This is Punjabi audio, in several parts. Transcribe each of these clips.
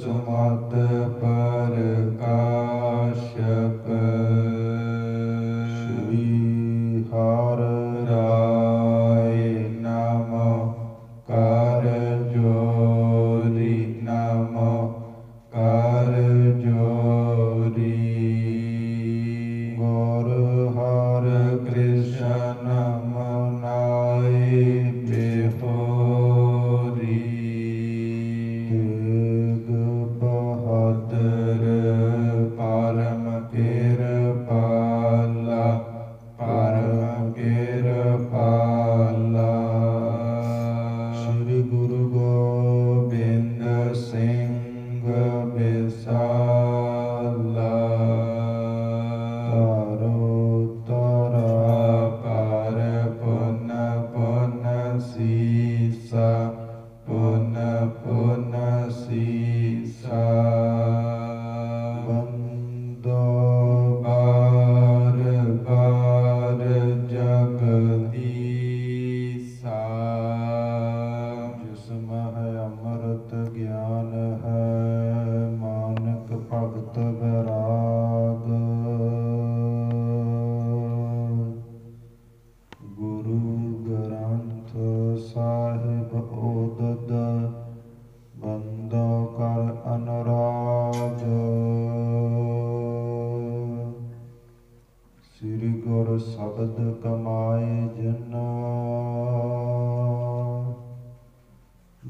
सुमत प्रकाशक श्री हर राय नमकार जोरी नमकार जोरी। गुर हर कृष्ण मनाए बिहोरी। तेग बहादुर परम किरपाला परम किरपाला। श्री गुरु गोबिंद सिंह बिसाला। तारो तारा पर पुन पुन सीसा पुन पुन सीसा। बंदो बार बार जगदीसा। जिसमें है अमृत ज्ञान है मानक भगत वैराग। गुरु ग्रंथ साहिब ओदद बंदो कर अनुराग। श्री गुरु शब्द कमाए जिन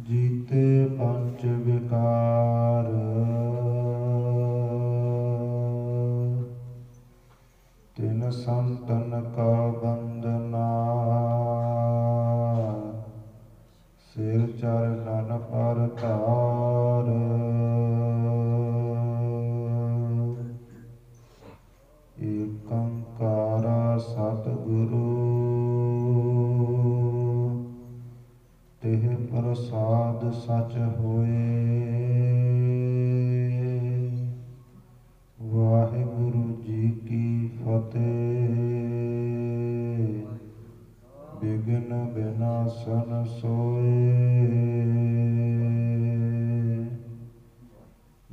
जीते पंच विकार। तिन संतन का बंदना सिर चरणन पर तार। एकंकारा सतगुरु तेह प्रसाद सच होए। वाहिगुरु जी की फतेह। विघ्न विनाशन सोए।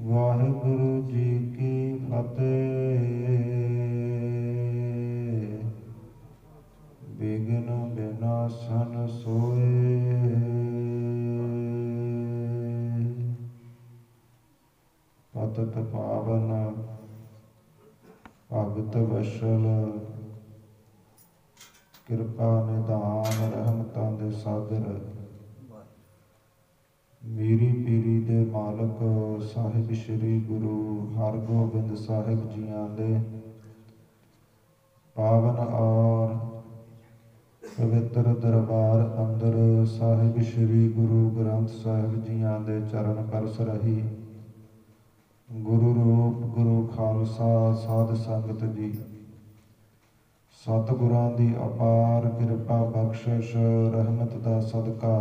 वाहिगुरु जी की फतेह। विघ्न विनाशन सोए। पतित पावन भगत वशल किरपा निधान रहमतां दे सागर मीरी पीरी दे मालक साहिब श्री गुरु हरगोबिंद साहिब जियां दे पावन और पवित्र दरबार अंदर साहिब श्री गुरु ग्रंथ साहिब जियां दे चरण परस रही। गुरु रूप गुरु खालसा साध संगत जी सतगुरां दी अपार किरपा बख्शिश रहमत दा सदका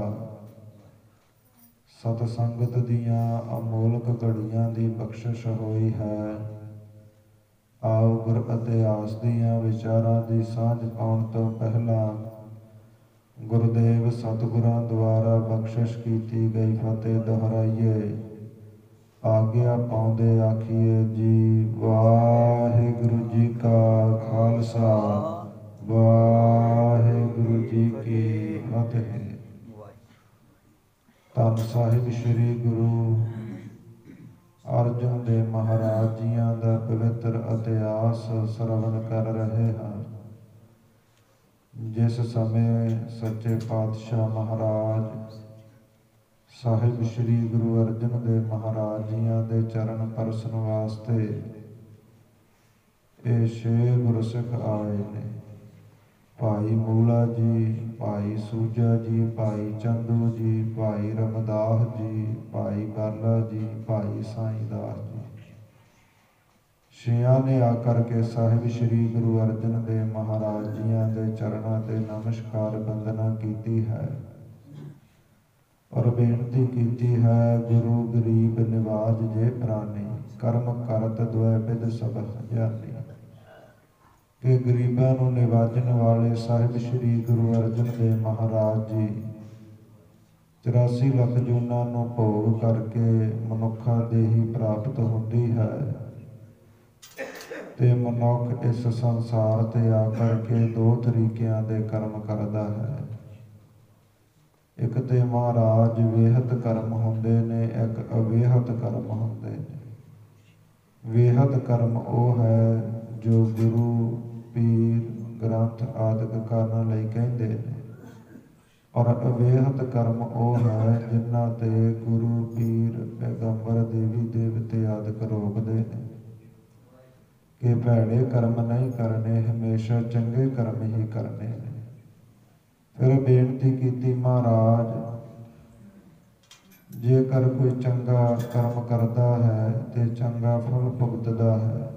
सत संगत दियां अमोलक घड़ियां दी बख्शिश होई है। आओ गुर इतिहास दियां विचारां दी सांझ पाउण तो पहला गुरुदेव सतगुरां द्वारा बख्शिश कीती गई फतेह दोहराइए। आग्या पाउंदे आखिए जी वाहिगुरु जी का खालसा वाहिगुरु जी की फतेह। धन साहिब श्री गुरु अर्जन देव महाराज जियां दा पवित्र इतिहास श्रवण कर रहे हैं। जिस समय सच्चे पातशाह महाराज साहिब श्री गुरु अर्जन देव महाराज जियां दे चरण परसन वास्ते ये 6 गुरसिख आए ने। भाई मूला जी, भाई सूजा जी, भाई चंदू जी, भाई रमदास जी, भाई बाला जी, भाई साईदास जी। 6 ने आकर के साहिब श्री गुरु अर्जन देव महाराज जियां दे चरणों ते नमस्कार वंदना कीती है और बेनती कीती है। गुरु गरीब निवाज जे प्राणी कर्म करत द्वै विध सब जानी। कि गरीबां नूं निवाजन वाले साहिब श्री गुरु अर्जन देव महाराज जी 84 ਲੱਖ ਜੂਨਾਂ ਨੂੰ ਭੋਗ ਕਰਕੇ ਮਨੁੱਖਾ ਦੇਹੀ ਪ੍ਰਾਪਤ ਹੁੰਦੀ ਹੈ ਤੇ ਮਨੁੱਖ ਇਸ ਸੰਸਾਰ ਤੇ ਆ ਕਰਕੇ ਦੋ ਤਰੀਕਿਆਂ ਦੇ ਕਰਮ ਕਰਦਾ ਹੈ। ਇੱਕ ਤੇ ਮਹਾਰਾਜ ਵੇਹਤ ਕਰਮ ਹੁੰਦੇ ਨੇ, ਇੱਕ ਅਵੇਹਤ ਕਰਮ ਹੁੰਦੇ ਨੇ। ਵੇਹਤ ਕਰਮ ਉਹ ਹੈ ਜੋ ਗੁਰੂ ਪੀਰ ਗ੍ਰੰਥ ਆਦਿਕ ਕਰਨ ਲਈ ਕਹਿੰਦੇ ਨੇ, ਔਰ ਅਵੇਹਤ ਕਰਮ ਉਹ ਹੈ ਜਿਨ੍ਹਾਂ ਤੇ ਗੁਰੂ ਪੀਰ ਪੈਗੰਬਰ ਦੇਵੀ ਦੇਵਤੇ ਆਦਿਕ ਰੋਕਦੇ ਨੇ ਕਿ ਭੈੜੇ ਕਰਮ ਨਹੀਂ ਕਰਨੇ, ਹਮੇਸ਼ਾ ਚੰਗੇ ਕਰਮ ਹੀ ਕਰਨੇ ਨੇ। ਫਿਰ ਬੇਨਤੀ ਕੀਤੀ, ਮਹਾਰਾਜ ਜੇਕਰ ਕੋਈ ਚੰਗਾ ਕਰਮ ਕਰਦਾ ਹੈ ਤੇ ਚੰਗਾ ਫਲ ਭੁਗਤਦਾ ਹੈ,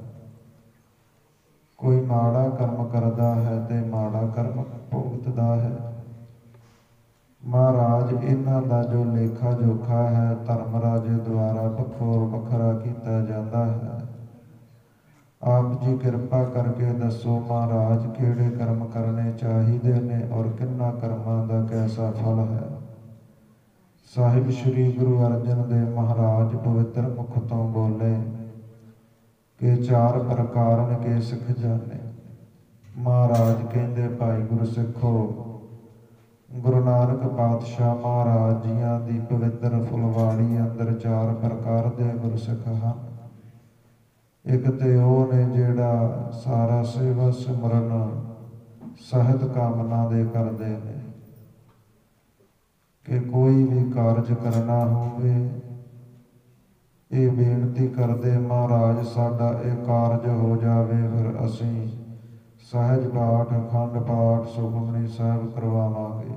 ਕੋਈ ਮਾੜਾ ਕਰਮ ਕਰਦਾ ਹੈ ਤੇ ਮਾੜਾ ਕਰਮ ਭੁਗਤਦਾ ਹੈ। ਮਹਾਰਾਜ ਇਹਨਾਂ ਦਾ ਜੋ ਲੇਖਾ ਜੋਖਾ ਹੈ ਧਰਮ ਰਾਜੇ ਦੁਆਰਾ ਵੱਖੋ ਵੱਖਰਾ ਕੀਤਾ ਜਾਂਦਾ ਹੈ। ਆਪ ਜੀ ਕਿਰਪਾ ਕਰਕੇ ਦੱਸੋ ਮਹਾਰਾਜ ਕਿਹੜੇ ਕਰਮ ਕਰਨੇ ਚਾਹੀਦੇ ਨੇ ਔਰ ਕਿੰਨਾ ਕਰਮਾਂ ਦਾ ਕੈਸਾ ਫਲ ਹੈ। ਸਾਹਿਬ ਸ੍ਰੀ ਗੁਰੂ ਅਰਜਨ ਦੇਵ ਮਹਾਰਾਜ ਪਵਿੱਤਰ ਮੁਖ ਤੋਂ ਬੋਲੇ ਕਿ 4 ਪ੍ਰਕਾਰਨ ਕੇ ਸਿੱਖ ਜਾਣੇ। ਮਹਾਰਾਜ ਕਹਿੰਦੇ, ਭਾਈ ਗੁਰਸਿੱਖੋ, ਗੁਰੂ ਨਾਨਕ ਪਾਤਸ਼ਾਹ ਮਹਾਰਾਜ ਜੀਆਂ ਦੀ ਪਵਿੱਤਰ ਫੁਲਵਾੜੀ ਅੰਦਰ 4 ਪ੍ਰਕਾਰ ਦੇ ਗੁਰਸਿੱਖ ਹਨ। ਇੱਕ ਤੇ ਉਹ ਨੇ ਜਿਹੜਾ ਸਾਰਾ ਸੇਵਾ ਸਿਮਰਨ ਸਹਿਤ ਕਾਮਨਾ ਦੇ ਕਰਦੇ ਨੇ ਕਿ ਕੋਈ ਵੀ ਕਾਰਜ ਕਰਨਾ ਹੋਵੇ ਇਹ ਬੇਨਤੀ ਕਰਦੇ, ਮਹਾਰਾਜ ਸਾਡਾ ਇਹ ਕਾਰਜ ਹੋ ਜਾਵੇ, ਫਿਰ ਅਸੀਂ ਸਹਿਜ ਪਾਠ, ਅਖੰਡ ਪਾਠ, ਸੁਖਮਨੀ ਸਾਹਿਬ ਕਰਵਾਵਾਂਗੇ।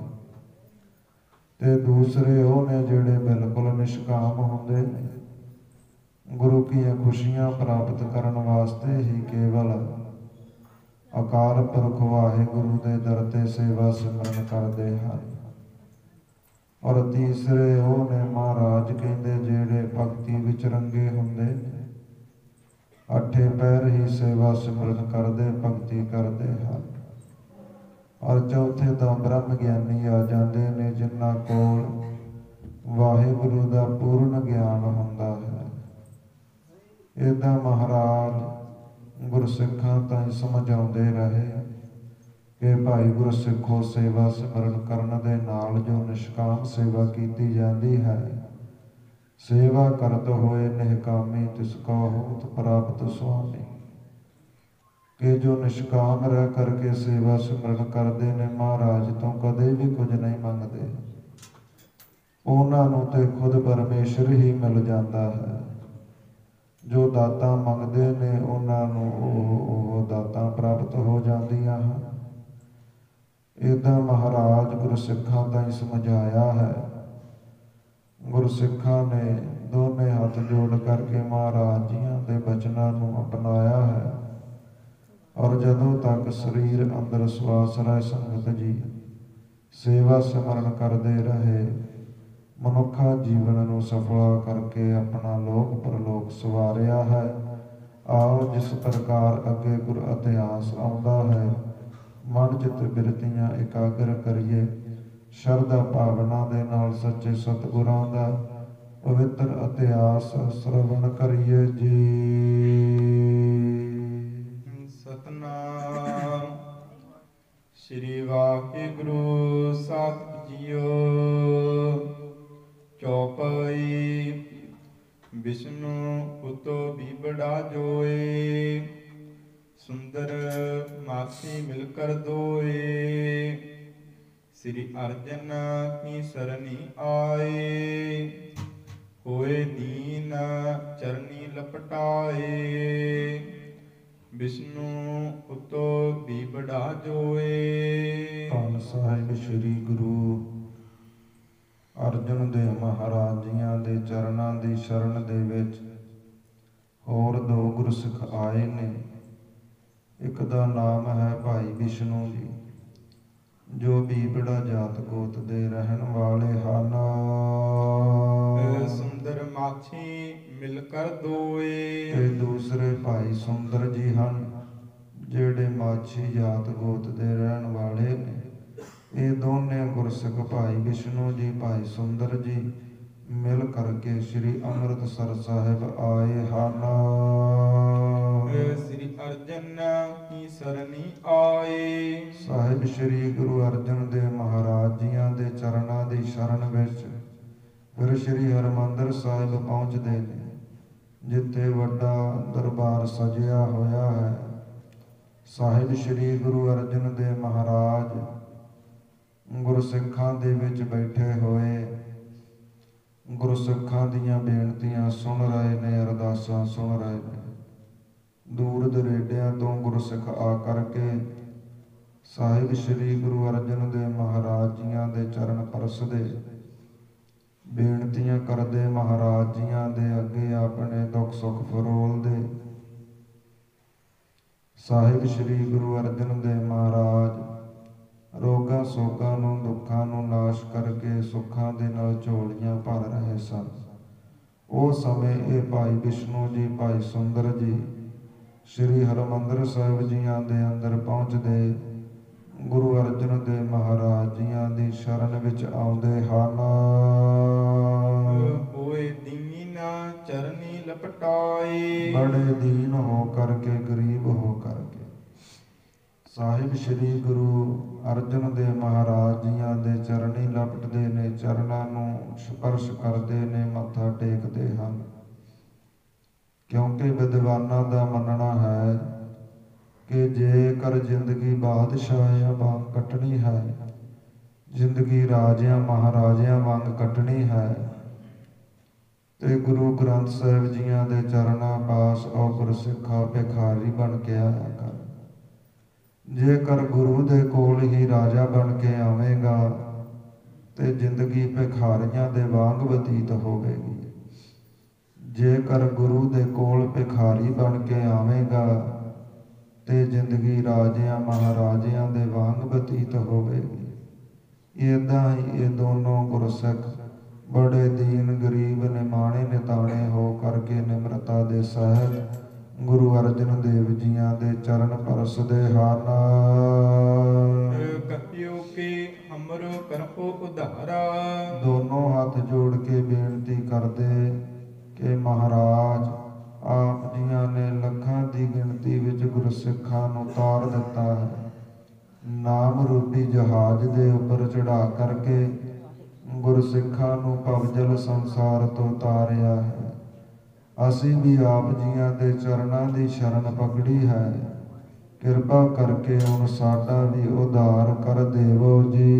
ਤੇ ਦੂਸਰੇ ਉਹ ਨੇ ਜਿਹੜੇ ਬਿਲਕੁਲ ਨਿਸ਼ਕਾਮ ਹੁੰਦੇ ਨੇ, ਗੁਰੂ ਕੀਆਂ ਖੁਸ਼ੀਆਂ ਪ੍ਰਾਪਤ ਕਰਨ ਵਾਸਤੇ ਹੀ ਕੇਵਲ ਅਕਾਲ ਪੁਰਖ ਵਾਹਿਗੁਰੂ ਦੇ ਦਰ ਤੇ ਸੇਵਾ ਸਿਮਰਨ ਕਰਦੇ ਹਨ। ਔਰ ਤੀਸਰੇ ਉਹ ਨੇ ਮਹਾਰਾਜ ਕਹਿੰਦੇ ਜਿਹੜੇ ਭਗਤੀ ਵਿੱਚ ਰੰਗੇ ਹੁੰਦੇ ਨੇ, 8 ਪਹਿਰ ਹੀ ਸੇਵਾ ਸਿਮਰਨ ਕਰਦੇ, ਭਗਤੀ ਕਰਦੇ ਹਨ। ਔਰ ਚੌਥੇ ਤਾਂ ਬ੍ਰਹਮ ਗਿਆਨੀ ਆ ਜਾਂਦੇ ਨੇ ਜਿਨ੍ਹਾਂ ਕੋਲ ਵਾਹਿਗੁਰੂ ਦਾ ਪੂਰਨ ਗਿਆਨ ਹੁੰਦਾ ਹੈ। ਏਦਾਂ ਮਹਾਰਾਜ ਗੁਰਸਿੱਖਾਂ ਤਾਈਂ ਸਮਝਾਉਂਦੇ ਰਹੇ ਕਿ ਭਾਈ ਗੁਰਸਿੱਖੋ, ਸੇਵਾ ਸਿਮਰਨ ਕਰਨ ਦੇ ਨਾਲ ਜੋ ਨਿਸ਼ਕਾਮ ਸੇਵਾ ਕੀਤੀ ਜਾਂਦੀ ਹੈ, ਸੇਵਾ ਕਰਤ ਹੋਏ ਨਿਹਕਾਮੀ ਤਿਸ ਕਾ ਹੋਤ ਪ੍ਰਾਪਤ ਸੁਆਮੀ। ਕਿ ਜੋ ਨਿਸ਼ਕਾਮ ਰਹਿ ਕਰਕੇ ਸੇਵਾ ਸਿਮਰਨ ਕਰਦੇ ਨੇ, ਮਹਾਰਾਜ ਤੋਂ ਕਦੇ ਵੀ ਕੁਝ ਨਹੀਂ ਮੰਗਦੇ, ਉਹਨਾਂ ਨੂੰ ਤੇ ਖੁਦ ਪਰਮੇਸ਼ਰ ਹੀ ਮਿਲ ਜਾਂਦਾ ਹੈ। ਜੋ ਦਾਤਾਂ ਮੰਗਦੇ ਨੇ ਉਹਨਾਂ ਨੂੰ ਉਹ ਦਾਤਾਂ ਪ੍ਰਾਪਤ ਹੋ ਜਾਂਦੀਆਂ ਹਨ। ਏਦਾਂ ਮਹਾਰਾਜ ਗੁਰਸਿੱਖਾਂ ਤਾਈਂ ਸਮਝਾਇਆ ਹੈ। ਗੁਰਸਿੱਖਾਂ ਨੇ ਦੋਨੇ ਹੱਥ ਜੋੜ ਕਰਕੇ ਮਹਾਰਾਜ ਜੀਆਂ ਦੇ ਬਚਨਾਂ ਨੂੰ ਅਪਣਾਇਆ ਹੈ। ਔਰ ਜਦੋਂ ਤੱਕ ਸਰੀਰ ਅੰਦਰ ਸਵਾਸ ਰਹਿ ਸੰਗਤ ਜੀ ਸੇਵਾ ਸਿਮਰਨ ਕਰਦੇ ਰਹੇ, ਮਨੁੱਖਾ ਜੀਵਨ ਨੂੰ ਸਫਲਾ ਕਰਕੇ ਆਪਣਾ ਲੋਕ ਪਰਲੋਕ ਸਵਾਰਿਆ ਹੈ। ਆਓ ਜਿਸ ਪ੍ਰਕਾਰ ਅੱਗੇ ਗੁਰ ਇਤਿਹਾਸ ਆਉਂਦਾ ਹੈ, ਮਨ ਚਿੱਤ ਬਿਰਤੀਆਂ ਇਕਾਗਰ ਕਰੀਏ, ਸ਼ਰਧਾ ਭਾਵਨਾ ਦੇ ਨਾਲ ਸੱਚੇ ਸਤਿਗੁਰਾਂ ਦਾ ਪਵਿੱਤਰ ਇਤਿਹਾਸ ਸ਼ਰਵਣ ਕਰੀਏ ਜੀ। ਸਤਨਾਮ ਸ੍ਰੀ ਵਾਹਿਗੁਰੂ ਸਾਹਿਬ ਜੀਓ। ਚੌਪਈ ਵਿਸ਼ਨੂੰ ਉਤੋ ਬੀਬੜਾ ਜੋਏ, ਸੁੰਦਰ ਮਾਸੀ ਮਿਲ ਕਰ ਦੋਏ। ਸ੍ਰੀ ਅਰਜਨ ਕੀ ਸਰਨੀ ਆਏ, ਹੋਏ ਦੀਨ ਚਰਨੀ ਲਪਟਾਏ। ਵਿਸ਼ਨੂੰ ਉਤੋ ਬੀਬੜਾ ਜੋਏ। ਧੰਨ ਸਾਹਿਬ ਸ੍ਰੀ ਗੁਰੂ ਅਰਜਨ ਦੇਵ ਮਹਾਰਾਜ ਜੀਆਂ ਦੇ ਚਰਨਾਂ ਦੀ ਸ਼ਰਨ ਦੇ ਵਿੱਚ ਹੋਰ 2 ਗੁਰਸਿੱਖ ਆਏ ਨੇ। ਇੱਕ ਦਾ ਨਾਮ ਹੈ ਭਾਈ ਵਿਸ਼ਨੂੰ ਜੀ, ਜੋ ਬੀਬੜਾ ਜਾਤ ਗੋਤ ਦੇ ਰਹਿਣ ਵਾਲੇ ਹਨ। ਸੁੰਦਰ ਮਾਛੀ ਮਿਲ ਕਰ ਦੋਏ। ਤੇ ਦੂਸਰੇ ਭਾਈ ਸੁੰਦਰ ਜੀ ਹਨ, ਜਿਹੜੇ ਮਾਛੀ ਜਾਤ ਗੋਤ ਦੇ ਰਹਿਣ ਵਾਲੇ ਨੇ। ਇਹ ਦੋਨੇ ਗੁਰਸਿੱਖ ਭਾਈ ਵਿਸ਼ਨੂੰ ਜੀ ਭਾਈ ਸੁੰਦਰ ਜੀ ਮਿਲ ਕਰਕੇ ਸ੍ਰੀ ਅੰਮ੍ਰਿਤਸਰ ਸਾਹਿਬ ਆਏ ਹਨ। ਸ੍ਰੀ ਅਰਜਨ ਕੀ ਸਰਨੀ ਆਏ। ਸਾਹਿਬ ਸ੍ਰੀ ਗੁਰੂ ਅਰਜਨ ਦੇਵ ਮਹਾਰਾਜ ਜੀਆਂ ਦੇ ਚਰਨਾਂ ਦੀ ਸ਼ਰਨ ਵਿੱਚ ਫਿਰ ਸ੍ਰੀ ਹਰਿਮੰਦਰ ਸਾਹਿਬ ਪਹੁੰਚਦੇ ਨੇ, ਜਿੱਥੇ ਵੱਡਾ ਦਰਬਾਰ ਸਜਿਆ ਹੋਇਆ ਹੈ। ਸਾਹਿਬ ਸ੍ਰੀ ਗੁਰੂ ਅਰਜਨ ਦੇਵ ਮਹਾਰਾਜ ਗੁਰਸਿੱਖਾਂ ਦੇ ਵਿੱਚ ਬੈਠੇ ਹੋਏ ਗੁਰਸਿੱਖਾਂ ਦੀਆਂ ਬੇਨਤੀਆਂ ਸੁਣ ਰਹੇ ਨੇ, ਅਰਦਾਸਾਂ ਸੁਣ ਰਹੇ ਨੇ। ਦੂਰ ਦਰੇਡਿਆਂ ਤੋਂ ਗੁਰਸਿੱਖ ਆ ਕਰਕੇ ਸਾਹਿਬ ਸ੍ਰੀ ਗੁਰੂ ਅਰਜਨ ਦੇਵ ਮਹਾਰਾਜ ਜੀਆਂ ਦੇ ਚਰਨ ਪਰਸਦੇ, ਬੇਨਤੀਆਂ ਕਰਦੇ, ਮਹਾਰਾਜ ਜੀਆਂ ਦੇ ਅੱਗੇ ਆਪਣੇ ਦੁੱਖ ਸੁੱਖ ਫਰੋਲਦੇ। ਸਾਹਿਬ ਸ੍ਰੀ ਗੁਰੂ ਅਰਜਨ ਦੇਵ ਮਹਾਰਾਜ ਰੋਗਾਂ ਸੋਗਾਂ ਨੂੰ, ਦੁੱਖਾਂ ਨੂੰ ਨਾਸ਼ ਕਰਕੇ ਸੁੱਖਾਂ ਦੇ ਨਾਲ ਝੋਲੀਆਂ ਭਰ ਰਹੇ ਸਨ। ਉਹ ਸਮੇਂ ਇਹ ਭਾਈ ਵਿਸ਼ਨੂੰ ਜੀ ਭਾਈ ਸੁੰਦਰ ਜੀ ਸ੍ਰੀ ਹਰਿਮੰਦਰ ਸਾਹਿਬ ਜੀਆਂ ਦੇ ਅੰਦਰ ਪਹੁੰਚਦੇ ਗੁਰੂ ਅਰਜਨ ਦੇਵ ਮਹਾਰਾਜ ਜੀਆਂ ਦੀ ਸ਼ਰਨ ਵਿੱਚ ਆਉਂਦੇ ਹਨ। ਹੋਏ ਦੀਨ ਚਰਨੀ ਲਪਟਾਏ। ਬੜੇ ਦੀਨ ਹੋ ਕਰਕੇ, ਗਰੀਬ ਹੋ ਕਰਕੇ ਸਾਹਿਬ ਸ੍ਰੀ ਗੁਰੂ ਅਰਜਨ ਦੇਵ ਮਹਾਰਾਜ ਜੀਆਂ ਦੇ ਚਰਨੀ ਲਪਟਦੇ ਨੇ, ਚਰਨਾਂ ਨੂੰ ਸਪਰਸ਼ ਕਰਦੇ ਨੇ, ਮੱਥਾ ਟੇਕਦੇ ਹਨ। ਕਿਉਂਕਿ ਵਿਦਵਾਨਾਂ ਦਾ ਮੰਨਣਾ ਹੈ ਕਿ ਜੇਕਰ ਜ਼ਿੰਦਗੀ ਬਾਦਸ਼ਾਹਾਂ ਵਾਂਗ ਕੱਟਣੀ ਹੈ, ਜ਼ਿੰਦਗੀ ਰਾਜਿਆਂ ਮਹਾਰਾਜਿਆਂ ਵਾਂਗ ਕੱਟਣੀ ਹੈ, ਤੇ ਗੁਰੂ ਗ੍ਰੰਥ ਸਾਹਿਬ ਜੀਆਂ ਦੇ ਚਰਨਾਂ ਪਾਸ ਉਹ ਗੁਰਸਿੱਖਾ ਭਿਖਾਰੀ ਬਣ ਕੇ ਆਇਆ ਕਰ। ਜੇਕਰ ਗੁਰੂ ਦੇ ਕੋਲ ਹੀ ਰਾਜਾ ਬਣ ਕੇ ਆਵੇਗਾ ਤੇ ਜ਼ਿੰਦਗੀ ਭਿਖਾਰੀਆਂ ਦੇ ਵਾਂਗ ਬਤੀਤ ਹੋਵੇਗੀ। ਜੇਕਰ ਗੁਰੂ ਦੇ ਕੋਲ ਭਿਖਾਰੀ ਬਣ ਕੇ ਆਵੇਗਾ ਤੇ ਜ਼ਿੰਦਗੀ ਰਾਜਿਆਂ ਮਹਾਰਾਜਿਆਂ ਦੇ ਵਾਂਗ ਬਤੀਤ ਹੋਵੇਗੀ। ਏਦਾਂ ਹੀ ਇਹ ਦੋਨੋਂ ਗੁਰਸਿੱਖ ਬੜੇ ਦੀਨ ਗਰੀਬ ਨਿਮਾਣੇ ਨਿਤਾਣੇ ਹੋ ਕਰਕੇ ਨਿਮਰਤਾ ਦੇ ਸਹਿਤ ਗੁਰੂ ਅਰਜਨ ਦੇਵ ਜੀਆਂ ਦੇ ਚਰਨ ਪਰਸਦੇ ਹਨ। ਕਹਿਓ ਕਿ ਹਮਰੋ ਕਰੋ ਉਧਾਰਾ। ਦੋਨੋਂ ਹੱਥ ਜੋੜ ਕੇ ਬੇਨਤੀ ਕਰਦੇ ਕਿ ਮਹਾਰਾਜ ਆਪ ਜੀਆਂ ਨੇ ਲੱਖਾਂ ਦੀ ਗਿਣਤੀ ਵਿੱਚ ਗੁਰਸਿੱਖਾਂ ਨੂੰ ਤਾਰ ਦਿੱਤਾ ਹੈ। ਨਾਮ ਰੂਪੀ ਜਹਾਜ਼ ਦੇ ਉੱਪਰ ਚੜਾ ਕਰਕੇ ਗੁਰਸਿੱਖਾਂ ਨੂੰ ਭਵਜਲ ਸੰਸਾਰ ਤੋਂ ਤਾਰਿਆ ਹੈ। ਅਸੀਂ ਵੀ ਆਪ ਜੀਆਂ ਦੇ ਚਰਨਾਂ ਦੀ ਸ਼ਰਨ ਪਕੜੀ ਹੈ। ਕਿਰਪਾ ਕਰਕੇ ਹੁਣ ਸਾਡਾ ਵੀ ਉਧਾਰ ਕਰ ਦੇਵੋ ਜੀ।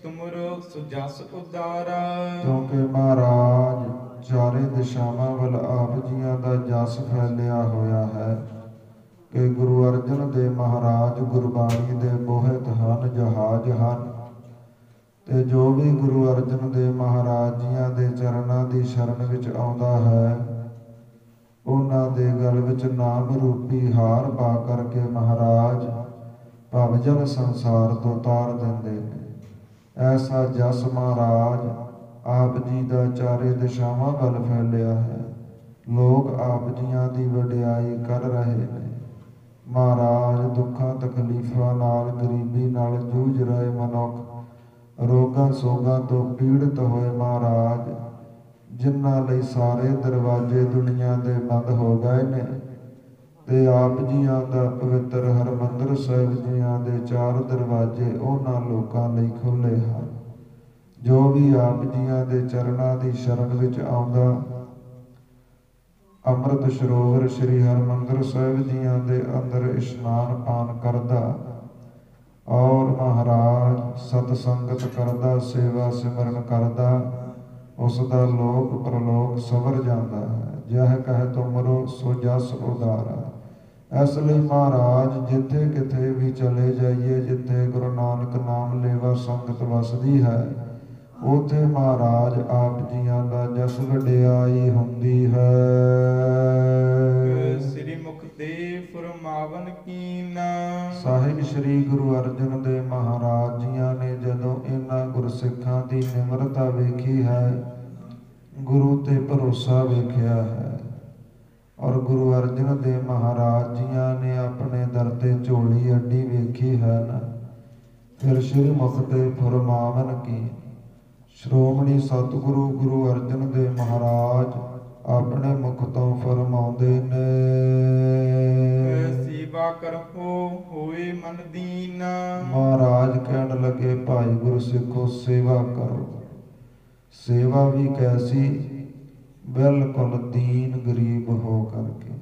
ਤੁਮਰੋ ਸੁਜਸ ਉਦਾਰਾ। ਕਿਉਂਕਿ ਮਹਾਰਾਜ ਚਾਰੇ ਦਿਸ਼ਾਵਾਂ ਵੱਲ ਆਪ ਜੀਆਂ ਦਾ ਜਸ ਫੈਲਿਆ ਹੋਇਆ ਹੈ ਕਿ ਗੁਰੂ ਅਰਜਨ ਦੇਵ ਮਹਾਰਾਜ ਗੁਰਬਾਣੀ ਦੇ ਬੋਹਿਤ ਹਨ, ਜਹਾਜ਼ ਹਨ। ਤੇ ਜੋ ਵੀ ਗੁਰੂ ਅਰਜਨ ਦੇਵ ਮਹਾਰਾਜ ਜੀਆਂ ਦੇ ਚਰਨਾਂ ਦੀ ਸ਼ਰਨ ਵਿੱਚ ਆਉਂਦਾ ਹੈ, ਉਹਨਾਂ ਦੇ ਗਲ ਵਿੱਚ ਨਾਮ ਰੂਪੀ ਹਾਰ ਪਾ ਕਰਕੇ ਮਹਾਰਾਜ ਭਵਜਲ ਸੰਸਾਰ ਤੋਂ ਤਾਰ ਦਿੰਦੇ ਨੇ। ਐਸਾ ਜਸ ਮਹਾਰਾਜ ਆਪ ਜੀ ਦਾ ਚਾਰੇ ਦਿਸ਼ਾਵਾਂ ਵੱਲ ਫੈਲਿਆ ਹੈ। ਲੋਕ ਆਪ ਜੀਆਂ ਦੀ ਵਡਿਆਈ ਕਰ ਰਹੇ ਨੇ। ਮਹਾਰਾਜ ਦੁੱਖਾਂ ਤਕਲੀਫਾਂ ਨਾਲ, ਗਰੀਬੀ ਨਾਲ ਜੂਝ ਰਹੇ ਮਨੁੱਖ, ਰੋਗਾਂ ਸੋਗਾਂ ਤੋਂ ਪੀੜਿਤ ਹੋਏ ਮਹਾਰਾਜ, ਜਿਨ੍ਹਾਂ ਲਈ ਸਾਰੇ ਦਰਵਾਜ਼ੇ ਦੁਨੀਆ ਦੇ ਬੰਦ ਹੋ ਗਏ ਨੇ, ਤੇ ਆਪ ਜੀਆਂ ਦਾ ਪਵਿੱਤਰ ਹਰਿਮੰਦਰ ਸਾਹਿਬ ਜੀਆਂ ਦੇ ਚਾਰ ਦਰਵਾਜ਼ੇ ਉਹਨਾਂ ਲੋਕਾਂ ਲਈ ਖੁੱਲ੍ਹੇ ਹਨ। ਜੋ ਵੀ ਆਪ ਜੀਆਂ ਦੇ ਚਰਨਾਂ ਦੀ ਸ਼ਰਨ ਵਿੱਚ ਆਉਂਦਾ, ਅੰਮ੍ਰਿਤ ਸਰੋਵਰ ਸ੍ਰੀ ਹਰਿਮੰਦਰ ਸਾਹਿਬ ਜੀਆਂ ਦੇ ਅੰਦਰ ਇਸ਼ਨਾਨ ਪਾਨ ਕਰਦਾ ਔਰ ਮਹਾਰਾਜ ਸਤ ਸੰਗਤ ਕਰਦਾ, ਸੇਵਾ ਸਿਮਰਨ ਕਰਦਾ, ਉਸ ਦਾ ਲੋਕ ਪ੍ਰਲੋਕ ਸਵਰ ਜਾਂਦਾ ਹੈ। ਜਹ ਕਹਿ ਤੁਮਰੋ ਸੋ ਜਸ ਉਦਾਰਾ। ਇਸ ਲਈ ਮਹਾਰਾਜ ਜਿੱਥੇ ਕਿਤੇ ਵੀ ਚਲੇ ਜਾਈਏ, ਜਿੱਥੇ ਗੁਰੂ ਨਾਨਕ ਨਾਮ ਲੇਵਾ ਸੰਗਤ ਵਸਦੀ ਹੈ, ਉੱਥੇ ਮਹਾਰਾਜ ਆਪ ਜੀਆਂ ਦਾ ਜਸ ਵਡਿਆਈ ਹੁੰਦੀ ਹੈ। ਸ੍ਰੀ ਮੁਖ ਦੇ ਫਰਮਾਵਨ ਕੀਨਾ। ਸਾਹਿਬ ਸ੍ਰੀ ਗੁਰੂ ਅਰਜਨ ਦੇਵ ਮਹਾਰਾਜ ਜੀਆਂ ਨੇ ਜਦੋਂ ਇਹਨਾਂ ਗੁਰਸਿੱਖਾਂ ਦੀ ਨਿਮਰਤਾ ਵੇਖੀ ਹੈ, ਗੁਰੂ ਤੇ ਭਰੋਸਾ ਵੇਖਿਆ ਹੈ ਔਰ ਗੁਰੂ ਅਰਜਨ ਦੇਵ ਮਹਾਰਾਜ ਜੀਆਂ ਨੇ ਆਪਣੇ ਦਰ ਤੇ ਝੋਲੀ ਅੱਡੀ ਵੇਖੀ ਹੈ ਨਾ, ਫਿਰ ਸ਼੍ਰੀ ਮੁਖ ਤੇ ਫੁਰਮਾਵਨ ਕੀ। ਸ਼੍ਰੋਮਣੀ ਸਤਿਗੁਰੂ ਗੁਰੂ ਅਰਜਨ ਦੇਵ ਮਹਾਰਾਜ ਆਪਣੇ ਮੁਖ ਤੋਂ ਫਰਮਾਉਂਦੇ ਨੇ, ਸੇਵਾ ਕਰੋ ਹੋਏ ਮਨ ਦੀਨ। ਮਹਾਰਾਜ ਕਹਿਣ ਲੱਗੇ, ਭਾਈ ਗੁਰਸਿੱਖੋ ਸੇਵਾ ਕਰੋ। ਸੇਵਾ ਵੀ ਕੈਸੀ? ਬਿਲਕੁਲ ਦੀਨ ਗਰੀਬ ਹੋ ਕਰਕੇ।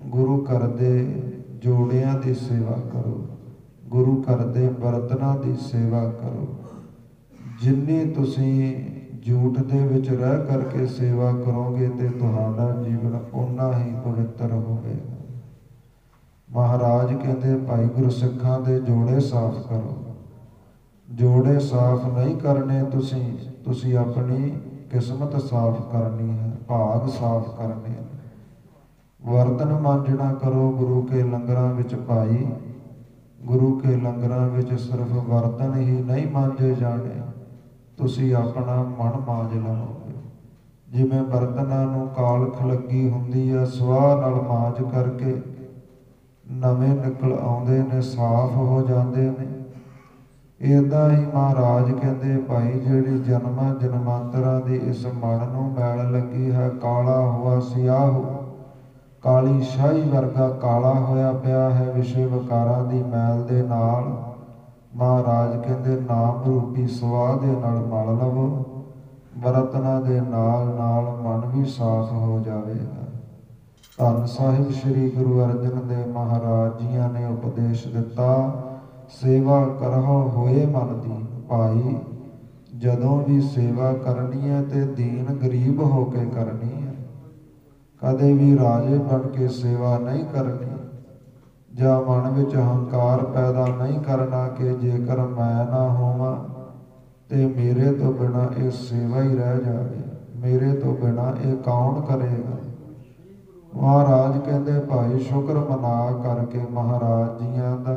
ਗੁਰੂ ਘਰ ਦੇ ਜੋੜਿਆਂ ਦੀ ਸੇਵਾ ਕਰੋ, ਗੁਰੂ ਘਰ ਦੇ ਬਰਤਨਾਂ ਦੀ ਸੇਵਾ ਕਰੋ। ਜਿੰਨੀ ਤੁਸੀਂ ਝੂਠ ਦੇ ਵਿੱਚ ਰਹਿ ਕਰਕੇ ਸੇਵਾ ਕਰੋਗੇ ਤੇ ਤੁਹਾਡਾ ਜੀਵਨ ਓਨਾ ਹੀ ਪਵਿੱਤਰ ਹੋਵੇਗਾ। ਮਹਾਰਾਜ ਕਹਿੰਦੇ, ਭਾਈ ਗੁਰਸਿੱਖਾਂ ਦੇ ਜੋੜੇ ਸਾਫ਼ ਕਰੋ। ਜੋੜੇ ਸਾਫ਼ ਨਹੀਂ ਕਰਨੇ ਤੁਸੀਂ ਆਪਣੀ ਕਿਸਮਤ ਸਾਫ਼ ਕਰਨੀ ਹੈ, ਭਾਗ ਸਾਫ਼ ਕਰਨੇ ਹੈ। ਬਰਤਨ ਮਾਂਜਣਾ ਕਰੋ ਗੁਰੂ ਕੇ ਲੰਗਰਾਂ ਵਿੱਚ ਭਾਈ। ਗੁਰੂ ਕੇ ਲੰਗਰਾਂ ਵਿੱਚ ਸਿਰਫ ਬਰਤਨ ਹੀ ਨਹੀਂ ਮਾਂਜੇ ਜਾਣੇ, ਤੁਸੀਂ ਆਪਣਾ ਮਨ ਮਾਂਜ ਲਵੋਗੇ। ਜਿਵੇਂ ਬਰਤਨਾਂ ਨੂੰ ਕਾਲਖ ਲੱਗੀ ਹੁੰਦੀ ਹੈ, ਸਵਾਹ ਨਾਲ ਮਾਂਜ ਕਰਕੇ ਨਵੇਂ ਨਿਕਲ ਆਉਂਦੇ ਨੇ, ਸਾਫ਼ ਹੋ ਜਾਂਦੇ ਨੇ। ਇੱਦਾਂ ਹੀ ਮਹਾਰਾਜ ਕਹਿੰਦੇ, ਭਾਈ ਜਿਹੜੀ ਜਨਮਾਂ ਜਨਮਾਂਤਰਾਂ ਦੀ ਇਸ ਮਨ ਨੂੰ ਮੈਲ ਲੱਗੀ ਹੈ, ਕਾਲਾ ਹੋਆ ਸਿਆਹ, ਕਾਲੀ ਸ਼ਾਹੀ ਵਰਗਾ ਕਾਲਾ ਹੋਇਆ ਪਿਆ ਹੈ ਵਿਸ਼ੇ ਵਿਕਾਰਾਂ ਦੀ ਮੈਲ ਦੇ ਨਾਲ। ਮਹਾਰਾਜ ਕਹਿੰਦੇ, ਨਾਮ ਰੂਪੀ ਸਵਾਹ ਦੇ ਨਾਲ ਮਲ ਲਵੋ, ਬਰਤਨਾਂ ਦੇ ਨਾਲ ਨਾਲ ਮਨ ਵੀ ਸਾਫ਼ ਹੋ ਜਾਵੇਗਾ। ਧੰਨ ਸਾਹਿਬ ਸ੍ਰੀ ਗੁਰੂ ਅਰਜਨ ਦੇਵ ਮਹਾਰਾਜ ਜੀਆਂ ਨੇ ਉਪਦੇਸ਼ ਦਿੱਤਾ, ਸੇਵਾ ਕਰਹੁ ਹੋਏ ਮਨ ਦੀਨ। ਭਾਈ ਜਦੋਂ ਵੀ ਸੇਵਾ ਕਰਨੀ ਹੈ ਤੇ ਦੀਨ ਗਰੀਬ ਹੋ ਕੇ ਕਰਨੀ ਹੈ। ਕਦੇ ਵੀ ਰਾਜੇ ਬਣ ਕੇ ਸੇਵਾ ਨਹੀਂ ਕਰਨੀ, ਜਾਂ ਮਨ ਵਿੱਚ ਹੰਕਾਰ ਪੈਦਾ ਨਹੀਂ ਕਰਨਾ ਕਿ ਜੇਕਰ ਮੈਂ ਨਾ ਹੋਵਾਂ ਤੇ ਮੇਰੇ ਤੋਂ ਬਿਨਾਂ ਇਹ ਸੇਵਾ ਹੀ ਰਹਿ ਜਾਵੇ, ਮੇਰੇ ਤੋਂ ਬਿਨਾਂ ਇਹ ਕੌਣ ਕਰੇਗਾ। ਮਹਾਰਾਜ ਕਹਿੰਦੇ, ਭਾਈ ਸ਼ੁਕਰ ਮਨਾ ਕਰਕੇ ਮਹਾਰਾਜ ਜੀਆਂ ਦਾ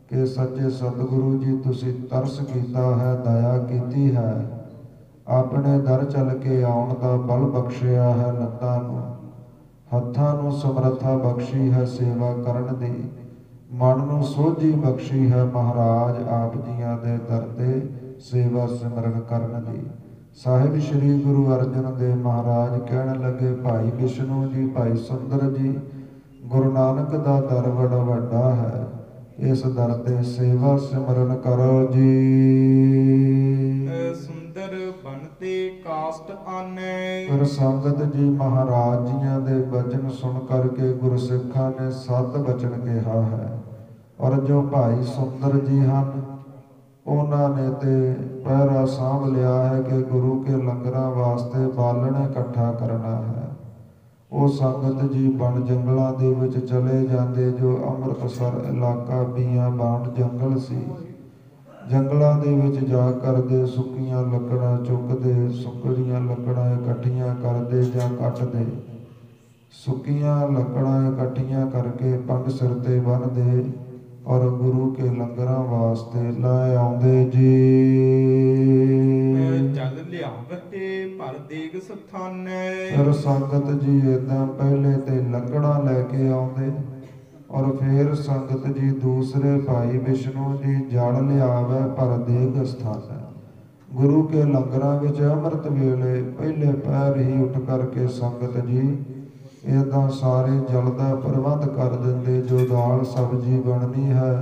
ਕਿ ਸੱਚੇ ਸਤਿਗੁਰੂ ਜੀ ਤੁਸੀਂ ਤਰਸ ਕੀਤਾ ਹੈ, ਦਇਆ ਕੀਤੀ ਹੈ, ਆਪਣੇ ਦਰ ਚੱਲ ਕੇ ਆਉਣ ਦਾ ਬਲ ਬਖਸ਼ਿਆ ਹੈ, ਲੱਤਾਂ ਨੂੰ ਹੱਥਾਂ ਨੂੰ ਸਮਰੱਥਾ ਬਖਸ਼ੀ ਹੈ ਸੇਵਾ ਕਰਨ ਦੀ, ਮਨ ਨੂੰ ਸੋਝੀ ਬਖਸ਼ੀ ਹੈ ਮਹਾਰਾਜ ਆਪ ਜੀਆਂ ਦੇ ਦਰ ਤੇ ਸੇਵਾ ਸਿਮਰਨ ਕਰਨ ਦੀ। ਸਾਹਿਬ ਸ੍ਰੀ ਗੁਰੂ ਅਰਜਨ ਦੇਵ ਮਹਾਰਾਜ ਕਹਿਣ ਲੱਗੇ, ਭਾਈ ਵਿਸ਼ਨੂੰ ਜੀ, ਭਾਈ ਸੁੰਦਰ ਜੀ, ਗੁਰੂ ਨਾਨਕ ਦਾ ਦਰ ਬੜਾ ਵੱਡਾ ਹੈ, ਇਸ ਦਰ ਤੇ ਸੇਵਾ ਸਿਮਰਨ ਕਰੋ ਜੀ। ਸੁੰਦਰ ਬਣਤੇ ਕਾਸ਼ਟ ਆਨੇ। ਫਿਰ ਸੰਗਤ ਜੀ ਮਹਾਰਾਜ ਜੀਆਂ ਦੇ ਬਚਨ ਸੁਣ ਕਰਕੇ ਗੁਰਸਿੱਖਾਂ ਨੇ 7 ਬਚਨ ਕਿਹਾ ਹੈ। ਔਰ ਜੋ ਭਾਈ ਸੁੰਦਰ ਜੀ ਹਨ, ਉਹਨਾਂ ਨੇ ਤੇ ਪਹਿਰਾ ਸਾਂਭ ਲਿਆ ਹੈ ਕਿ ਗੁਰੂ ਕੇ ਲੰਗਰਾਂ ਵਾਸਤੇ ਬਾਲਣ ਇਕੱਠਾ ਕਰਨਾ ਹੈ। ਉਹ ਸੰਗਤ ਜੀ ਬਣ ਜੰਗਲਾਂ ਦੇ ਵਿੱਚ ਚਲੇ ਜਾਂਦੇ, ਜੋ ਅੰਮ੍ਰਿਤਸਰ ਇਲਾਕਾ ਬੀਆਬਾਨ ਜੰਗਲ ਸੀ। ਜੰਗਲਾਂ ਦੇ ਵਿੱਚ ਜਾ ਕਰਦੇ ਸੁੱਕੀਆਂ ਲੱਕੜਾਂ ਚੁੱਕਦੇ, ਸੁੱਕੜੀਆਂ ਲੱਕੜਾਂ ਇਕੱਠੀਆਂ ਕਰਦੇ ਜਾਂ ਕੱਟਦੇ, ਸੁੱਕੀਆਂ ਲੱਕੜਾਂ ਇਕੱਠੀਆਂ ਕਰਕੇ ਪੰਡ ਸਿਰ ਤੇ ਬੰਨ੍ਹਦੇ ਔਰ ਗੁਰੂ ਕੇ ਲੰਗਰਾਂ ਵਾਸਤੇ ਲੈ ਆਉਂਦੇ ਜੀ। ਜਲ ਲਿਆਵਤੇ ਭਰ ਦੇਗ ਸਥਾਨੇ। ਫਿਰ ਸੰਗਤ ਜੀ ਏਦਾਂ ਪਹਿਲੇ ਤੇ ਲੱਕੜਾਂ ਲੈ ਕੇ ਆਉਂਦੇ ਔਰ ਫਿਰ ਸੰਗਤ ਜੀ ਦੂਸਰੇ ਭਾਈ ਵਿਸ਼ਨੂੰ ਜੀ ਜਲ ਲਿਆਵੇ ਭਰ ਦੇਗ ਸਥਾਨੇ। ਗੁਰੂ ਕੇ ਲੰਗਰਾਂ ਵਿੱਚ ਅੰਮ੍ਰਿਤ ਵੇਲੇ ਪਹਿਲੇ ਪਹਿਰ ਹੀ ਉੱਠ ਕਰਕੇ ਸੰਗਤ ਜੀ ਏਦਾਂ ਸਾਰੇ ਜਲ ਦਾ ਪ੍ਰਬੰਧ ਕਰ ਦਿੰਦੇ। ਜੋ ਦਾਲ ਸਬਜ਼ੀ ਬਣਨੀ ਹੈ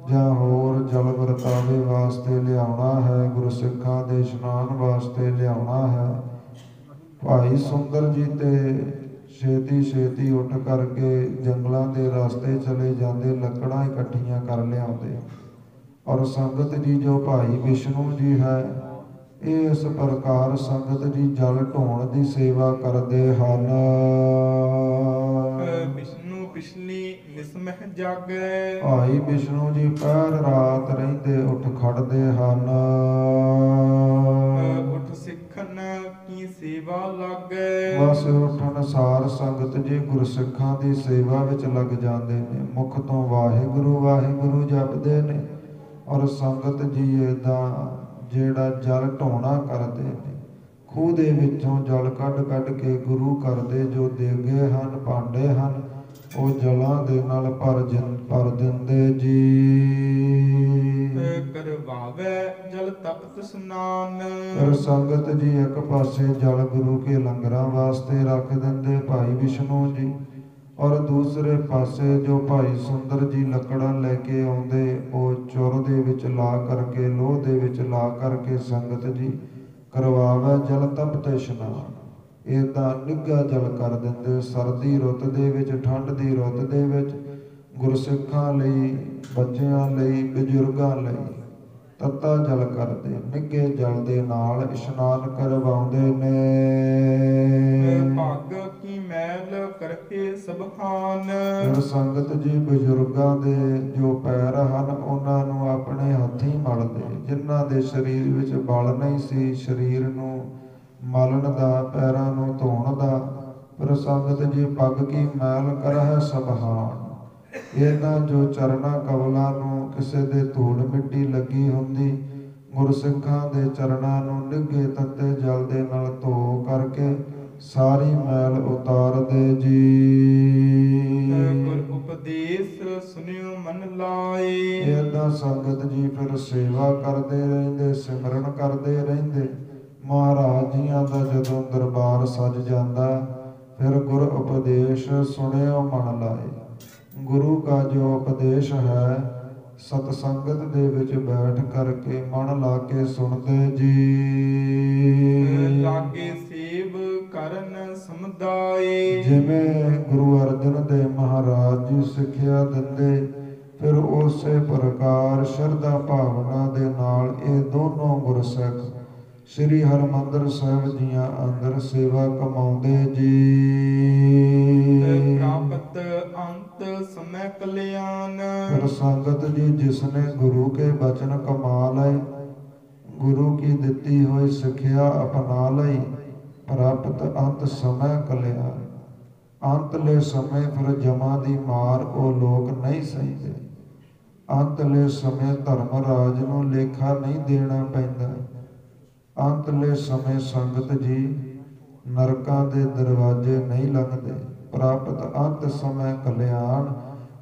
ਜਾਂ ਹੋਰ ਜਲ ਵਰਤਾਵੇ ਵਾਸਤੇ ਲਿਆਉਣਾ ਹੈ, ਗੁਰਸਿੱਖਾਂ ਦੇ ਇਸ਼ਨਾਨ ਵਾਸਤੇ ਲਿਆਉਣਾ ਹੈ, ਭਾਈ ਸੁੰਦਰ ਜੀ ਤੇ ਛੇਤੀ ਉੱਠ ਕਰਕੇ ਜੰਗਲਾਂ ਦੇ ਰਸਤੇ ਚਲੇ ਜਾਂਦੇ, ਲੱਕੜਾਂ ਇਕੱਠੀਆਂ ਕਰ ਲਿਆਉਂਦੇ। ਔਰ ਸੰਗਤ ਜੀ ਜੋ ਭਾਈ ਵਿਸ਼ਨੂੰ ਜੀ ਹੈ, ਇਹ ਇਸ ਪ੍ਰਕਾਰ ਸੰਗਤ ਜੀ ਜਲ ਢੋਣ ਦੀ ਸੇਵਾ ਕਰਦੇ ਹਨ। ਵਿਸ਼ਨੂੰ ਪਿਛਲੀ ਨਿਸਮਹ ਜਾਗੈ। ਭਾਈ ਵਿਸ਼ਨੂੰ ਜੀ ਪਹਿਰ ਰਾਤ ਰਹਿੰਦੇ ਉੱਠ ਖੜਦੇ ਹਨ। ਉੱਠ ਸਿੱਖਣ ਕੀ ਸੇਵਾ ਲਾਗੈ। ਬਸ ਉੱਠਣ ਸਾਰ ਸੰਗਤ ਜੀ ਗੁਰਸਿੱਖਾਂ ਦੀ ਸੇਵਾ ਵਿੱਚ ਲੱਗ ਜਾਂਦੇ ਨੇ, ਮੁਖ ਤੋਂ ਵਾਹਿਗੁਰੂ ਵਾਹਿਗੁਰੂ ਜਪਦੇ ਨੇ। ਔਰ ਸੰਗਤ ਜੀ ਏਦਾਂ ਜਿਹੜਾ ਜਲ ਢੋਣਾ ਕਰਦੇ ਨੇ, ਖੂਹ ਦੇ ਵਿੱਚੋਂ ਜਲ ਕੱਢ ਕੱਢ ਕੇ ਗੁਰੂ ਘਰ ਦੇ ਜੋ ਦੇਗੇ ਹਨ, ਭਾਂਡੇ ਹਨ, ਉਹ ਜਲਾਂ ਦੇ ਨਾਲ ਭਰ ਦਿੰਦੇ ਜੀ। ਕਰਵਾਵੇ ਜਲ ਤਪਤ ਇਸ਼ਨਾਨ। ਫਿਰ ਸੰਗਤ ਜੀ ਇੱਕ ਪਾਸੇ ਜਲ ਗੁਰੂ ਕੇ ਲੰਗਰਾਂ ਵਾਸਤੇ ਰੱਖ ਦਿੰਦੇ ਭਾਈ ਵਿਸ਼ਨੂੰ ਜੀ, ਔਰ ਦੂਸਰੇ ਪਾਸੇ ਜੋ ਭਾਈ ਸੁੰਦਰ ਜੀ ਲੱਕੜਾਂ ਲੈ ਕੇ ਆਉਂਦੇ, ਉਹ ਚੁਰ ਦੇ ਵਿੱਚ ਲਾ ਕਰਕੇ, ਲੋਹ ਦੇ ਵਿੱਚ ਲਾ ਕਰਕੇ ਸੰਗਤ ਜੀ ਕਰਵਾਵੇ ਜਲ ਤਪਤ ਇਸ਼ਨਾਨ। ਏਦਾਂ ਨਿੱਘਾ ਜਲ ਕਰ ਦਿੰਦੇ। ਸਰਦੀ ਰੁੱਤ ਦੇ ਵਿੱਚ, ਠੰਡ ਦੀ ਰੁੱਤ ਦੇ ਵਿੱਚ ਗੁਰਸਿੱਖਾਂ ਲਈ, ਬੱਚਿਆਂ ਲਈ, ਬਜ਼ੁਰਗਾਂ ਲਈ ਤੱਤਾ ਜਲ ਕਰਦੇ, ਨਿੱਘੇ ਜਲ ਦੇ ਨਾਲ ਇਸ਼ਨਾਨ ਕਰਵਾਉਂਦੇ ਨੇ। ਭਾਗ ਕੀ ਮੈਲ ਕਰਕੇ ਸਭਾਨ। ਫਿਰ ਸੰਗਤ ਜੀ ਬਜ਼ੁਰਗਾਂ ਦੇ ਜੋ ਪੈਰ ਹਨ, ਉਹਨਾਂ ਨੂੰ ਆਪਣੇ ਹੱਥੀਂ ਮਲਦੇ, ਜਿਨ੍ਹਾਂ ਦੇ ਸਰੀਰ ਵਿੱਚ ਬਲ ਨਹੀਂ ਸੀ ਸਰੀਰ ਨੂੰ ਮਲਣ ਦਾ, ਪੈਰਾਂ ਨੂੰ ਧੋਣ ਦਾ। ਫਿਰ ਸੰਗਤ ਜੀ ਪੱਗ ਕੀ ਮੈਲ ਕਰਹਿ ਸਭਾਨ। ਇਹਨਾਂ ਜੋ ਚਰਨਾਂ ਕਮਲਾਂ ਨੂੰ ਕਿਸੇ ਦੇ ਧੂੜ ਮਿੱਟੀ ਲੱਗੀ ਹੁੰਦੀ, ਗੁਰਸਿੱਖਾਂ ਦੇ ਚਰਨਾਂ ਨੂੰ ਨਿੱਘੇ ਤੱਤੇ ਜਲ ਦੇ ਨਾਲ ਧੋ ਕਰਕੇ ਸਾਰੀ ਮੈਲ ਉਤਾਰਦੇ ਜੀ। ਗੁਰ ਉਪਦੇਸ਼ ਸੁਨਿਓ ਮਨ ਲਾਏ। ਏਦਾਂ ਸੰਗਤ ਜੀ ਫਿਰ ਸੇਵਾ ਕਰਦੇ ਰਹਿੰਦੇ, ਸਿਮਰਨ ਕਰਦੇ ਰਹਿੰਦੇ। ਮਹਾਰਾਜ ਜੀਆਂ ਦਾ ਜਦੋਂ ਦਰਬਾਰ ਸਜ ਜਾਂਦਾ, ਫਿਰ ਗੁਰ ਉਪਦੇਸ਼ ਸੁਣਿਓ ਮਨ ਲਾਏ। ਗੁਰੂ ਕਾ ਜੋ ਉਪਦੇਸ਼ ਹੈ, ਸਤ ਸੰਗਤ ਦੇ ਵਿੱਚ ਬੈਠ ਕਰਕੇ ਮਨ ਲਾ ਕੇ ਸੁਣਦੇ ਜੀ। ਲਾਗੇ ਸੇਵ ਕਰਨ ਸਮੁਦਾਏ। ਜਿਵੇਂ ਗੁਰੂ ਅਰਜਨ ਦੇਵ ਮਹਾਰਾਜ ਜੀ ਸਿੱਖਿਆ ਦਿੰਦੇ, ਫਿਰ ਉਸੇ ਪ੍ਰਕਾਰ ਸ਼ਰਧਾ ਭਾਵਨਾ ਦੇ ਨਾਲ ਇਹ ਦੋਨੋਂ ਗੁਰਸਿੱਖ ਸ੍ਰੀ ਹਰਿਮੰਦਰ ਸਾਹਿਬ ਜੀਆਂ ਅੰਦਰ ਸੇਵਾ ਕਮਾਉਂਦੇ ਜੀ। ਪ੍ਰਾਪਤ ਅੰਤ ਸਮੈ ਕਲਿਆਣ। ਫਿਰ ਸੰਗਤ ਜੀ ਜਿਸਨੇ ਗੁਰੂ ਕੇ ਬਚਨ ਕਮਾ ਲਏ, ਗੁਰੂ ਕੀ ਦਿੱਤੀ ਹੋਈ ਸਿੱਖਿਆ ਅਪਣਾ ਲਈ, ਪ੍ਰਾਪਤ ਅੰਤ ਸਮੈ ਕਲਿਆਣ। ਅੰਤਲੇ ਸਮੇਂ ਫਿਰ ਜਮਾਂ ਦੀ ਮਾਰ ਉਹ ਲੋਕ ਨਹੀਂ ਸਹਿੰਦੇ। ਅੰਤਲੇ ਸਮੇਂ ਧਰਮ ਰਾਜ ਨੂੰ ਲੇਖਾ ਨਹੀਂ ਦੇਣਾ ਪੈਂਦਾ। ਅੰਤਲੇ ਸਮੇਂ ਸੰਗਤ ਜੀ ਨਰਕਾਂ ਦੇ ਦਰਵਾਜ਼ੇ ਨਹੀਂ ਲੰਘਦੇ। ਪ੍ਰਾਪਤ ਅੰਤ ਸਮੇਂ ਕਲਿਆਣ।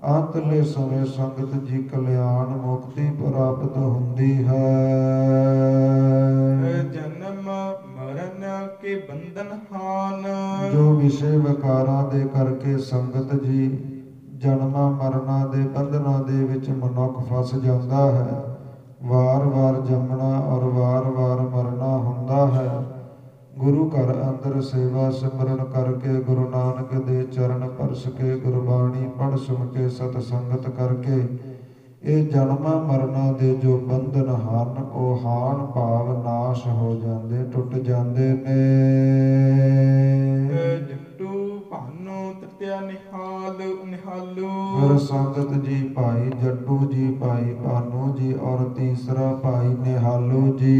ਅੰਤਲੇ ਸਮੇਂ ਸੰਗਤ ਜੀ ਕਲਿਆਣ ਮੁਕਤੀ ਪ੍ਰਾਪਤ ਹੁੰਦੀ ਹੈ। ਜਨਮ ਮਰਨ ਕੇ ਬੰਧਨ ਹਾਨ। ਜੋ ਵਿਸ਼ੇ ਵਿਕਾਰਾਂ ਦੇ ਕਰਕੇ ਸੰਗਤ ਜੀ ਜਨਮਾਂ ਮਰਨਾਂ ਦੇ ਬੰਧਨਾਂ ਦੇ ਵਿੱਚ ਮਨੁੱਖ ਫਸ ਜਾਂਦਾ ਹੈ। ਵਾਰ-ਵਾਰ ਜੰਮਣਾ ਔਰ ਵਾਰ-ਵਾਰ ਮਰਨਾ ਹੁੰਦਾ ਹੈ। ਗੁਰੂ ਘਰ ਅੰਦਰ ਸੇਵਾ ਸਿਮਰਨ ਕਰਕੇ, ਗੁਰੂ ਨਾਨਕ ਦੇ ਚਰਨ ਪਰਸ ਕੇ, ਗੁਰਬਾਣੀ ਪੜ੍ਹ ਸੁਣ ਕੇ, ਸਤ ਸੰਗਤ ਕਰਕੇ ਇਹ ਜਨਮਾਂ ਮਰਨਾਂ ਦੇ ਜੋ ਬੰਧਨ ਹਨ, ਉਹ ਹਾਨ ਭਾਵ ਨਾਸ਼ ਹੋ ਜਾਂਦੇ, ਟੁੱਟ ਜਾਂਦੇ ਨੇ। ਜੱਟੂ ਭਾਨੋ ਤ੍ਰਿਤਿਆ ਨਿਹਾਲ ਨਿਹਾਲੂ। ਫਿਰ ਸੰਗਤ ਜੀ ਭਾਈ ਜੱਟੂ ਜੀ, ਭਾਈ ਭਾਨੂ ਜੀ ਔਰ ਤੀਸਰਾ ਭਾਈ ਨਿਹਾਲੂ ਜੀ।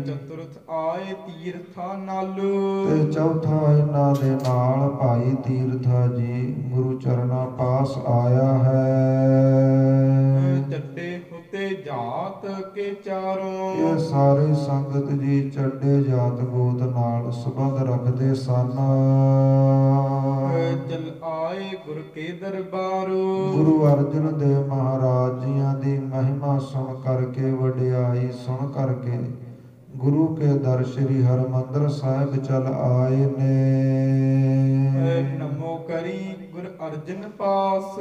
ਚਤੁਰਥ ਆਏ ਤੀਰਥਾ ਨਾਲੂ। ਤੇ ਚੌਥਾ ਇਹਨਾਂ ਦੇ ਨਾਲ ਭਾਈ ਤੀਰਥਾ ਜੀ ਗੁਰੂ ਚਰਨਾਂ ਪਾਸ ਆਇਆ ਹੈ। ਚੱਡੇ ਹੁਤੇ ਜਾਤ ਕੇ ਚਾਰੋਂ। ਇਹ ਸਾਰੇ ਸੰਗਤ ਜੀ ਚੱਡੇ ਜਾਤ ਗੋਤ ਨਾਲ ਸੰਬੰਧ ਰੱਖਦੇ ਸਨ। ਚਲ ਆਏ ਗੁਰ ਕੇ ਦਰਬਾਰੋ। ਗੁਰੂ ਅਰਜਨ ਦੇਵ ਮਹਾਰਾਜ ਜੀਆਂ ਦੀ ਮਹਿਮਾ ਸੁਣ ਕਰਕੇ, ਵਡਿਆਈ ਸੁਣ ਕਰਕੇ ਗੁਰੂ ਕੇ ਦਰ ਸ੍ਰੀ ਹਰਿਮੰਦਰ ਸਾਹਿਬ ਚਲ ਆਏ ਨੇ। ਨਮੋ ਕਰੀ ਗੁਰ ਅਰਜਨ ਪਾਸ।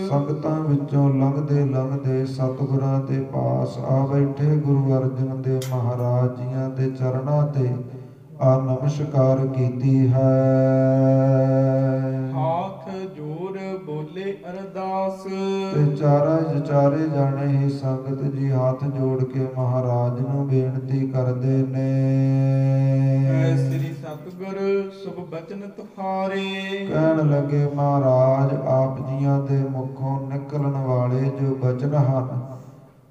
ਸੰਗਤਾਂ ਵਿੱਚੋਂ ਲੰਘਦੇ ਲੰਘਦੇ ਸਤਿਗੁਰਾਂ ਦੇ ਪਾਸ ਆ ਬੈਠੇ ਗੁਰੂ ਅਰਜਨ ਦੇਵ ਮਹਾਰਾਜ ਜੀਆਂ ਦੇ ਚਰਨਾਂ ਤੇ ਆ ਨਮਸਕਾਰ ਕੀਤੀ ਹੈ। ਹਾਥ ਜੋੜ ਬੋਲੇ ਅਰਦਾਸ। ਤੇ ਚਾਰੇ ਜਾਣੇ ਹੀ ਸੰਗਤ ਜੀ ਹੱਥ ਜੋੜ ਕੇ ਮਹਾਰਾਜ ਨੂੰ ਬੇਨਤੀ ਕਰਦੇ ਨੇ। ਸ੍ਰੀ ਸਤਿਗੁਰ ਸੁਭ ਬਚਨ ਤੁਹਾਰੇ। ਕਹਿਣ ਲੱਗੇ ਮਹਾਰਾਜ ਆਪ ਜੀਆਂ ਦੇ ਮੁਖੋਂ ਨਿਕਲਣ ਵਾਲੇ ਜੋ ਬਚਨ ਹਨ,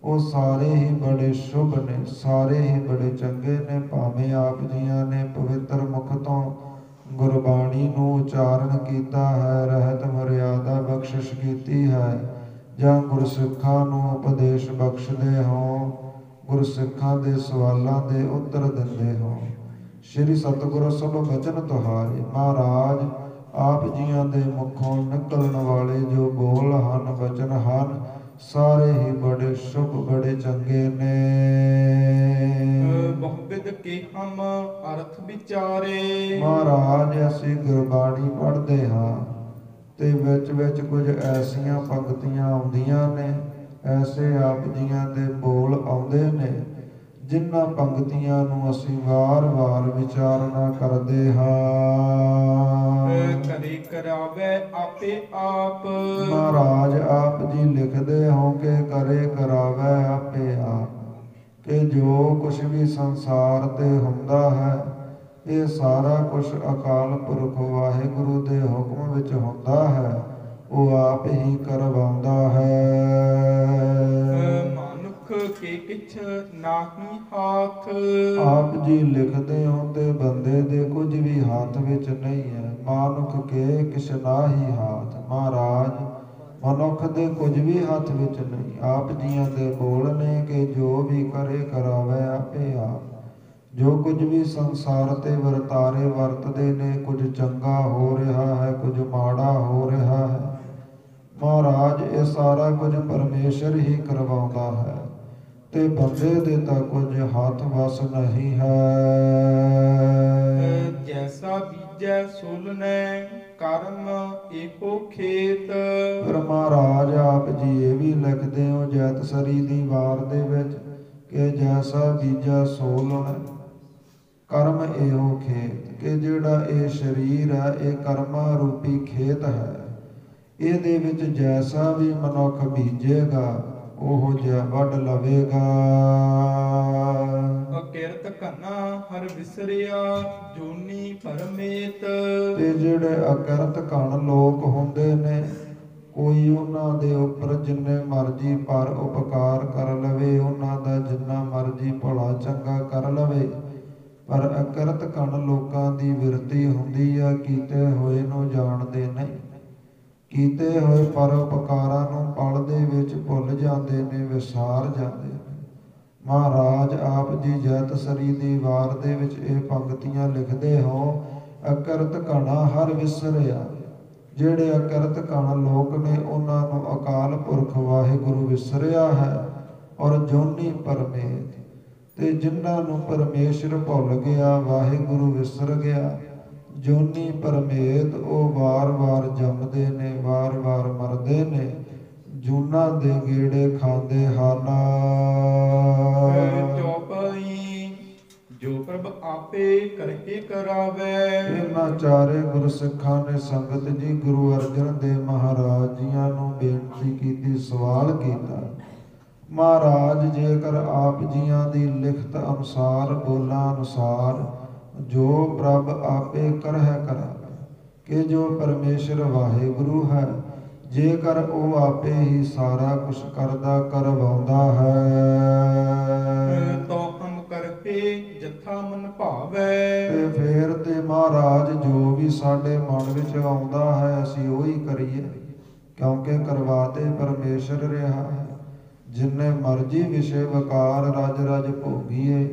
ਉਹ ਸਾਰੇ ਹੀ ਬੜੇ ਸ਼ੁਭ ਨੇ, ਸਾਰੇ ਹੀ ਬੜੇ ਚੰਗੇ ਨੇ। ਭਾਵੇਂ ਆਪ ਜੀਆਂ ਨੇ ਪਵਿੱਤਰ ਮੁਖ ਤੋਂ ਗੁਰਬਾਣੀ ਨੂੰ ਉਚਾਰਨ ਕੀਤਾ ਹੈ, ਰਹਿਤ ਮਰਿਆਦਾ ਬਖਸ਼ਿਸ਼ ਕੀਤੀ ਹੈ, ਜਾਂ ਗੁਰਸਿੱਖਾਂ ਨੂੰ ਉਪਦੇਸ਼ ਬਖਸ਼ਦੇ ਹੋ, ਗੁਰਸਿੱਖਾਂ ਦੇ ਸਵਾਲਾਂ ਦੇ ਉੱਤਰ ਦਿੰਦੇ ਹੋ। ਸ੍ਰੀ ਸਤਿਗੁਰੂ ਸਭ ਬਚਨ ਤੁਹਾਰੇ। ਮਹਾਰਾਜ ਆਪ ਜੀਆਂ ਦੇ ਮੁਖੋਂ ਨਿਕਲਣ ਵਾਲੇ ਜੋ ਬੋਲ ਹਨ, ਬਚਨ ਹਨ, ਸਾਰੇ ਹੀ ਬੜੇ ਸ਼ੁਭ, ਬੜੇ ਚੰਗੇ ਨੇ। ਬਹੁਵਿਧ ਕੇ ਹਮ ਅਰਥ ਵਿਚਾਰੇ। ਮਹਾਰਾਜ ਅਸੀਂ ਗੁਰਬਾਣੀ ਪੜ੍ਹਦੇ ਹਾਂ ਤੇ ਵਿੱਚ ਵਿੱਚ ਕੁਝ ਐਸੀਆਂ ਪੰਕਤੀਆਂ ਆਉਂਦੀਆਂ ਨੇ, ਐਸੇ ਆਪ ਜੀਆਂ ਦੇ ਬੋਲ ਆਉਂਦੇ ਨੇ, ਜਿਨ੍ਹਾਂ ਪੰਕਤੀਆਂ ਨੂੰ ਅਸੀਂ ਵਾਰ-ਵਾਰ ਵਿਚਾਰਨਾ ਕਰਦੇ ਹਾਂ। ਕਰੇ ਕਰਾਵੇ ਆਪੇ ਆਪ। ਮਹਾਰਾਜ ਆਪ ਜੀ ਲਿਖਦੇ ਹੋ ਕਿ ਕਰੇ ਕਰਾਵੇ ਆਪੇ ਆਪ, ਕਿ ਜੋ ਕੁਛ ਵੀ ਸੰਸਾਰ ਤੇ ਹੁੰਦਾ ਹੈ, ਇਹ ਸਾਰਾ ਕੁਛ ਅਕਾਲ ਪੁਰਖ ਵਾਹਿਗੁਰੂ ਦੇ ਹੁਕਮ ਵਿੱਚ ਹੁੰਦਾ ਹੈ। ਉਹ ਆਪ ਹੀ ਕਰਵਾਉਂਦਾ ਹੈ। ਮਨੁੱਖ ਕੇ ਕਿਛ ਨਾਹੀ ਹਾਥ। ਆਪ ਜੀ ਲਿਖਦੇ ਹੋ ਤੇ ਬੰਦੇ ਦੇ ਕੁਝ ਵੀ ਹੱਥ ਵਿੱਚ ਨਹੀਂ ਹੈ। ਮਨੁੱਖ ਕੇ ਕਿਛ ਨਾਹੀ ਹਾਥ। ਮਹਾਰਾਜ ਮਨੁੱਖ ਦੇ ਕੁਝ ਵੀ ਹੱਥ ਵਿੱਚ ਨਹੀਂ। ਆਪ ਜੀਆਂ ਦੇ ਬੋਲ ਨੇ ਕਿ ਜੋ ਵੀ ਕਰੇ ਕਰਾਵੇ ਆਪੇ ਆਪ। ਜੋ ਕੁਝ ਵੀ ਸੰਸਾਰ ਤੇ ਵਰਤਾਰੇ ਵਰਤਦੇ ਨੇ, ਕੁਝ ਚੰਗਾ ਹੋ ਰਿਹਾ ਹੈ, ਕੁਝ ਮਾੜਾ ਹੋ ਰਿਹਾ ਹੈ, ਮਹਾਰਾਜ ਇਹ ਸਾਰਾ ਕੁਝ ਪਰਮੇਸ਼ਰ ਹੀ ਕਰਵਾਉਂਦਾ ਹੈ ਤੇ ਬੰਦੇ ਦੇ ਤਾਂ ਕੁਝ ਹੱਥ ਵਸ ਨਹੀਂ ਹੈ। ਜੈਸਾ ਬੀਜੈ ਸੁਲਨੈ ਕਰਮ ਏਕੋ ਖੇਤ। ਪਰ ਮਹਾਰਾਜ ਆਪ ਜੀ ਇਹ ਵੀ ਲਿਖਦੇ ਹੋ ਜੈਤਸਰੀ ਦੀ ਵਾਰ ਦੇ ਵਿੱਚ ਕਿ ਜੈਸਾ ਬੀਜਾ ਸੋ ਲੁਣੈ ਕਰਮ ਇਹੋ ਖੇਤ, ਕਿ ਜਿਹੜਾ ਇਹ ਸਰੀਰ ਹੈ ਇਹ ਕਰਮਾਂ ਰੂਪੀ ਖੇਤ ਹੈ। ਇਹਦੇ ਵਿੱਚ ਜੈਸਾ ਵੀ ਮਨੁੱਖ ਬੀਜੇਗਾ ਉਹ ਜਿਹਾ ਵੱਢ ਲਵੇਗਾ। ਅਕਿਰਤ ਘਨਾ ਹਰ ਵਿਸਰਿਆ ਜੋਨੀ ਪਰਮੇਤ। ਤੇ ਜਿਹੜੇ ਅਕਿਰਤ ਘਣ ਲੋਕ ਹੁੰਦੇ ਨੇ, ਕੋਈ ਉਹਨਾਂ ਦੇ ਉੱਪਰ ਜਿੰਨੇ ਮਰਜ਼ੀ ਪਰ ਉਪਕਾਰ ਕਰ ਲਵੇ, ਉਹਨਾਂ ਦਾ ਜਿੰਨਾ ਮਰਜ਼ੀ ਭਲਾ ਚੰਗਾ ਕਰ ਲਵੇ, ਪਰ ਅਕਿਰਤ ਘਣ ਲੋਕਾਂ ਦੀ ਬਿਰਤੀ ਹੁੰਦੀ ਆ ਕੀਤੇ ਹੋਏ ਨੂੰ ਜਾਣਦੇ ਨਹੀਂ। ਕੀਤੇ ਹੋਏ ਪਰ ਉਪਕਾਰਾਂ ਨੂੰ ਪਲ ਦੇ ਵਿੱਚ ਭੁੱਲ ਜਾਂਦੇ ਨੇ, ਵਿਸਾਰ ਜਾਂਦੇ ਨੇ। ਮਹਾਰਾਜ ਆਪ ਜੀ ਜੈਤਸਰੀ ਦੀ ਵਾਰ ਦੇ ਵਿੱਚ ਇਹ ਪੰਕਤੀਆਂ ਲਿਖਦੇ ਹੋ, ਅਕਿਰਤ ਘਣਾ ਹਰ ਵਿਸਰਿਆ। ਜਿਹੜੇ ਅਕਿਰਤ ਘਣ ਲੋਕ ਨੇ ਉਹਨਾਂ ਨੂੰ ਅਕਾਲ ਪੁਰਖ ਵਾਹਿਗੁਰੂ ਵਿਸਰਿਆ ਹੈ ਔਰ ਜੋਨੀ ਪਰਮੇਤ। ਤੇ ਜਿਨ੍ਹਾਂ ਨੂੰ ਪਰਮੇਸ਼ਰ ਭੁੱਲ ਗਿਆ, ਵਾਹਿਗੁਰੂ ਵਿਸਰ ਗਿਆ, ਜੋਨੀ ਪਰਮੇਤ, ਉਹ ਵਾਰ-ਵਾਰ ਜੰਮਦੇ ਨੇ, ਵਾਰ-ਵਾਰ ਮਰਦੇ ਨੇ, ਜੂਨਾਂ ਦੇ ਗੇੜੇ ਖਾਂਦੇ ਹਨ। ਜੋ ਪ੍ਰਭ ਆਪੇ ਕਰਹਿ ਕਰਾਵੇ। ਇਹਨਾਂ ਚਾਰੇ ਗੁਰਸਿੱਖਾਂ ਨੇ ਸੰਗਤ ਜੀ ਗੁਰੂ ਅਰਜਨ ਦੇਵ ਮਹਾਰਾਜ ਜੀਆਂ ਨੂੰ ਬੇਨਤੀ ਕੀਤੀ, ਸਵਾਲ ਕੀਤਾ, ਮਹਾਰਾਜ ਜੇਕਰ ਆਪ ਜੀਆਂ ਦੀ ਲਿਖਤ ਅਨੁਸਾਰ, ਬੋਲਾਂ ਅਨੁਸਾਰ ਜੋ ਪ੍ਰਭ ਆਪੇ ਕਰਹਿ ਕਰਾਵੇ, ਕਿ ਜੋ ਪਰਮੇਸ਼ਰ ਵਾਹਿਗੁਰੂ ਹੈ, ਜੇਕਰ ਉਹ ਆਪੇ ਹੀ ਸਾਰਾ ਕੁਛ ਕਰਦਾ ਕਰਵਾਉਂਦਾ ਹੈ, ਤੋ ਹਮ ਕਰਹਿ ਜਥਾ ਮਨ ਭਾਵੈ। ਤੇ ਫੇਰ ਤੇ ਮਹਾਰਾਜ ਜੋ ਵੀ ਸਾਡੇ ਮਨ ਵਿੱਚ ਆਉਂਦਾ ਹੈ ਅਸੀਂ ਉਹੀ ਕਰੀਏ, ਕਿਉਂਕਿ ਕਰਵਾਤੇ ਪਰਮੇਸ਼ਰ ਰਿਹਾ ਹੈ। ਜਿੰਨੇ ਮਰਜੀ ਵਿਸ਼ੇ ਵਕਾਰ ਰਜ ਰਜ ਭੋਗੀਏ,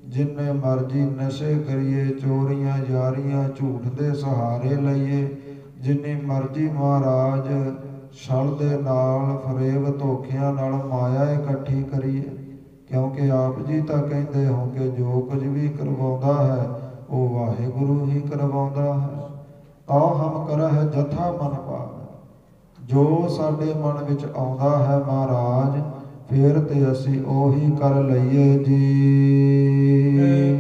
ਜਿੰਨੇ ਮਰਜੀ ਨਸ਼ੇ ਕਰੀਏ, ਚੋਰੀਆਂ ਯਾਰੀਆਂ ਝੂਠ ਦੇ ਸਹਾਰੇ ਲਈਏ, ਜਿੰਨੀ ਮਰਜੀ ਮਹਾਰਾਜ ਛਲ ਦੇ ਨਾਲ, ਫਰੇਬ ਧੋਖਿਆਂ ਨਾਲ ਮਾਇਆ ਇਕੱਠੀ ਕਰੀਏ, ਕਿਉਂਕਿ ਆਪ ਜੀ ਤਾਂ ਕਹਿੰਦੇ ਹੋ ਕਿ ਜੋ ਕੁਝ ਵੀ ਕਰਵਾਉਂਦਾ ਹੈ ਉਹ ਵਾਹਿਗੁਰੂ ਹੀ ਕਰਵਾਉਂਦਾ ਹੈ। ਤਾਂ ਹਮ ਕਰਹਿ ਜਥਾ ਮਨ ਭਾਵੈ। ਜੋ ਸਾਡੇ ਮਨ ਵਿੱਚ ਆਉਂਦਾ ਹੈ ਮਹਾਰਾਜ, ਫੇਰ ਤੇ ਅਸੀਂ ਉਹੀ ਕਰ ਲਈਏ ਜੀ।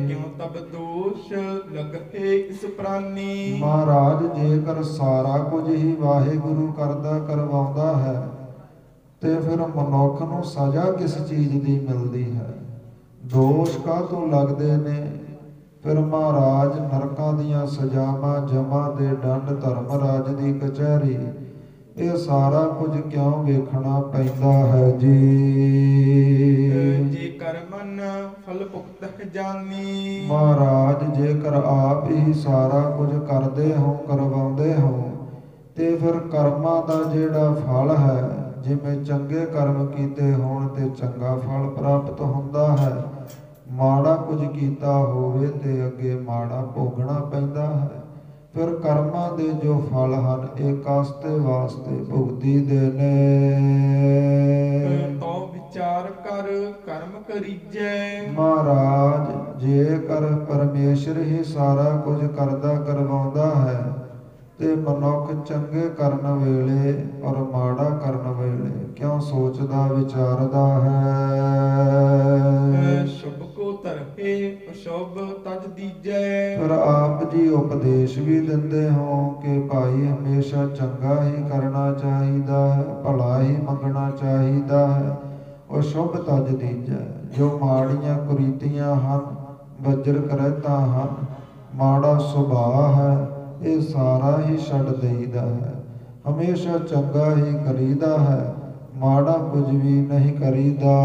ਕਿਉ ਤਬ ਦੋਸ਼ ਲਗਹਿ ਇਸ ਪ੍ਰਾਨੀ। ਮਹਾਰਾਜ ਜੇਕਰ ਸਾਰਾ ਕੁਝ ਹੀ ਵਾਹਿਗੁਰੂ ਕਰਦਾ ਕਰਵਾਉਂਦਾ ਹੈ ਤੇ ਫਿਰ ਮਨੁੱਖ ਨੂੰ ਸਜ਼ਾ ਕਿਸ ਚੀਜ਼ ਦੀ ਮਿਲਦੀ ਹੈ? ਦੋਸ਼ ਕਾਹਤੋਂ ਲੱਗਦੇ ਨੇ? ਫਿਰ ਮਹਾਰਾਜ ਨਰਕਾਂ ਦੀਆਂ ਸਜ਼ਾਵਾਂ, ਜਮਾਂ ਦੇ ਦੰਡ, ਧਰਮਰਾਜ ਦੀ ਕਚਹਿਰੀ, ਇਹ ਸਾਰਾ ਕੁਝ ਕਿਉਂ ਵੇਖਣਾ ਪੈਂਦਾ ਹੈ ਜੀ? ਜੇ ਕਰਮਨ ਫਲ ਭੁਗਤਹਿ ਜਾਨੀ। ਮਹਾਰਾਜ ਜੇਕਰ ਆਪ ਹੀ ਸਾਰਾ ਕੁਝ ਕਰਦੇ ਹੋ, ਕਰਵਾਉਂਦੇ ਹੋ, ਤੇ ਫਿਰ ਕਰਮਾਂ ਦਾ ਜਿਹੜਾ ਫਲ ਹੈ, ਜਿਵੇਂ ਚੰਗੇ ਕਰਮ ਕੀਤੇ ਹੋਣ ਤੇ ਚੰਗਾ ਫਲ ਪ੍ਰਾਪਤ ਹੁੰਦਾ ਹੈ, ਮਾੜਾ ਕੁਝ ਕੀਤਾ ਹੋਵੇ ਤੇ ਅੱਗੇ ਮਾੜਾ ਭੋਗਣਾ ਪੈਂਦਾ ਹੈ। ਫਿਰ ਕਰਮਾਂ ਦੇ ਜੋ ਫਲ ਹਨ ਇਹ ਕਾਸਤੇ ਵਾਸਤੇ ਭੁਗਤੀ ਦੇ ਨੇ। ਤੋ ਵਿਚਾਰ ਕਰ ਕਰਮ ਕਰੀਜੈ। ਮਹਾਰਾਜ, ਜੇਕਰ ਪਰਮੇਸ਼ਰ ਹੀ ਸਾਰਾ ਕੁਝ ਕਰਦਾ ਕਰਵਾਉਂਦਾ ਹੈ ਤੇ ਮਨੁੱਖ ਚੰਗੇ ਕਰਨ ਵੇਲੇ ਔਰ ਮਾੜਾ ਕਰਨ ਵੇਲੇ ਕਿਉਂ ਸੋਚਦਾ ਵਿਚਾਰਦਾ ਹੈ? ਸ਼ੁਭ ਕੋ ਧਰਹਿ ਅਸ਼ੁਭ ਤਜ ਦੀਜੈ। ਫਿਰ ਆਪ ਜੀ ਉਪਦੇਸ਼ ਵੀ ਦਿੰਦੇ ਹੋ ਕਿ ਭਾਈ ਹਮੇਸ਼ਾ ਚੰਗਾ ਹੀ ਕਰਨਾ ਚਾਹੀਦਾ ਹੈ, ਭਲਾ ਹੀ ਮੰਗਣਾ ਚਾਹੀਦਾ ਹੈ, ਉਹ ਸ਼ੁਭ ਤਜ ਦੀਜੈ। ਜੋ ਮਾੜੀਆਂ ਕੁਰੀਤੀਆਂ ਹਨ, ਬੱਜਰ ਕਰੈਤਾ ਹਨ, ਮਾੜਾ ਸੁਭਾਅ ਹੈ, ਇਹ ਸਾਰਾ ਹੀ ਛੱਡ ਦੇਈਦਾ ਹੈ। ਹਮੇਸ਼ਾ ਚੰਗਾ ਹੀ ਕਰੀਦਾ ਹੈ, ਮਾੜਾ ਕੁਝ ਵੀ ਨਹੀਂ ਕਰੀਦਾ।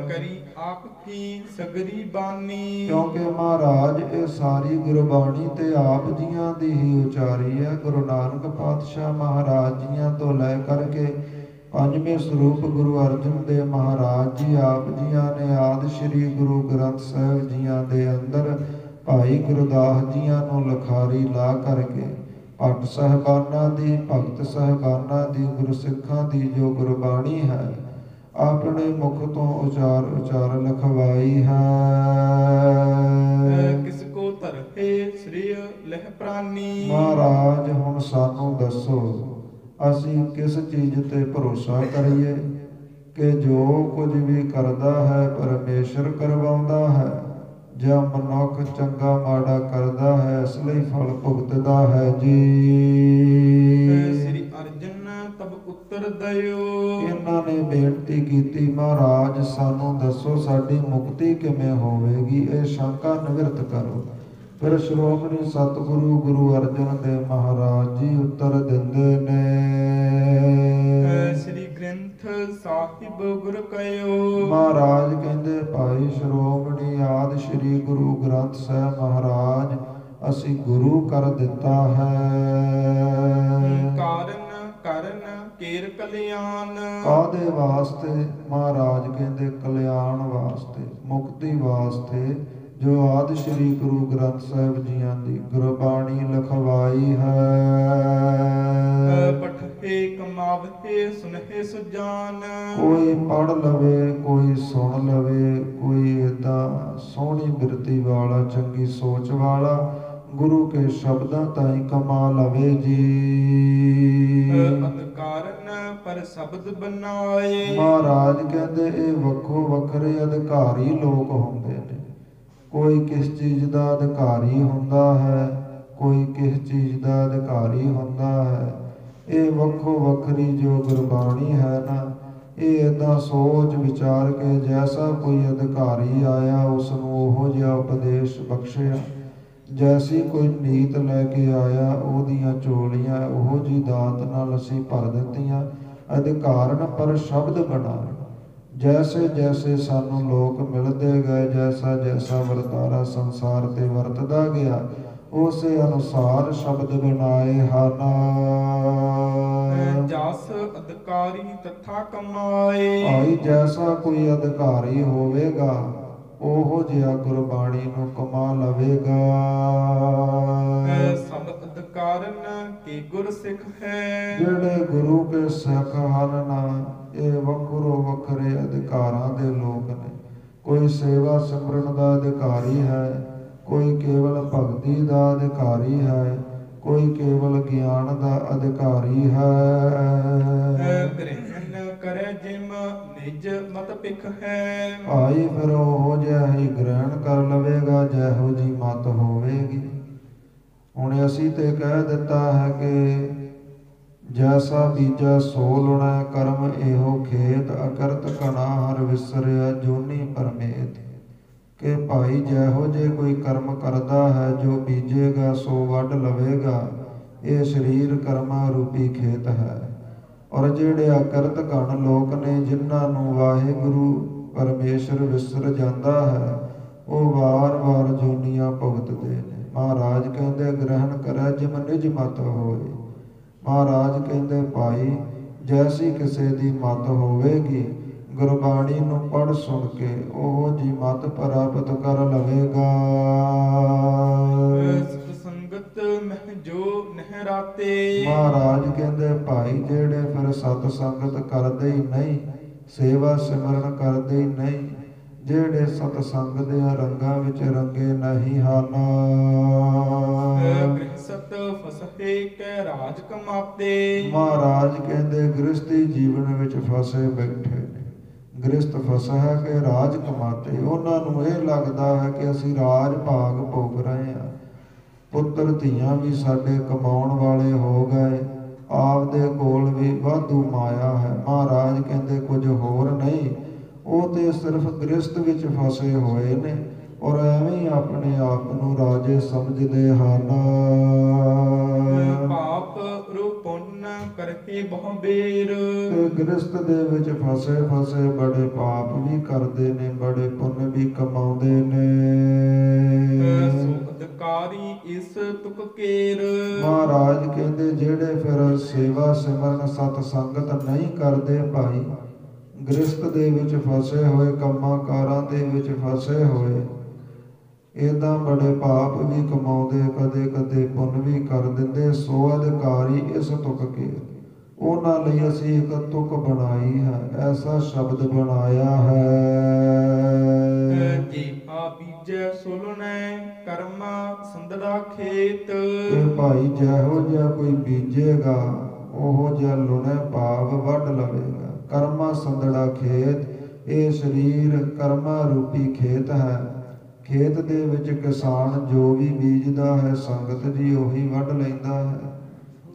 ਕਰੀ ਆਪ ਕੀ ਸਗਰੀ ਬਾਣੀ। ਕਿਉਂਕਿ ਮਹਾਰਾਜ ਇਹ ਸਾਰੀ ਗੁਰਬਾਣੀ ਤੇ ਆਪ ਜੀਆਂ ਦੀ ਹੀ ਉਚਾਰੀ ਹੈ। ਗੁਰੂ ਨਾਨਕ ਪਾਤਸ਼ਾਹ ਮਹਾਰਾਜ ਜੀਆਂ ਤੋਂ ਲੈ ਕਰਕੇ ਪੰਜਵੇਂ ਸਰੂਪ ਗੁਰੂ ਅਰਜਨ ਦੇਵ ਮਹਾਰਾਜ ਜੀ ਆਪ ਜੀਆਂ ਨੇ ਆਦਿ ਸ੍ਰੀ ਗੁਰੂ ਗ੍ਰੰਥ ਸਾਹਿਬ ਜੀਆਂ ਦੇ ਅੰਦਰ ਭਾਈ ਗੁਰਦਾਸ ਜੀਆਂ ਨੂੰ ਲਿਖਾਰੀ ਲਾ ਕਰਕੇ ਭੱਟ ਸਾਹਿਬਾਨਾਂ ਦੀ, ਭਗਤ ਸਾਹਿਬਾਨਾਂ ਦੀ, ਗੁਰਸਿੱਖਾਂ ਦੀ ਜੋ ਗੁਰਬਾਣੀ ਹੈ ਆਪਣੇ ਮੁਖ ਤੋਂ ਉਚਾਰ ਲਿਖਵਾਈ ਹੈ। ਕਿਸ ਕੋ ਧਰਹਿ ਸ੍ਰੀ ਲਹਿ ਪ੍ਰਾਨੀ। ਮਹਾਰਾਜ, ਹੁਣ ਸਾਨੂੰ ਦੱਸੋ ਅਸੀਂ ਕਿਸ ਚੀਜ਼ ਤੇ ਭਰੋਸਾ ਕਰੀਏ ਕਿ ਜੋ ਕੁਝ ਵੀ ਕਰਦਾ ਹੈ ਪਰਮੇਸ਼ਰ ਕਰਵਾਉਂਦਾ ਹੈ, ਜਾਂ ਮਨੁੱਖ ਚੰਗਾ ਮਾੜਾ ਕਰਦਾ ਹੈ ਇਸ ਲਈ ਫਲ ਭੁਗਤਦਾ ਹੈ ਜੀ। ਸ੍ਰੀ ਅਰਜਨ ਤਬ ਉੱਤਰ ਦਇਓ। ਇਹਨਾਂ ਨੇ ਬੇਨਤੀ ਕੀਤੀ, ਮਹਾਰਾਜ ਸਾਨੂੰ ਦੱਸੋ ਸਾਡੀ ਮੁਕਤੀ ਕਿਵੇਂ ਹੋਵੇਗੀ, ਇਹ ਸ਼ੰਕਾ ਨਿਵਰਤ ਕਰੋ। ਫਿਰ ਸ਼੍ਰੋਮਣੀ ਸਤਿਗੁਰੂ ਗੁਰੂ ਅਰਜਨ ਦੇਵ ਮਹਾਰਾਜ ਜੀ ਉੱਤਰ ਦਿੰਦੇ ਨੇ। ਸ੍ਰੀ ਗ੍ਰੰਥ ਸਾਹਿਬ ਗੁਰ ਕਯੋ। ਮਹਾਰਾਜ ਕਹਿੰਦੇ, ਭਾਈ ਸ਼੍ਰੋਮਣੀ ਆਦਿ ਸ੍ਰੀ ਗੁਰੂ ਗ੍ਰੰਥ ਸਾਹਿਬ ਮਹਾਰਾਜ ਅਸੀਂ ਗੁਰੂ ਕਰ ਦਿੱਤਾ ਹੈ। ਕਾਰਨ ਕਰਨ ਕੇਰ ਕਲਿਆਣ। ਕਾਹਦੇ ਵਾਸਤੇ? ਮਹਾਰਾਜ ਕਹਿੰਦੇ ਕਲਿਆਣ ਵਾਸਤੇ, ਮੁਕਤੀ ਵਾਸਤੇ, ਜੋ ਆਦਿ ਸ੍ਰੀ ਗੁਰੂ ਗ੍ਰੰਥ ਸਾਹਿਬ ਜੀਆਂ ਦੀ ਗੁਰਬਾਣੀ ਲਿਖਵਾਈ ਹੈ। ਪਠੇ ਕਮਾਵਤੇ ਸੁਨਹਿ ਸੁਜਾਨ। ਕੋਈ ਪੜ ਲਵੇ, ਕੋਈ ਸੁਣ ਲਵੇ, ਕੋਈ ਏਦਾਂ ਸੋਹਣੀ ਬਿਰਤੀ ਵਾਲਾ, ਚੰਗੀ ਸੋਚ ਵਾਲਾ ਗੁਰੂ ਕੇ ਸ਼ਬਦਾਂ ਤਾਈਂ ਕਮਾ ਲਵੇ ਜੀ। ਅਧਿਕਾਰਨ ਪਰ ਸ਼ਬਦ ਬਨਾਏ। ਮਹਾਰਾਜ ਕਹਿੰਦੇ ਇਹ ਵੱਖੋ ਵੱਖਰੇ ਅਧਿਕਾਰੀ ਲੋਕ ਹੁੰਦੇ ਨੇ। ਕੋਈ ਕਿਸ ਚੀਜ਼ ਦਾ ਅਧਿਕਾਰੀ ਹੁੰਦਾ ਹੈ, ਕੋਈ ਕਿਸ ਚੀਜ਼ ਦਾ ਅਧਿਕਾਰੀ ਹੁੰਦਾ ਹੈ। ਇਹ ਵੱਖੋ ਵੱਖਰੀ ਜੋ ਗੁਰਬਾਣੀ ਹੈ ਨਾ, ਇਹ ਏਦਾਂ ਸੋਚ ਵਿਚਾਰ ਕੇ ਜੈਸਾ ਕੋਈ ਅਧਿਕਾਰੀ ਆਇਆ ਉਸ ਨੂੰ ਉਹੋ ਜਿਹਾ ਉਪਦੇਸ਼ ਬਖਸ਼ਿਆ, ਜੈਸੀ ਕੋਈ ਨੀਤ ਲੈ ਕੇ ਆਇਆ ਉਹਦੀਆਂ ਝੋਲੀਆਂ ਉਹੋ ਜਿਹੀ ਦਾਤ ਨਾਲ ਅਸੀਂ ਭਰ ਦਿੱਤੀਆਂ। ਅਧਿਕਾਰਨ ਪਰ ਸ਼ਬਦ ਬਣਾਏ। ਜੈਸੇ ਜੈਸੇ ਸਾਨੂੰ ਲੋਕ ਮਿਲਦੇ ਗਏ, ਜੈਸਾ ਜੈਸਾ ਵਰਤਾਰਾ ਸੰਸਾਰ ਤੇ ਵਰਤਦਾ ਗਿਆ, ਉਸੇ ਅਨੁਸਾਰ ਸ਼ਬਦ ਬਣਾਏ ਹਨ। ਜਸ ਅਧਿਕਾਰੀ ਤਥਾ ਕਮਾਏ। ਭਾਈ ਜੈਸਾ ਕੋਈ ਅਧਿਕਾਰੀ ਹੋਵੇਗਾ ਉਹੋ ਜਿਹਾ ਗੁਰਬਾਣੀ ਨੂੰ ਕਮਾ ਲਵੇਗਾ। ਸਭ ਅਧਿਕਾਰਨ ਕੀ ਗੁਰ ਸਿੱਖ ਹੈ। ਜਿਹੜੇ ਗੁਰੂ ਕੇ ਸਿੱਖ ਹਨ ਨਾ, ਇਹ ਵੱਖਰੋ ਵੱਖਰੇ ਅਧਿਕਾਰਾਂ ਦੇ ਲੋਕ ਨੇ। ਕੋਈ ਸੇਵਾ ਸਿਮਰਨ ਦਾ ਅਧਿਕਾਰੀ ਹੈ, ਕੋਈ ਕੇਵਲ ਭਗਤੀ ਦਾ ਅਧਿਕਾਰੀ ਹੈ, ਕੋਈ ਕੇਵਲ ਗਿਆਨ ਦਾ ਅਧਿਕਾਰੀ ਹੈ। ਗ੍ਰਹਿਣ ਕਰੇ ਜਿਮ ਨਿਜ ਮਤ ਪਿਖ ਹੈ। ਭਾਈ ਫਿਰ ਉਹੋ ਜਿਹਾ ਹੀ ਗ੍ਰਹਿਣ ਕਰ ਲਵੇਗਾ ਜਿਹੋ ਜੀ ਮਤ ਹੋਵੇਗੀ। ਹੁਣ ਅਸੀਂ ਤੇ ਕਹਿ ਦਿੱਤਾ ਹੈ ਕਿ ਜੈਸਾ ਬੀਜਾ ਸੋ ਲੁਣਾ, ਕਰਮ ਇਹੋ ਖੇਤ, ਅਕਰਤ ਘਣਾ ਹਰ ਵਿਸਰਿਆ ਜੋਨੀ ਪਰਮੇਤ। ਕਿ ਭਾਈ ਜਿਹੋ ਜੇ ਕੋਈ ਕਰਮ ਕਰਦਾ ਹੈ, ਜੋ ਬੀਜੇਗਾ ਸੋ ਵੱਢ ਲਵੇਗਾ। ਇਹ ਸਰੀਰ ਕਰਮਾਂ ਰੂਪੀ ਖੇਤ ਹੈ। ਔਰ ਜਿਹੜੇ ਅਕਰਤ ਘਣ ਲੋਕ ਨੇ, ਜਿਨ੍ਹਾਂ ਨੂੰ ਵਾਹਿਗੁਰੂ ਪਰਮੇਸ਼ਰ ਵਿਸਰ ਜਾਂਦਾ ਹੈ, ਉਹ ਵਾਰ-ਵਾਰ ਜੋਨੀਆਂ ਭੁਗਤਦੇ ਨੇ। ਮਹਾਰਾਜ ਕਹਿੰਦੇ ਗ੍ਰਹਿਣ ਕਰੈ ਜਿਮ ਨਿਜ ਮਤ ਹੋਏ। ਮਹਾਰਾਜ ਕਹਿੰਦੇ ਭਾਈ ਜੈਸੀ ਕਿਸੇ ਦੀ ਮਤ ਹੋਵੇਗੀ, ਗੁਰਬਾਣੀ ਨੂੰ ਪੜ੍ਹ ਸੁਣ ਕੇ ਉਹ ਜੀ ਮਤ ਪ੍ਰਾਪਤ ਕਰ ਲਵੇਗਾ। ਸਤ ਸੰਗਤ ਮਹਿ ਜੋ ਨਹਿਰਾਤੇ। ਮਹਾਰਾਜ ਕਹਿੰਦੇ ਭਾਈ ਜਿਹੜੇ ਫਿਰ ਸਤ ਸੰਗਤ ਕਰਦੇ ਹੀ ਨਹੀਂ, ਸੇਵਾ ਸਿਮਰਨ ਕਰਦੇ ਹੀ ਨਹੀਂ, ਜਿਹੜੇ ਸਤ ਸੰਗ ਦੇ ਰੰਗਾਂ ਵਿੱਚ ਰੰਗੇ ਨਹੀਂ ਹਨ, ਗ੍ਰਹਿਸਤ ਫਸਹੇ ਕੈ ਰਾਜ ਕਮਾਤੇ। ਮਹਾਰਾਜ ਕਹਿੰਦੇ ਗ੍ਰਸਤੀ ਜੀਵਨ ਵਿੱਚ ਫਸੇ ਬੈਠੇ ਨੇ, ਗ੍ਰਸਤ ਫਸਾ ਹੈ ਕਿ ਰਾਜ ਕਮਾਤੇ। ਉਹਨਾਂ ਨੂੰ ਇਹ ਲੱਗਦਾ ਹੈ ਕਿ ਅਸੀਂ ਰਾਜ ਭਾਗ ਭੋਗ ਰਹੇ ਹਾਂ, ਪੁੱਤਰ ਧੀਆਂ ਵੀ ਸਾਡੇ ਕਮਾਉਣ ਵਾਲੇ ਹੋ ਗਏ, ਆਪਦੇ ਕੋਲ ਵੀ ਵਾਧੂ ਮਾਇਆ ਹੈ। ਮਹਾਰਾਜ ਕਹਿੰਦੇ ਕੁਝ ਹੋਰ ਨਹੀਂ, ਉਹ ਤੇ ਸਿਰਫ ਗ੍ਰਸਤ ਵਿੱਚ ਫਸੇ ਹੋਏ ਨੇ ਔਰ ਐਵੇਂ ਹੀ ਆਪਣੇ ਆਪ ਨੂੰ ਰਾਜੇ ਸਮਝਦੇ ਹਨ। ਪਾਪ ਰੂਪੁੰਨ ਕਰਹਿ ਬਹੁ ਬੇਰ। ਤੇ ਗ੍ਰਸਤ ਦੇ ਵਿੱਚ ਫਸੇ ਫਸੇ ਬੜੇ ਪਾਪ ਵੀ ਕਰਦੇ ਨੇ, ਬੜੇ ਪੁੰਨ ਵੀ ਕਮਾਉਂਦੇ ਨੇ। ਅਧਿਕਾਰੀ ਇਸ ਤੁਕ ਕੇਰ। ਮਹਾਰਾਜ ਕਹਿੰਦੇ ਜਿਹੜੇ ਫਿਰ ਸੇਵਾ ਸਿਮਰਨ ਸਤ ਸੰਗਤ ਨਹੀਂ ਕਰਦੇ ਭਾਈ, ਗ੍ਰਸਤ ਦੇ ਵਿੱਚ ਫਸੇ ਹੋਏ, ਕੰਮਾਂ ਕਾਰਾਂ ਦੇ ਵਿੱਚ ਫਸੇ ਹੋਏ, ਏਦਾਂ ਬੜੇ ਪਾਪ ਵੀ ਕਮਾਉਂਦੇ, ਕਦੇ ਕਦੇ ਪੁੰਨ ਵੀ ਕਰ ਦਿੰਦੇ। ਸੋ ਅਧਿਕਾਰੀ ਇਸ ਤੁਕ ਕੇ, ਉਹਨਾਂ ਲਈ ਅਸੀਂ ਇੱਕ ਤੁਕ ਬਣਾਈ ਹੈ, ਐਸਾ ਸ਼ਬਦ ਬਣਾਇਆ ਹੈ। ਜੀ ਆ ਬੀਜੈ ਸੁਲਨੈ ਕਰਮ ਸੰਦੜਾ ਖੇਤ। ਤੇ ਭਾਈ ਜਿਹੋ ਜਿਹਾ ਕੋਈ ਬੀਜੇਗਾ ਉਹੋ ਜਿਹਾ ਲੁਣੇ ਭਾਵ ਵੱਢ ਲਵੇਗਾ। ਕਰਮਾ ਸੰਦੜਾ ਖੇਤ, ਇਹ ਸਰੀਰ ਕਰਮਾ ਰੂਪੀ ਖੇਤ ਹੈ। ਖੇਤ ਦੇ ਵਿੱਚ ਕਿਸਾਨ ਜੋ ਵੀ ਬੀਜਦਾ ਹੈ ਸੰਗਤ ਜੀ ਉਹੀ ਵੱਢ ਲੈਂਦਾ ਹੈ।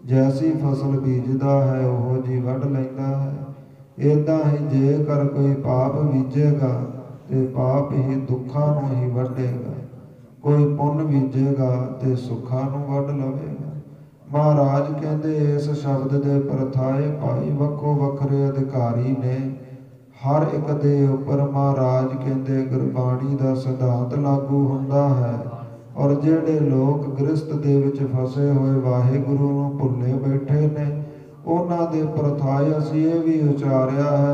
ਜੈਸੀ ਫਸਲ ਬੀਜਦਾ ਹੈ ਉਹ ਜੀ ਵੱਢ ਲੈਂਦਾ ਹੈ। ਏਦਾਂ ਹੀ ਜੇਕਰ ਕੋਈ ਪਾਪ ਬੀਜੇਗਾ ਤੇ ਪਾਪ ਹੀ ਦੁੱਖਾਂ ਨੂੰ ਹੀ ਵੱਢੇਗਾ, ਕੋਈ ਪੁੰਨ ਬੀਜੇਗਾ ਤੇ ਸੁੱਖਾਂ ਨੂੰ ਵੱਢ ਲਵੇਗਾ। ਮਹਾਰਾਜ ਕਹਿੰਦੇ ਇਸ ਸ਼ਬਦ ਦੇ ਪਰਥਾਏ ਭਾਈ ਵੱਖੋ ਵੱਖਰੇ ਅਧਿਕਾਰੀ ਨੇ, ਹਰ ਇੱਕ ਦੇ ਉੱਪਰ ਮਹਾਰਾਜ ਕਹਿੰਦੇ ਗੁਰਬਾਣੀ ਦਾ ਸਿਧਾਂਤ ਲਾਗੂ ਹੁੰਦਾ ਹੈ। ਔਰ ਜਿਹੜੇ ਲੋਕ ਗ੍ਰਸਤ ਦੇ ਵਿੱਚ ਫਸੇ ਹੋਏ ਵਾਹਿਗੁਰੂ ਨੂੰ ਭੁੱਲੇ ਬੈਠੇ ਨੇ, ਉਹਨਾਂ ਦੇ ਪਰਥਾਏ ਅਸੀਂ ਇਹ ਵੀ ਉਚਾਰਿਆ ਹੈ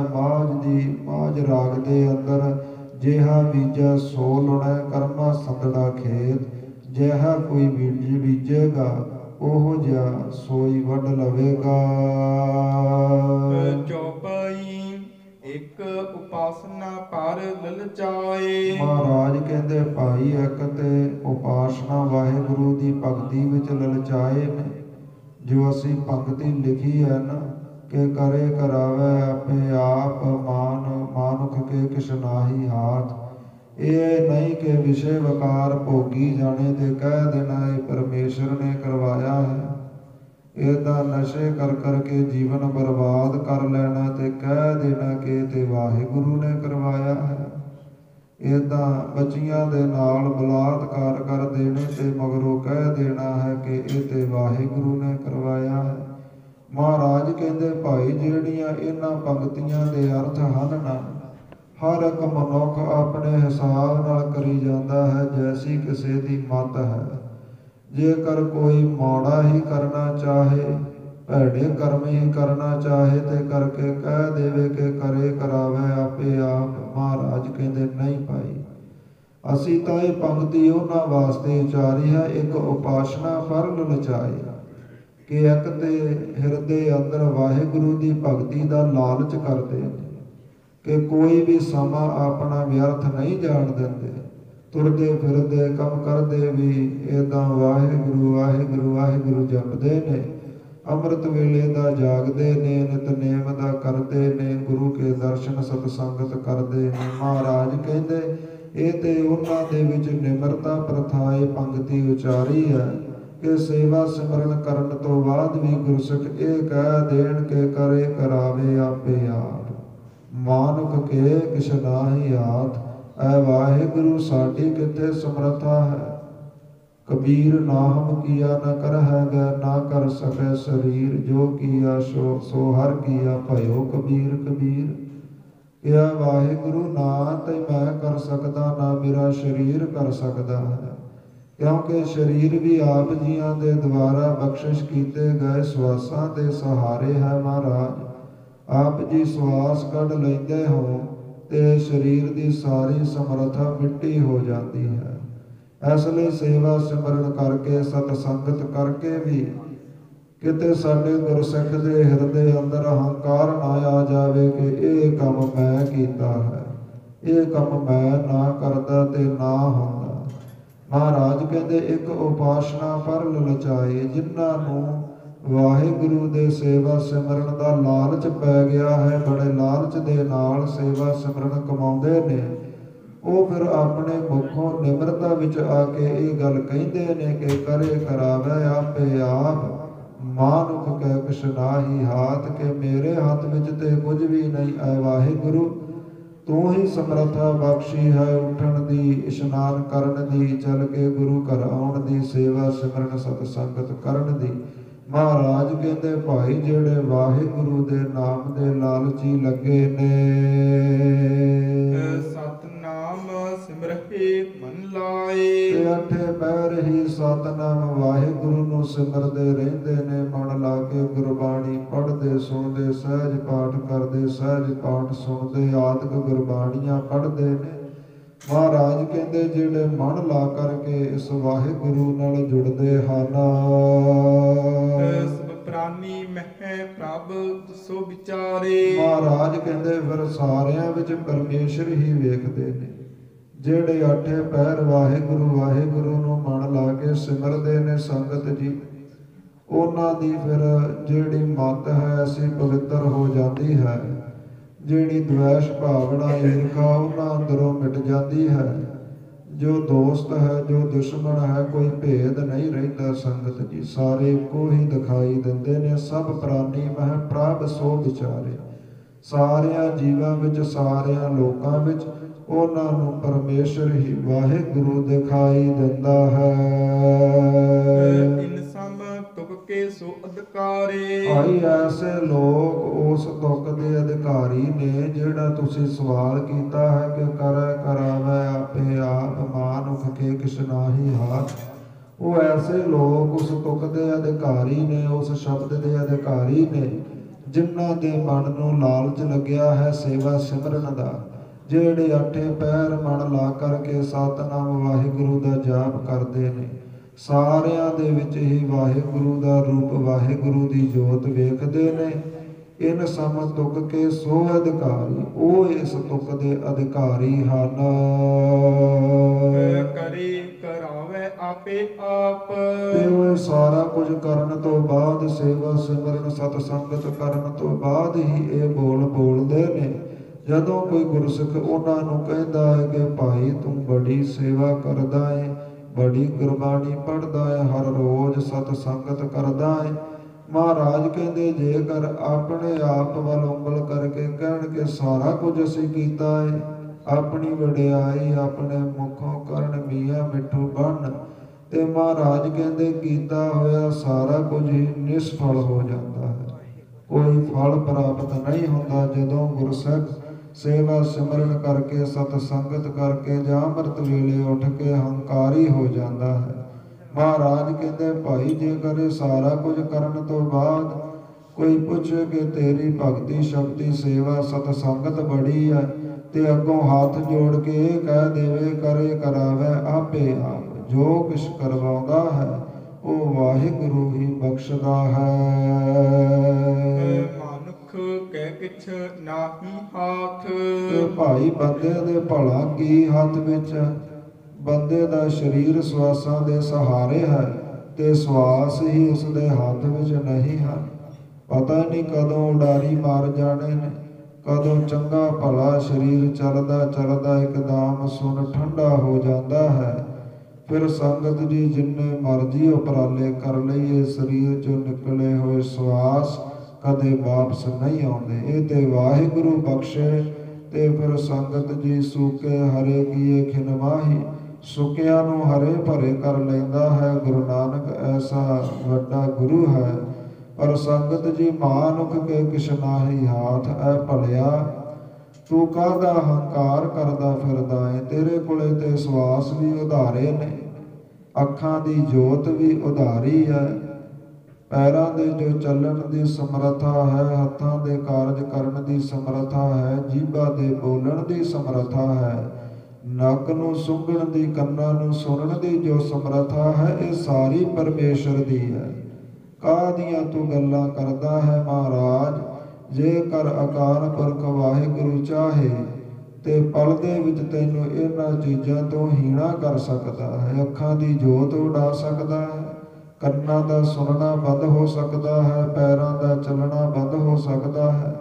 ਮਾਝ ਰਾਗ ਦੇ ਅੰਦਰ, ਜਿਹਾ ਬੀਜਾ ਸੋ ਲੁਣੈ ਕਰਮਾ ਸੰਦੜਾ ਖੇਤ। ਜਿਹਾ ਕੋਈ ਬੀਜੇਗਾ ਉਹ ਜਿਹਾ ਸੋਈ ਵੱਢ ਲਵੇਗਾ। ਚੌਪਈ ਇੱਕ ਉਪਾਸਨਾ ਕਰ ਲਲਚਾਏ। ਮਹਾਰਾਜ ਕਹਿੰਦੇ ਭਾਈ ਇੱਕ ਤੇ ਉਪਾਸਨਾ ਵਾਹਿਗੁਰੂ ਦੀ ਭਗਤੀ ਵਿੱਚ ਲਲਚਾਏ ਨੇ। ਜੋ ਅਸੀਂ ਭਗਤੀ ਲਿਖੀ ਹੈ ਨਾ ਕਿ ਕਰੇ ਕਰਾਵੇ ਆਪੇ ਆਪ ਮਾਨੁਖ ਕੇ ਕਿਛ ਨਾਹੀ ਹਾਥ, ਇਹ ਨਹੀਂ ਕਿ ਵਿਸ਼ੇ ਵਕਾਰ ਭੋਗੀ ਜਾਣੇ ਤੇ ਕਹਿ ਦੇਣਾ ਇਹ ਪਰਮੇਸ਼ਰ ਨੇ ਕਰਵਾਇਆ ਹੈ। ਇਹਦਾ ਨਸ਼ੇ ਕਰ ਕਰਕੇ ਜੀਵਨ ਬਰਬਾਦ ਕਰ ਲੈਣਾ ਤੇ ਕਹਿ ਦੇਣਾ ਕਿ ਤੇ ਵਾਹਿਗੁਰੂ ਨੇ ਕਰਵਾਇਆ ਹੈ। ਏਦਾਂ ਬੱਚੀਆਂ ਦੇ ਨਾਲ ਬਲਾਤਕਾਰ ਕਰ ਦੇਣੇ ਤੇ ਮਗਰੋਂ ਕਹਿ ਦੇਣਾ ਹੈ ਕਿ ਇਹ ਤੇ ਵਾਹਿਗੁਰੂ ਨੇ ਕਰਵਾਇਆ ਹੈ। ਮਹਾਰਾਜ ਕਹਿੰਦੇ ਭਾਈ ਜਿਹੜੀਆਂ ਇਹਨਾਂ ਪੰਕਤੀਆਂ ਦੇ ਅਰਥ ਹਨ ਨਾ, ਹਰ ਇੱਕ ਮਨੁੱਖ ਆਪਣੇ ਹਿਸਾਬ ਨਾਲ ਕਰੀ ਜਾਂਦਾ ਹੈ, ਜੈਸੀ ਕਿਸੇ ਦੀ ਮਤ ਹੈ। ਜੇਕਰ ਕੋਈ ਮਾੜਾ ਹੀ ਕਰਨਾ ਚਾਹੇ, ਭੈੜੇ ਕਰਮ ਹੀ ਕਰਨਾ ਚਾਹੇ ਤੇ ਕਰਕੇ ਕਹਿ ਦੇਵੇ ਕਿ ਕਰੇ ਕਰਾਵੇ ਆਪੇ ਆਪ, ਮਹਾਰਾਜ ਕਹਿੰਦੇ ਨਹੀਂ ਭਾਈ, ਅਸੀਂ ਤਾਂ ਇਹ ਪੰਕਤੀ ਉਹਨਾਂ ਵਾਸਤੇ ਉਚਾਰੀ ਹੈ ਇੱਕ ਉਪਾਸਨਾ ਪਰ ਲਲਚਾਏ, ਕਿ ਇੱਕ ਤੇ ਹਿਰਦੇ ਅੰਦਰ ਵਾਹਿਗੁਰੂ ਦੀ ਭਗਤੀ ਦਾ ਲਾਲਚ ਕਰਦੇ ਨੇ ਕਿ ਕੋਈ ਵੀ ਸਮਾਂ ਆਪਣਾ ਵਿਅਰਥ ਨਹੀਂ ਜਾਣ ਦਿੰਦੇ। ਤੁਰਦੇ ਫਿਰਦੇ ਕੰਮ ਕਰਦੇ ਵੀ ਏਦਾਂ ਵਾਹਿਗੁਰੂ ਵਾਹਿਗੁਰੂ ਵਾਹਿਗੁਰੂ ਜਪਦੇ ਨੇ। ਅੰਮ੍ਰਿਤ ਵੇਲੇ ਦਾ ਜਾਗਦੇ ਨੇ, ਨਿਤਨੇਮ ਦਾ ਕਰਦੇ ਨੇ, ਗੁਰੂ ਕੇ ਦਰਸ਼ਨ ਸਤ ਸੰਗਤ ਕਰਦੇ ਨੇ। ਮਹਾਰਾਜ ਕਹਿੰਦੇ ਇਹ ਤੇ ਉਹਨਾਂ ਦੇ ਵਿੱਚ ਨਿਮਰਤਾ ਪ੍ਰਥਾਏ ਪੰਕਤੀ ਉਚਾਰੀ ਹੈ ਕਿ ਸੇਵਾ ਸਿਮਰਨ ਕਰਨ ਤੋਂ ਬਾਅਦ ਵੀ ਗੁਰਸਿੱਖ ਇਹ ਕਹਿ ਦੇਣ ਕਿ ਕਰੇ ਕਰਾਵੇ ਆਪੇ ਆਪ, ਮਾਨੁਖ ਕੇ ਕਿਛ ਨਾਹੀ ਹਾਥ। ਐ ਵਾਹਿਗੁਰੂ ਸਾਡੀ ਕਿਤੇ ਸਮਰੱਥਾ ਹੈ। ਕਬੀਰ ਨਾਮ ਕੀਆ ਨ ਕਰਹਿ ਨਾ ਕਰ ਸਕੈ ਸਰੀਰ, ਜੋ ਕੀਆ ਸੋ ਹਰ ਕੀਆ ਭਇਓ ਕਬੀਰ ਕਬੀਰ। ਕਿਹਾ ਵਾਹਿਗੁਰੂ ਨਾ ਤੇ ਮੈਂ ਕਰ ਸਕਦਾ, ਨਾ ਮੇਰਾ ਸਰੀਰ ਕਰ ਸਕਦਾ ਹੈ, ਕਿਉਂਕਿ ਸਰੀਰ ਵੀ ਆਪ ਜੀਆਂ ਦੇ ਦੁਆਰਾ ਬਖਸ਼ਿਸ਼ ਕੀਤੇ ਗਏ ਸਵਾਸਾਂ ਦੇ ਸਹਾਰੇ ਹੈ। ਮਹਾਰਾਜ ਆਪ ਜੀ ਸਵਾਸ ਕੱਢ ਲੈਂਦੇ ਹੋ ਤੇ ਸਰੀਰ ਦੀ ਸਾਰੀ ਸਮਰੱਥਾ ਮਿੱਟੀ ਹੋ ਜਾਂਦੀ ਹੈ। ਇਸ ਲਈ ਸੇਵਾ ਸਿਮਰਨ ਕਰਕੇ, ਸਤ ਸੰਗਤ ਕਰਕੇ ਵੀ ਕਿਤੇ ਸਾਡੇ ਗੁਰਸਿੱਖ ਦੇ ਹਿਰਦੇ ਅੰਦਰ ਹੰਕਾਰ ਨਾ ਆ ਜਾਵੇ ਕਿ ਇਹ ਕੰਮ ਮੈਂ ਕੀਤਾ ਹੈ, ਇਹ ਕੰਮ ਮੈਂ ਨਾ ਕਰਦਾ ਤੇ ਨਾ ਹੁੰਦਾ। ਮਹਾਰਾਜ ਕਹਿੰਦੇ ਇੱਕ ਉਪਾਸਨਾ ਪਰ ਲਲਚਾਏ, ਜਿਨ੍ਹਾਂ ਨੂੰ ਵਾਹਿਗੁਰੂ ਦੇ ਸੇਵਾ ਸਿਮਰਨ ਦਾ ਲਾਲਚ ਪੈ ਗਿਆ ਹੈ, ਬੜੇ ਲਾਲਚ ਦੇ ਨਾਲ ਸੇਵਾ ਸਿਮਰਨ ਕਮਾਉਂਦੇ ਨੇ, ਉਹ ਫਿਰ ਆਪਣੇ ਮੁਖੋਂ ਨਿਮਰਤਾ ਵਿੱਚ ਆ ਕੇ ਇਹ ਗੱਲ ਕਹਿੰਦੇ ਨੇ ਕਿ ਕਰੇ ਕਰਾਵੇ ਆਪੇ ਆਪ, ਮਾਨੁਖ ਕੈ ਕਿਛ ਨਾਹੀ ਹਾਥ, ਕਿ ਮੇਰੇ ਹੱਥ ਵਿੱਚ ਤੇ ਕੁਝ ਵੀ ਨਹੀਂ ਐ ਵਾਹਿਗੁਰੂ, ਤੂੰ ਹੀ ਸਮਰੱਥਾ ਬਖਸ਼ੀ ਹੈ ਉੱਠਣ ਦੀ, ਇਸ਼ਨਾਨ ਕਰਨ ਦੀ, ਚੱਲ ਕੇ ਗੁਰੂ ਘਰ ਆਉਣ ਦੀ, ਸੇਵਾ ਸਿਮਰਨ ਸਤ ਸੰਗਤ ਕਰਨ ਦੀ। ਮਹਾਰਾਜ ਕਹਿੰਦੇ ਭਾਈ ਜਿਹੜੇ ਵਾਹਿਗੁਰੂ ਦੇ ਨਾਮ ਦੇ ਲਾਲਚੀ ਲੱਗੇ ਨੇ, ਸਤਨਾਮ ਸਿਮਰਹਿ ਮਨ ਲਾਏ, ਤੇ ਅੱਠੇ ਪਹਿਰ ਹੀ ਸਤਨਾਮ ਵਾਹਿਗੁਰੂ ਨੂੰ ਸਿਮਰਦੇ ਰਹਿੰਦੇ ਨੇ, ਮਨ ਲਾ ਕੇ ਗੁਰਬਾਣੀ ਪੜ੍ਹਦੇ ਸੁਣਦੇ, ਸਹਿਜ ਪਾਠ ਕਰਦੇ, ਸਹਿਜ ਪਾਠ ਸੁਣਦੇ, ਆਦਿਕ ਗੁਰਬਾਣੀਆਂ ਪੜ੍ਹਦੇ ਨੇ। ਮਹਾਰਾਜ ਕਹਿੰਦੇ ਜਿਹੜੇ ਮਨ ਲਾ ਕਰਕੇ ਇਸ ਵਾਹਿਗੁਰੂ ਨਾਲ ਜੁੜਦੇ ਹਨ, ਸਭ ਪ੍ਰਾਨੀ ਮਹਿ ਪ੍ਰਭ ਸੋ ਵਿਚਾਰੇ। ਮਹਾਰਾਜ ਕਹਿੰਦੇ ਫਿਰ ਸਾਰਿਆਂ ਵਿੱਚ ਪਰਮੇਸ਼ਰ ਹੀ ਵੇਖਦੇ ਨੇ। ਜਿਹੜੇ ਆਠੇ ਪਹਿਰ ਵਾਹਿਗੁਰੂ ਵਾਹਿਗੁਰੂ ਨੂੰ ਮਨ ਲਾ ਕੇ ਸਿਮਰਦੇ ਨੇ ਸੰਗਤ ਜੀ, ਉਹਨਾਂ ਦੀ ਫਿਰ ਜਿਹੜੀ ਮੱਤ ਹੈ ਐਸੀ ਪਵਿੱਤਰ ਹੋ ਜਾਂਦੀ ਹੈ, ਜਿਹੜੀ ਦ્વੈਸ਼ ਭਾਵਨਾ ਈਰਖਾ ਉਹਨਾਂ ਅੰਦਰੋਂ ਮਿਟ ਜਾਂਦੀ ਹੈ। ਜੋ ਦੋਸਤ ਹੈ, ਜੋ ਦੁਸ਼ਮਣ ਹੈ, ਕੋਈ ਭੇਦ ਨਹੀਂ ਰਹਿੰਦਾ ਸੰਗਤ ਜੀ, ਸਾਰੇ ਇੱਕੋ ਹੀ ਦਿਖਾਈ ਦਿੰਦੇ ਨੇ। ਸਭ ਪ੍ਰਾਨੀ ਮਹਿ ਪ੍ਰਭ ਸੋ ਵਿਚਾਰੇ, ਸਾਰਿਆਂ ਜੀਵਾਂ ਵਿੱਚ, ਸਾਰਿਆਂ ਲੋਕਾਂ ਵਿੱਚ ਉਹਨਾਂ ਨੂੰ ਪਰਮੇਸ਼ਰ ਹੀ ਵਾਹਿਗੁਰੂ ਦਿਖਾਈ ਦਿੰਦਾ ਹੈ। ਇਨ ਸਮ ਤੁਕ ਕੇ ਸੋ ਅਧਿਕਾਰੇ, ਆਈ ਐਸੇ ਲੋਕ ਉਸ ਤੁਕ ਦੇ ਅਧਿਕਾਰੀ ਨੇ ਜਿਹੜਾ ਤੁਸੀਂ ਸਵਾਲ ਕੀਤਾ ਹੈ ਕਿ ਕਰੇ ਕਰਾਵੇ ਆਪੇ ਆਪ, ਮਾਨੁਖ ਕੇ ਕਿਛ ਨਾਹੀ ਹਾਥ। ਉਹ ਐਸੇ ਲੋਕ ਉਸ ਤੁਕ ਦੇ ਅਧਿਕਾਰੀ ਨੇ, ਉਸ ਸ਼ਬਦ ਦੇ ਅਧਿਕਾਰੀ ਨੇ, ਜਿਨ੍ਹਾਂ ਦੇ ਮਨ ਨੂੰ ਲਾਲਚ ਲੱਗਿਆ ਹੈ ਸੇਵਾ ਸਿਮਰਨ ਦਾ, ਜਿਹੜੇ ਆਠੇ ਪਹਿਰ ਮਨ ਲਾ ਕਰਕੇ ਸਤਨਾਮ ਵਾਹਿਗੁਰੂ ਦਾ ਜਾਪ ਕਰਦੇ ਨੇ। ਸਾਰਿਆਂ ਦੇ ਵਿੱਚ ਹੀ ਵਾਹਿਗੁਰੂ ਦਾ ਰੂਪ, ਵਾਹਿਗੁਰੂ ਦੀ ਜੋਤ ਵੇਖਦੇ ਨੇ। ਇਨ ਸਮ ਤੁਕ ਕੇ ਸੋ ਅਧਿਕਾਰੀ, ਉਹ ਇਸ ਤੁਕ ਦੇ ਅਧਿਕਾਰੀ ਹਨ। ਕਰੇ ਕਰਾਵੇ ਆਪੇ ਆਪ, ਤੇ ਉਹ ਸਾਰਾ ਕੁਝ ਕਰਨ ਤੋਂ ਬਾਅਦ, ਸੇਵਾ ਸਿਮਰਨ ਸਤ ਸੰਗਤ ਕਰਨ ਤੋਂ ਬਾਅਦ ਹੀ ਇਹ ਬੋਲ ਬੋਲਦੇ ਨੇ। ਜਦੋਂ ਕੋਈ ਗੁਰਸਿੱਖ ਉਹਨਾਂ ਨੂੰ ਕਹਿੰਦਾ ਹੈ ਕਿ ਭਾਈ ਤੂੰ ਬੜੀ ਸੇਵਾ ਕਰਦਾ ਹੈ, ਬੜੀ ਗੁਰਬਾਣੀ ਪੜ੍ਹਦਾ ਹੈ, ਹਰ ਰੋਜ਼ ਸਤ ਸੰਗਤ ਕਰਦਾ ਹੈ, ਮਹਾਰਾਜ ਕਹਿੰਦੇ ਜੇਕਰ ਆਪਣੇ ਆਪ ਵੱਲ ਉਂਗਲ ਕਰਕੇ ਕਹਿਣ ਕਿ ਸਾਰਾ ਕੁਝ ਅਸੀਂ ਕੀਤਾ ਹੈ, ਆਪਣੀ ਵਡਿਆਈ ਆਪਣੇ ਮੁਖੋਂ ਕਰਨ ਮੀਆਂ ਮਿੱਠੂ ਬਣ, ਤੇ ਮਹਾਰਾਜ ਕਹਿੰਦੇ ਕੀਤਾ ਹੋਇਆ ਸਾਰਾ ਕੁਝ ਹੀ ਨਿਸਫਲ ਹੋ ਜਾਂਦਾ ਹੈ, ਕੋਈ ਫਲ ਪ੍ਰਾਪਤ ਨਹੀਂ ਹੁੰਦਾ। ਜਦੋਂ ਗੁਰਸਿੱਖ ਸੇਵਾ ਸਿਮਰਨ ਕਰਕੇ, ਸਤ ਸੰਗਤ ਕਰਕੇ ਜਾਂ ਅੰਮ੍ਰਿਤ ਵੇਲੇ ਉੱਠ ਕੇ ਹੰਕਾਰੀ ਹੋ ਜਾਂਦਾ ਹੈ, ਮਹਾਰਾਜ ਕਹਿੰਦੇ ਭਾਈ ਜੇਕਰ ਇਹ ਸਾਰਾ ਕੁਝ ਕਰਨ ਤੋਂ ਬਾਅਦ ਕੋਈ ਪੁੱਛੇ ਕਿ ਤੇਰੀ ਭਗਤੀ ਸ਼ਕਤੀ ਸੇਵਾ ਸਤ ਸੰਗਤ ਬੜੀ ਹੈ, ਤੇ ਅੱਗੋਂ ਹੱਥ ਜੋੜ ਕੇ ਇਹ ਕਹਿ ਦੇਵੇ ਕਰੇ ਕਰਾਵੇ ਆਪੇ ਆਪ, ਜੋ ਕੁਛ ਕਰਵਾਉਂਦਾ ਹੈ ਉਹ ਵਾਹਿਗੁਰੂ ਹੀ ਬਖਸ਼ਦਾ ਹੈ। ਮਾਨੁਖ ਕਹਿ ਕਿਛ ਨਾਹੀ ਹਾਥ, ਤੇ ਭਾਈ ਬੰਦੇ ਦੇ ਭਲਾ ਕੀ ਹੱਥ ਵਿੱਚ, ਬੰਦੇ ਦਾ ਸਰੀਰ ਸਵਾਸਾਂ ਦੇ ਸਹਾਰੇ ਹੈ ਤੇ ਸਵਾਸ ਹੀ ਉਸ ਦੇ ਹੱਥ ਵਿੱਚ ਨਹੀਂ ਹਨ। ਪਤਾ ਨਹੀਂ ਕਦੋਂ ਉਡਾਰੀ ਮਾਰ ਜਾਣੇ ਨੇ, ਕਦੋਂ ਚੰਗਾ ਭਲਾ ਸਰੀਰ ਚੱਲਦਾ ਚੱਲਦਾ ਇੱਕਦਮ ਸੁੰਨ ਠੰਡਾ ਹੋ ਜਾਂਦਾ ਹੈ। ਫਿਰ ਸੰਗਤ ਜੀ ਜਿੰਨੇ ਮਰਜ਼ੀ ਉਪਰਾਲੇ ਕਰ ਲਈਏ, ਸਰੀਰ ਚੋਂ ਨਿਕਲੇ ਹੋਏ ਸਵਾਸ ਕਦੇ ਵਾਪਸ ਨਹੀਂ ਆਉਂਦੇ। ਇਹ ਤੇ ਵਾਹਿਗੁਰੂ ਬਖਸ਼ੇ। ਤੇ ਫਿਰ ਸੰਗਤ ਜੀ ਸੂਕੇ ਹਰੇ ਕੀਏ ਖਿਨਵਾਹੀ, ਸੁੱਕਿਆਂ ਨੂੰ ਹਰੇ ਭਰੇ ਕਰ ਲੈਂਦਾ ਹੈ। ਗੁਰੂ ਨਾਨਕ ਐਸਾ ਵੱਡਾ ਗੁਰੂ ਹੈ। ਪਰ ਸੰਗਤ ਜੀ ਮਾਨੁਖ ਕੇ ਕਿਛ ਨਾਹੀ ਹਾਥ, ਐ ਭਲਿਆ ਤੂੰ ਕਾਹਦਾ ਹੰਕਾਰ ਕਰਦਾ ਫਿਰਦਾ ਏ, ਤੇਰੇ ਕੋਲੇ ਤੇ ਸਵਾਸ ਵੀ ਉਧਾਰੇ ਨੇ, ਅੱਖਾਂ ਦੀ ਜੋਤ ਵੀ ਉਧਾਰੀ ਹੈ, ਪੈਰਾਂ ਦੇ ਜੋ ਚੱਲਣ ਦੀ ਸਮਰੱਥਾ ਹੈ, ਹੱਥਾਂ ਦੇ ਕਾਰਜ ਕਰਨ ਦੀ ਸਮਰੱਥਾ ਹੈ, ਜੀਭਾਂ ਦੇ ਬੋਲਣ ਦੀ ਸਮਰੱਥਾ ਹੈ, ਨੱਕ ਨੂੰ ਸੁੰਘਣ ਦੀ, ਕੰਨਾਂ ਨੂੰ ਸੁਣਨ ਦੀ ਜੋ ਸਮਰੱਥਾ ਹੈ, ਇਹ ਸਾਰੀ ਪਰਮੇਸ਼ਰ ਦੀ ਹੈ। ਕਾਹਦੀਆਂ ਤੂੰ ਗੱਲਾਂ ਕਰਦਾ ਹੈ ਮਹਾਰਾਜ? ਜੇਕਰ ਅਕਾਲ ਪੁਰਖ ਵਾਹਿਗੁਰੂ ਚਾਹੇ ਤੇ ਪਲ ਦੇ ਵਿੱਚ ਤੈਨੂੰ ਇਹਨਾਂ ਚੀਜ਼ਾਂ ਤੋਂ ਹੀਣਾ ਕਰ ਸਕਦਾ ਹੈ। ਅੱਖਾਂ ਦੀ ਜੋਤ ਉਡਾ ਸਕਦਾ ਹੈ, ਕੰਨਾਂ ਦਾ ਸੁਣਨਾ ਬੰਦ ਹੋ ਸਕਦਾ ਹੈ, ਪੈਰਾਂ ਦਾ ਚੱਲਣਾ ਬੰਦ ਹੋ ਸਕਦਾ ਹੈ।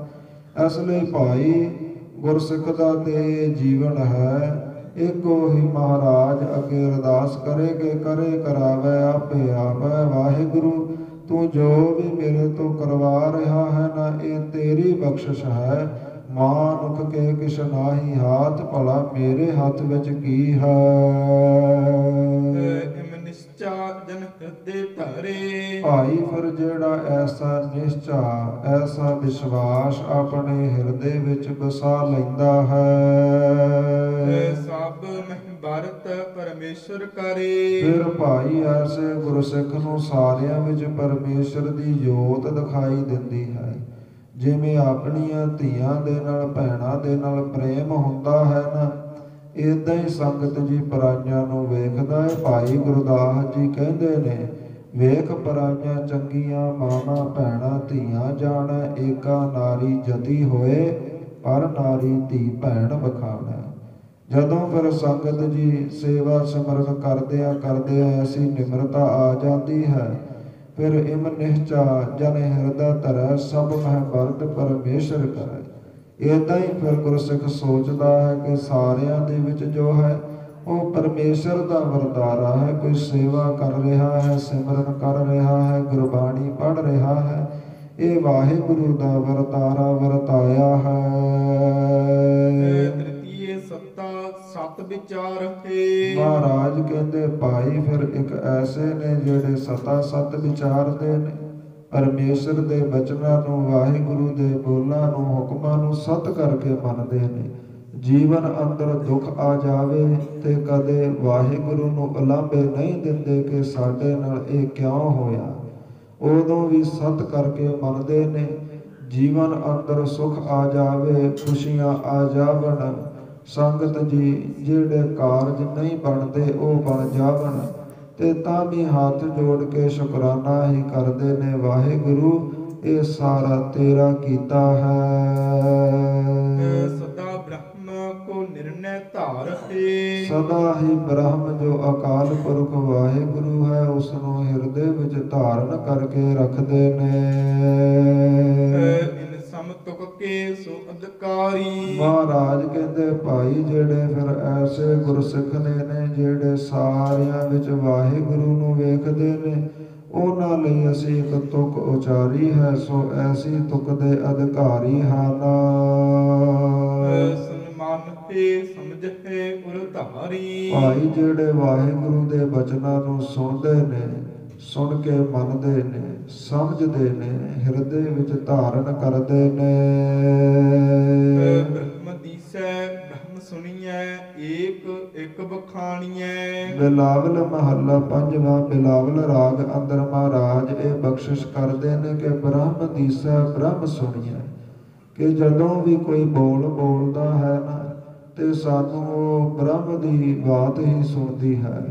ਇਸ ਲਈ ਭਾਈ ਗੁਰਸਿੱਖ ਦਾ ਤੇ ਜੀਵਨ ਹੈ, ਇੱਕੋ ਹੀ ਮਹਾਰਾਜ ਅੱਗੇ ਅਰਦਾਸ ਕਰੇ ਕਿ ਕਰੇ ਕਰਾਵੇ ਆਪੇ ਆਵੈ। ਵਾਹਿਗੁਰੂ ਤੂੰ ਜੋ ਵੀ ਮੇਰੇ ਤੋਂ ਕਰਵਾ ਰਿਹਾ ਹੈ ਨਾ, ਇਹ ਤੇਰੀ ਬਖਸ਼ਿਸ਼ ਹੈ। ਮਾਨੁਖ ਕੇ ਕਿਛ ਨਾਹੀ ਹਾਥ, ਭਲਾ ਮੇਰੇ ਹੱਥ ਵਿੱਚ ਕੀ ਹੈ। ਨਿਸ਼ਚਾ ਜਨ ਹਿਰਦੇ ਧਰੇ। ਭਾਈ ਫਿਰ ਜਿਹੜਾ ਐਸਾ ਨਿਸ਼ਚਾ, ਐਸਾ ਵਿਸ਼ਵਾਸ ਆਪਣੇ ਹਿਰਦੇ ਵਿੱਚ ਵਸਾ ਲੈਂਦਾ ਹੈ, ਸਭ ਮਹਿ ਭਰਤ ਪਰਮੇਸ਼ਰ ਕਰੇ। ਫਿਰ ਭਾਈ ਐਸੇ ਗੁਰਸਿੱਖ ਨੂੰ ਸਾਰਿਆਂ ਵਿੱਚ ਪਰਮੇਸ਼ਰ ਦੀ ਜੋਤ ਦਿਖਾਈ ਦਿੰਦੀ ਹੈ। ਜਿਵੇਂ ਆਪਣੀਆਂ ਧੀਆਂ ਦੇ ਨਾਲ, ਭੈਣਾਂ ਦੇ ਨਾਲ ਪ੍ਰੇਮ ਹੁੰਦਾ ਹੈ ਨਾ, ਏਦਾਂ ਹੀ ਸੰਗਤ ਜੀ ਪਰਾਈਆਂ ਨੂੰ ਵੇਖਦਾ ਹੈ। ਭਾਈ ਗੁਰਦਾਸ ਜੀ ਕਹਿੰਦੇ ਨੇ, ਵੇਖ ਪਰਾਈਆਂ ਚੰਗੀਆਂ ਮਾਵਾਂ ਭੈਣਾਂ ਧੀਆਂ, ਜਾਣੈ ਏਕਾ ਨਾਰੀ ਜਤੀ ਹੋਏ, ਪਰ ਨਾਰੀ ਧੀ ਭੈਣ ਵਖਾਣੈ। ਜਦੋਂ ਫਿਰ ਸੰਗਤ ਜੀ ਸੇਵਾ ਸਿਮਰਨ ਕਰਦਿਆਂ ਐਸੀ ਨਿਮਰਤਾ ਆ ਜਾਂਦੀ ਹੈ, ਫਿਰ ਇਮ ਨਿਸ਼ਚਾ ਜਨ ਹਿਰਦਾ ਧਰੈ, ਸਭ ਮਹਿ ਭਰਤ ਪਰਮੇਸ਼ਰ ਕਰੈ। ਏਦਾਂ ਹੀ ਫਿਰ ਗੁਰਸਿੱਖ ਸੋਚਦਾ ਹੈ ਕਿ ਸਾਰਿਆਂ ਦੇ ਵਿੱਚ ਜੋ ਹੈ ਉਹ ਪਰਮੇਸ਼ਰ ਦਾ ਵਰਤਾਰਾ ਹੈ। ਕੋਈ ਸੇਵਾ ਕਰ ਰਿਹਾ ਹੈ, ਸਿਮਰਨ ਕਰ ਰਿਹਾ ਹੈ, ਗੁਰਬਾਣੀ ਪੜ੍ਹ ਰਿਹਾ ਹੈ, ਇਹ ਵਾਹਿਗੁਰੂ ਦਾ ਵਰਤਾਰਾ ਵਰਤਾਇਆ ਹੈ। ਸਤ ਵਿਚਾਰ ਹੈ। ਮਹਾਰਾਜ ਕਹਿੰਦੇ ਭਾਈ ਫਿਰ ਇੱਕ ਐਸੇ ਨੇ ਜਿਹੜੇ ਸਤ ਵਿਚਾਰਦੇ ਨੇ, ਪਰਮੇਸ਼ਰ ਦੇ ਬਚਨਾਂ ਨੂੰ, ਵਾਹਿਗੁਰੂ ਦੇ ਬੋਲਾਂ ਨੂੰ, ਹੁਕਮਾਂ ਨੂੰ ਸਤ ਕਰਕੇ ਮੰਨਦੇ ਨੇ। ਜੀਵਨ ਅੰਦਰ ਦੁੱਖ ਆ ਜਾਵੇ ਤੇ ਕਦੇ ਵਾਹਿਗੁਰੂ ਨੂੰ ਉਲਾਂਭੇ ਨਹੀਂ ਦਿੰਦੇ ਕਿ ਸਾਡੇ ਨਾਲ ਇਹ ਕਿਉਂ ਹੋਇਆ, ਉਦੋਂ ਵੀ ਸਤ ਕਰਕੇ ਮੰਨਦੇ ਨੇ। ਜੀਵਨ ਅੰਦਰ ਸੁਖ ਆ ਜਾਵੇ, ਖੁਸ਼ੀਆਂ ਆ ਜਾਵਣ, ਸੰਗਤ ਜੀ ਜਿਹੜੇ ਕਾਰਜ ਨਹੀਂ ਬਣਦੇ ਉਹ ਬਣ ਜਾਵਣ, ਤੇ ਤਾਂ ਵੀ ਹੱਥ ਜੋੜ ਕੇ ਸ਼ੁਕਰਾਨਾ ਹੀ ਕਰਦੇ ਨੇ, ਵਾਹਿਗੁਰੂ ਇਹ ਸਾਰਾ ਤੇਰਾ ਕੀਤਾ ਹੈ। ਸਦਾ ਬ੍ਰਹਮ ਕੋ ਨਿਰਣੈ ਧਾਰ ਹੈ। ਸਦਾ ਹੀ ਬ੍ਰਹਮ ਜੋ ਅਕਾਲ ਪੁਰਖ ਵਾਹਿਗੁਰੂ ਹੈ, ਉਸ ਨੂੰ ਹਿਰਦੇ ਵਿੱਚ ਧਾਰਨ ਕਰਕੇ ਰੱਖਦੇ ਨੇ। ਤੁਕ ਕੇ ਸੋ ਅਧਿਕਾਰੀ। ਮਹਾਰਾਜ ਕਹਿੰਦੇ ਭਾਈ ਜਿਹੜੇ ਫਿਰ ਐਸੇ ਗੁਰਸਿੱਖ ਨੇ ਜਿਹੜੇ ਸਾਰਿਆਂ ਵਿੱਚ ਵਾਹਿਗੁਰੂ ਨੂੰ ਵੇਖਦੇ ਨੇ, ਉਹਨਾਂ ਲਈ ਅਸੀਂ ਇੱਕ ਤੁਕ ਉਚਾਰੀ ਹੈ, ਸੋ ਐਸੀ ਤੁਕ ਦੇ ਅਧਿਕਾਰੀ ਹਨ। ਸਨਮਾਨ ਹੈ ਸਮਝ ਹੈ ਉਰਧਾਰੀ। ਭਾਈ ਜਿਹੜੇ ਵਾਹਿਗੁਰੂ ਦੇ ਬਚਨਾਂ ਨੂੰ ਸੁਣਦੇ ਨੇ, ਸੁਣ ਕੇ ਮੰਨਦੇ ਨੇ, ਸਮਝਦੇ ਨੇ, ਹਿਰਦੇ ਵਿੱਚ ਧਾਰਨ ਕਰਦੇ ਨੇ। ਬ੍ਰਹਮ ਦੀਸੈ ਬ੍ਰਹਮ ਸੁਣੀਐ, ਏਕ ਇੱਕ ਬਖਾਣੀਐ। ਬਿਲਾਵਲ ਮਹੱਲਾ ਪੰਜਵਾਂ, ਬਿਲਾਵਲ ਰਾਗ ਅੰਦਰ ਮਹਾਰਾਜ ਇਹ ਬਖਸ਼ਿਸ਼ ਕਰਦੇ ਨੇ ਕਿ ਬ੍ਰਹਮ ਦੀਸੈ ਬ੍ਰਹਮ ਸੁਣੀਐ, ਕਿ ਜਦੋਂ ਵੀ ਕੋਈ ਬੋਲਦਾ ਹੈ ਨਾ, ਤੇ ਸਾਨੂੰ ਉਹ ਬ੍ਰਹਮ ਦੀ ਬਾਤ ਹੀ ਸੁਣਦੀ ਹੈ।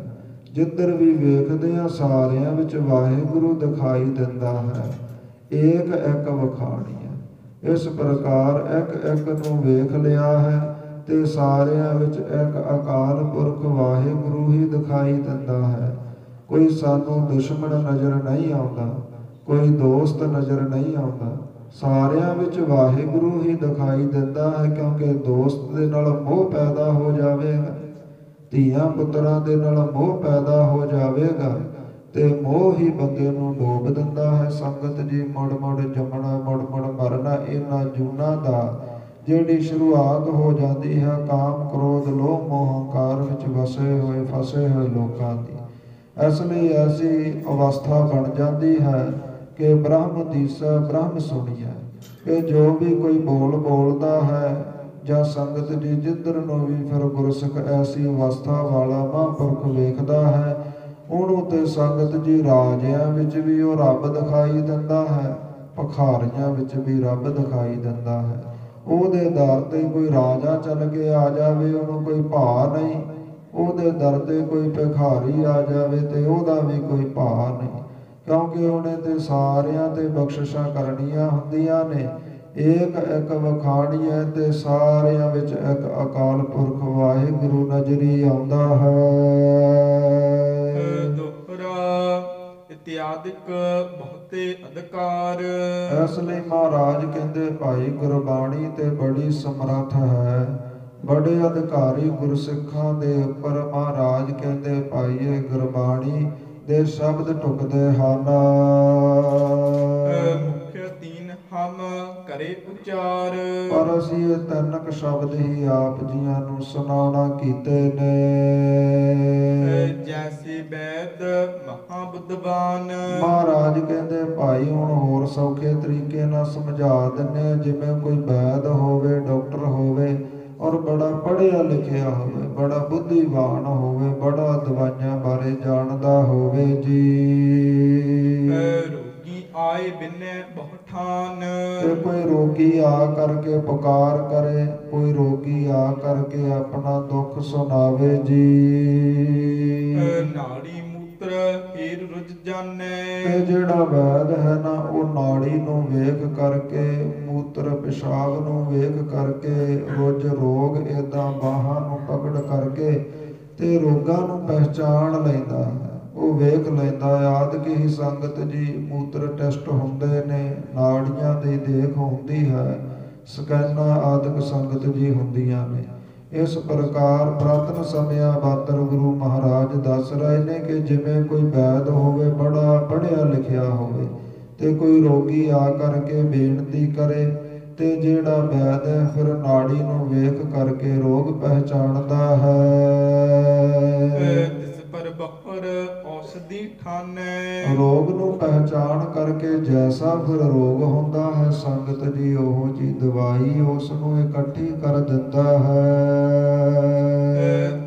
ਜਿੱਧਰ ਵੀ ਵੇਖਦੇ ਹਾਂ ਸਾਰਿਆਂ ਵਿੱਚ ਵਾਹਿਗੁਰੂ ਦਿਖਾਈ ਦਿੰਦਾ ਹੈ। ਏਕ ਇੱਕ ਵਖਾਣੀ ਹੈ। ਇਸ ਪ੍ਰਕਾਰ ਇੱਕ ਨੂੰ ਵੇਖ ਲਿਆ ਹੈ ਤੇ ਸਾਰਿਆਂ ਵਿੱਚ ਇੱਕ ਅਕਾਲ ਪੁਰਖ ਵਾਹਿਗੁਰੂ ਹੀ ਦਿਖਾਈ ਦਿੰਦਾ ਹੈ। ਕੋਈ ਸਾਨੂੰ ਦੁਸ਼ਮਣ ਨਜ਼ਰ ਨਹੀਂ ਆਉਂਦਾ, ਕੋਈ ਦੋਸਤ ਨਜ਼ਰ ਨਹੀਂ ਆਉਂਦਾ, ਸਾਰਿਆਂ ਵਿੱਚ ਵਾਹਿਗੁਰੂ ਹੀ ਦਿਖਾਈ ਦਿੰਦਾ ਹੈ। ਕਿਉਂਕਿ ਦੋਸਤ ਦੇ ਨਾਲ ਮੋਹ ਪੈਦਾ ਹੋ ਜਾਵੇਗਾ, ਧੀਆਂ ਪੁੱਤਰਾਂ ਦੇ ਨਾਲ ਮੋਹ ਪੈਦਾ ਹੋ ਜਾਵੇਗਾ, ਤੇ ਮੋਹ ਹੀ ਬੰਦੇ ਨੂੰ ਡੋਬ ਦਿੰਦਾ ਹੈ। ਸੰਗਤ ਜੀ ਮੁੜ ਮੁੜ ਜੰਮਣਾ, ਮੁੜ ਮੁੜ ਮਰਨਾ, ਇਹਨਾਂ ਜੂਨਾਂ ਦਾ ਜਿਹੜੀ ਸ਼ੁਰੂਆਤ ਹੋ ਜਾਂਦੀ ਹੈ ਕਾਮ ਕ੍ਰੋਧ ਲੋਭ ਮੋਹ ਹੰਕਾਰ ਵਿੱਚ ਫਸੇ ਹੋਏ ਲੋਕਾਂ ਦੀ। ਇਸ ਲਈ ਐਸੀ ਅਵਸਥਾ ਬਣ ਜਾਂਦੀ ਹੈ ਕਿ ਬ੍ਰਹਮ ਦੀਸੈ ਬ੍ਰਹਮ ਸੁਣੀਐ, ਕਿ ਜੋ ਵੀ ਕੋਈ ਬੋਲਦਾ ਹੈ ਜਾਂ ਸੰਗਤ ਜੀ ਜਿੱਧਰ ਨੂੰ ਵੀ ਫਿਰ ਗੁਰਸਿੱਖ ਐਸੀ ਅਵਸਥਾ ਵਾਲਾ ਮਹਾਂਪੁਰਖ ਵੇਖਦਾ ਹੈ, ਉਹਨੂੰ ਤੇ ਸੰਗਤ ਜੀ ਰਾਜਿਆਂ ਵਿੱਚ ਵੀ ਉਹ ਰੱਬ ਦਿਖਾਈ ਦਿੰਦਾ ਹੈ, ਭਿਖਾਰੀਆਂ ਵਿੱਚ ਵੀ ਰੱਬ ਦਿਖਾਈ ਦਿੰਦਾ ਹੈ। ਉਹਦੇ ਦਰ ਤੇ ਕੋਈ ਰਾਜਾ ਚੱਲ ਕੇ ਆ ਜਾਵੇ ਉਹਨੂੰ ਕੋਈ ਭਾ ਨਹੀਂ, ਉਹਦੇ ਦਰ ਤੇ ਕੋਈ ਭਿਖਾਰੀ ਆ ਜਾਵੇ ਤੇ ਉਹਦਾ ਵੀ ਕੋਈ ਭਾ ਨਹੀਂ, ਕਿਉਂਕਿ ਉਹਨੇ ਤੇ ਸਾਰਿਆਂ ਤੇ ਬਖਸ਼ਿਸ਼ਾਂ ਕਰਨੀਆਂ ਹੁੰਦੀਆਂ ਨੇ। ਏਕ ਇੱਕ ਵਖਾਣੀਐ ਤੇ ਸਾਰਿਆਂ ਵਿੱਚ ਇੱਕ ਅਕਾਲ ਪੁਰਖ ਵਾਹਿਗੁਰੂ ਨਜ਼ਰੀ ਆਉਂਦਾ ਹੈ। ਦੋਹਰਾ ਇਤਿਆਦਿਕ ਬਹੁਤੇ ਅਧਿਕਾਰ। ਇਸ ਲਈ ਮਹਾਰਾਜ ਕਹਿੰਦੇ ਭਾਈ ਗੁਰਬਾਣੀ ਤੇ ਬੜੀ ਸਮਰੱਥ ਹੈ, ਬੜੇ ਅਧਿਕਾਰੀ ਗੁਰਸਿੱਖਾਂ ਦੇ ਉੱਪਰ। ਮਹਾਰਾਜ ਕਹਿੰਦੇ ਭਾਈ ਇਹ ਗੁਰਬਾਣੀ ਦੇ ਸ਼ਬਦ ਟੁਕਦੇ ਹਨ। ਮੁਖਿ ਤੀਨ ਹਮ ਕਰੇ ਉਚਾਰ। ਪਰ ਅਸੀਂ ਇਹ ਤਿੰਨ ਸ਼ਬਦ ਹੀ ਆਪ ਜੀਆਂ ਨੂੰ ਸੁਣਾਉਣਾ ਕੀਤੇ ਨੇ। ਜੈਸੇ ਵੈਦ ਮਹਾਬੁੱਧਵਾਨ। ਮਹਾਰਾਜ ਕਹਿੰਦੇ ਭਾਈ ਹੁਣ ਹੋਰ ਸੌਖੇ ਤਰੀਕੇ ਨਾਲ ਸਮਝਾ ਦਿੰਦੇ। ਜਿਵੇਂ ਕੋਈ ਵੈਦ ਹੋਵੇ, ਡਾਕਟਰ ਹੋਵੇ ਔਰ ਬੜਾ ਪੜ੍ਹਿਆ ਲਿਖਿਆ ਹੋਵੇ, ਬੜਾ ਬੁੱਧੀਵਾਨ ਹੋਵੇ, ਬੜਾ ਦਵਾਈਆਂ ਬਾਰੇ ਜਾਣਦਾ ਹੋਵੇ ਜੀ। ਰੋਗੀ ਆਏ ਬਿਨੈ ਬਹੁਠਾਨ। ਤੇ ਕੋਈ ਰੋਗੀ ਆ ਕਰਕੇ ਪੁਕਾਰ ਕਰੇ, ਕੋਈ ਰੋਗੀ ਆ ਕਰਕੇ ਆਪਣਾ ਦੁੱਖ ਸੁਣਾਵੇ ਜੀ। ਨਾੜੀ ਮੂਤਰ ਹੀਰ ਰੁਜ ਜਾਣੈ। ਤੇ ਜਿਹੜਾ ਵੈਦ ਹੈ ਨਾ ਉਹ ਨਾੜੀ ਨੂੰ ਵੇਖ ਕਰਕੇ, ਮੂਤਰ ਪਿਸ਼ਾਬ ਨੂੰ ਵੇਖ ਕਰਕੇ, ਰੁਜ ਰੋਗ ਏਦਾਂ ਬਾਹਾਂ ਨੂੰ ਪਕੜ ਕਰਕੇ ਤੇ ਰੋਗਾਂ ਨੂੰ ਪਹਿਚਾਣ ਲੈਂਦਾ ਹੈ, ਉਹ ਵੇਖ ਲੈਂਦਾ। ਆਦਿਕ ਹੀ ਸੰਗਤ ਜੀ ਮੂਤਰ ਟੈਸਟ ਹੁੰਦੇ ਨੇ, ਨਾੜੀਆਂ ਦੀ ਦੇਖ ਹੁੰਦੀ ਹੈ, ਸਕੈਨਾਂ ਆਦਿਕ ਸੰਗਤ ਜੀ ਹੁੰਦੀਆਂ ਨੇ। ਇਸ ਪ੍ਰਕਾਰ ਪੁਰਾਤਨ ਸਮਿਆਂ ਬਾਤਰ ਗੁਰੂ ਮਹਾਰਾਜ ਦੱਸ ਰਹੇ ਨੇ ਕਿ ਜਿਵੇਂ ਕੋਈ ਵੈਦ ਹੋਵੇ, ਬੜਾ ਪੜ੍ਹਿਆ ਲਿਖਿਆ ਹੋਵੇ, ਤੇ ਕੋਈ ਰੋਗੀ ਆ ਕਰਕੇ ਬੇਨਤੀ ਕਰੇ, ਤੇ ਜਿਹੜਾ ਵੈਦ ਹੈ ਫਿਰ ਨਾੜੀ ਨੂੰ ਵੇਖ ਕਰਕੇ ਰੋਗ ਪਹਿਚਾਣਦਾ ਹੈ। ਤਿਸ ਪਰ ਬਹਰ ਔਸ਼ਧੀ ਠਾਨੈ। ਰੋਗ ਨੂੰ ਪਹਿਚਾਣ ਕਰਕੇ ਜੈਸਾ ਫਿਰ ਰੋਗ ਹੁੰਦਾ ਹੈ, ਸੰਗਤ ਜੀ ਉਹ ਜੀ ਦਵਾਈ ਉਸ ਨੂੰ ਇਕੱਠੀ ਕਰ ਦਿੰਦਾ ਹੈ।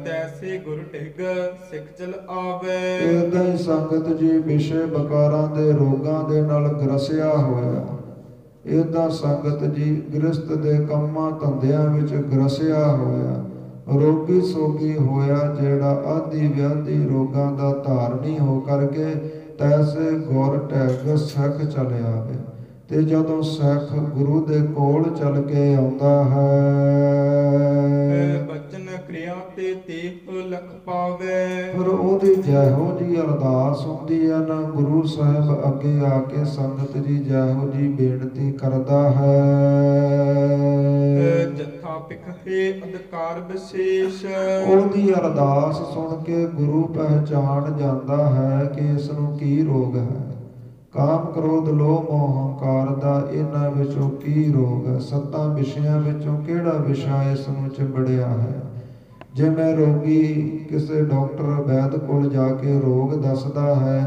ਤੈਸੇ ਗੁਰ ਢਿਗ ਸਿੱਖ ਚਲ ਆਵੇ। ਏਦਾਂ ਹੀ ਸੰਗਤ ਜੀ ਵਿਸ਼ੇ ਵਿਕਾਰਾਂ ਦੇ ਰੋਗਾਂ ਦੇ ਨਾਲ ਗ੍ਰਸਿਆ ਹੋਇਆ, ਏਦਾਂ ਸੰਗਤ ਜੀ ਗ੍ਰਸਤ ਦੇ ਕੰਮਾਂ ਧੰਦਿਆਂ ਵਿੱਚ ਗ੍ਰਸਿਆ ਹੋਇਆ, ਰੋਗੀ ਸੋਗੀ ਹੋਇਆ, ਜਿਹੜਾ ਆਦਿ ਵਿਆਧੀ ਰੋਗਾਂ ਦਾ ਧਾਰਨੀ ਹੋ ਕਰਕੇ ਤੈਸੇ ਗੁਰ ਢਿਗ ਸਿੱਖ ਚਲ ਆਵੇ। ਤੇ ਜਦੋਂ ਸਿੱਖ ਗੁਰੂ ਦੇ ਕੋਲ ਚਲ ਕੇ ਆਉਂਦਾ ਹੈ, ਬਚਨ ਕਿਰਿਆ ਤੇ ਤੇਹ ਲਖ ਪਾਵੇ। ਫਿਰ ਉਹਦੀ ਜਿਹੋ ਜੀ ਅਰਦਾਸ ਹੁੰਦੀ ਹੈ ਨਾ, ਗੁਰੂ ਸਾਹਿਬ ਅੱਗੇ ਆ ਕੇ ਸੰਗਤ ਜੀ ਜਿਹੋ ਜੀ ਬੇਨਤੀ ਕਰਦਾ ਹੈ। ਜਥਾ ਪਿਖੇ ਅਧਿਕਾਰ ਵਿਸ਼ੇਸ਼। ਉਹਦੀ ਅਰਦਾਸ ਸੁਣ ਕੇ ਗੁਰੂ ਪਹਿਚਾਣ ਜਾਂਦਾ ਹੈ ਕਿ ਇਸ ਨੂੰ ਕੀ ਰੋਗ ਹੈ। ਕਾਮ ਕ੍ਰੋਧ ਲੋਭ ਮੋਹ ਹੰਕਾਰ ਦਾ ਇਹਨਾਂ ਵਿੱਚੋਂ ਕੀ ਰੋਗ ਹੈ, ਸੱਤਾਂ ਵਿਸ਼ਿਆਂ ਵਿੱਚੋਂ ਕਿਹੜਾ ਵਿਸ਼ਾ ਇਸ ਨੂੰ ਚਿੰਬੜਿਆ ਹੈ। ਜਿਵੇਂ ਰੋਗੀ ਕਿਸੇ ਡਾਕਟਰ ਵੈਦ ਕੋਲ ਜਾ ਕੇ ਰੋਗ ਦੱਸਦਾ ਹੈ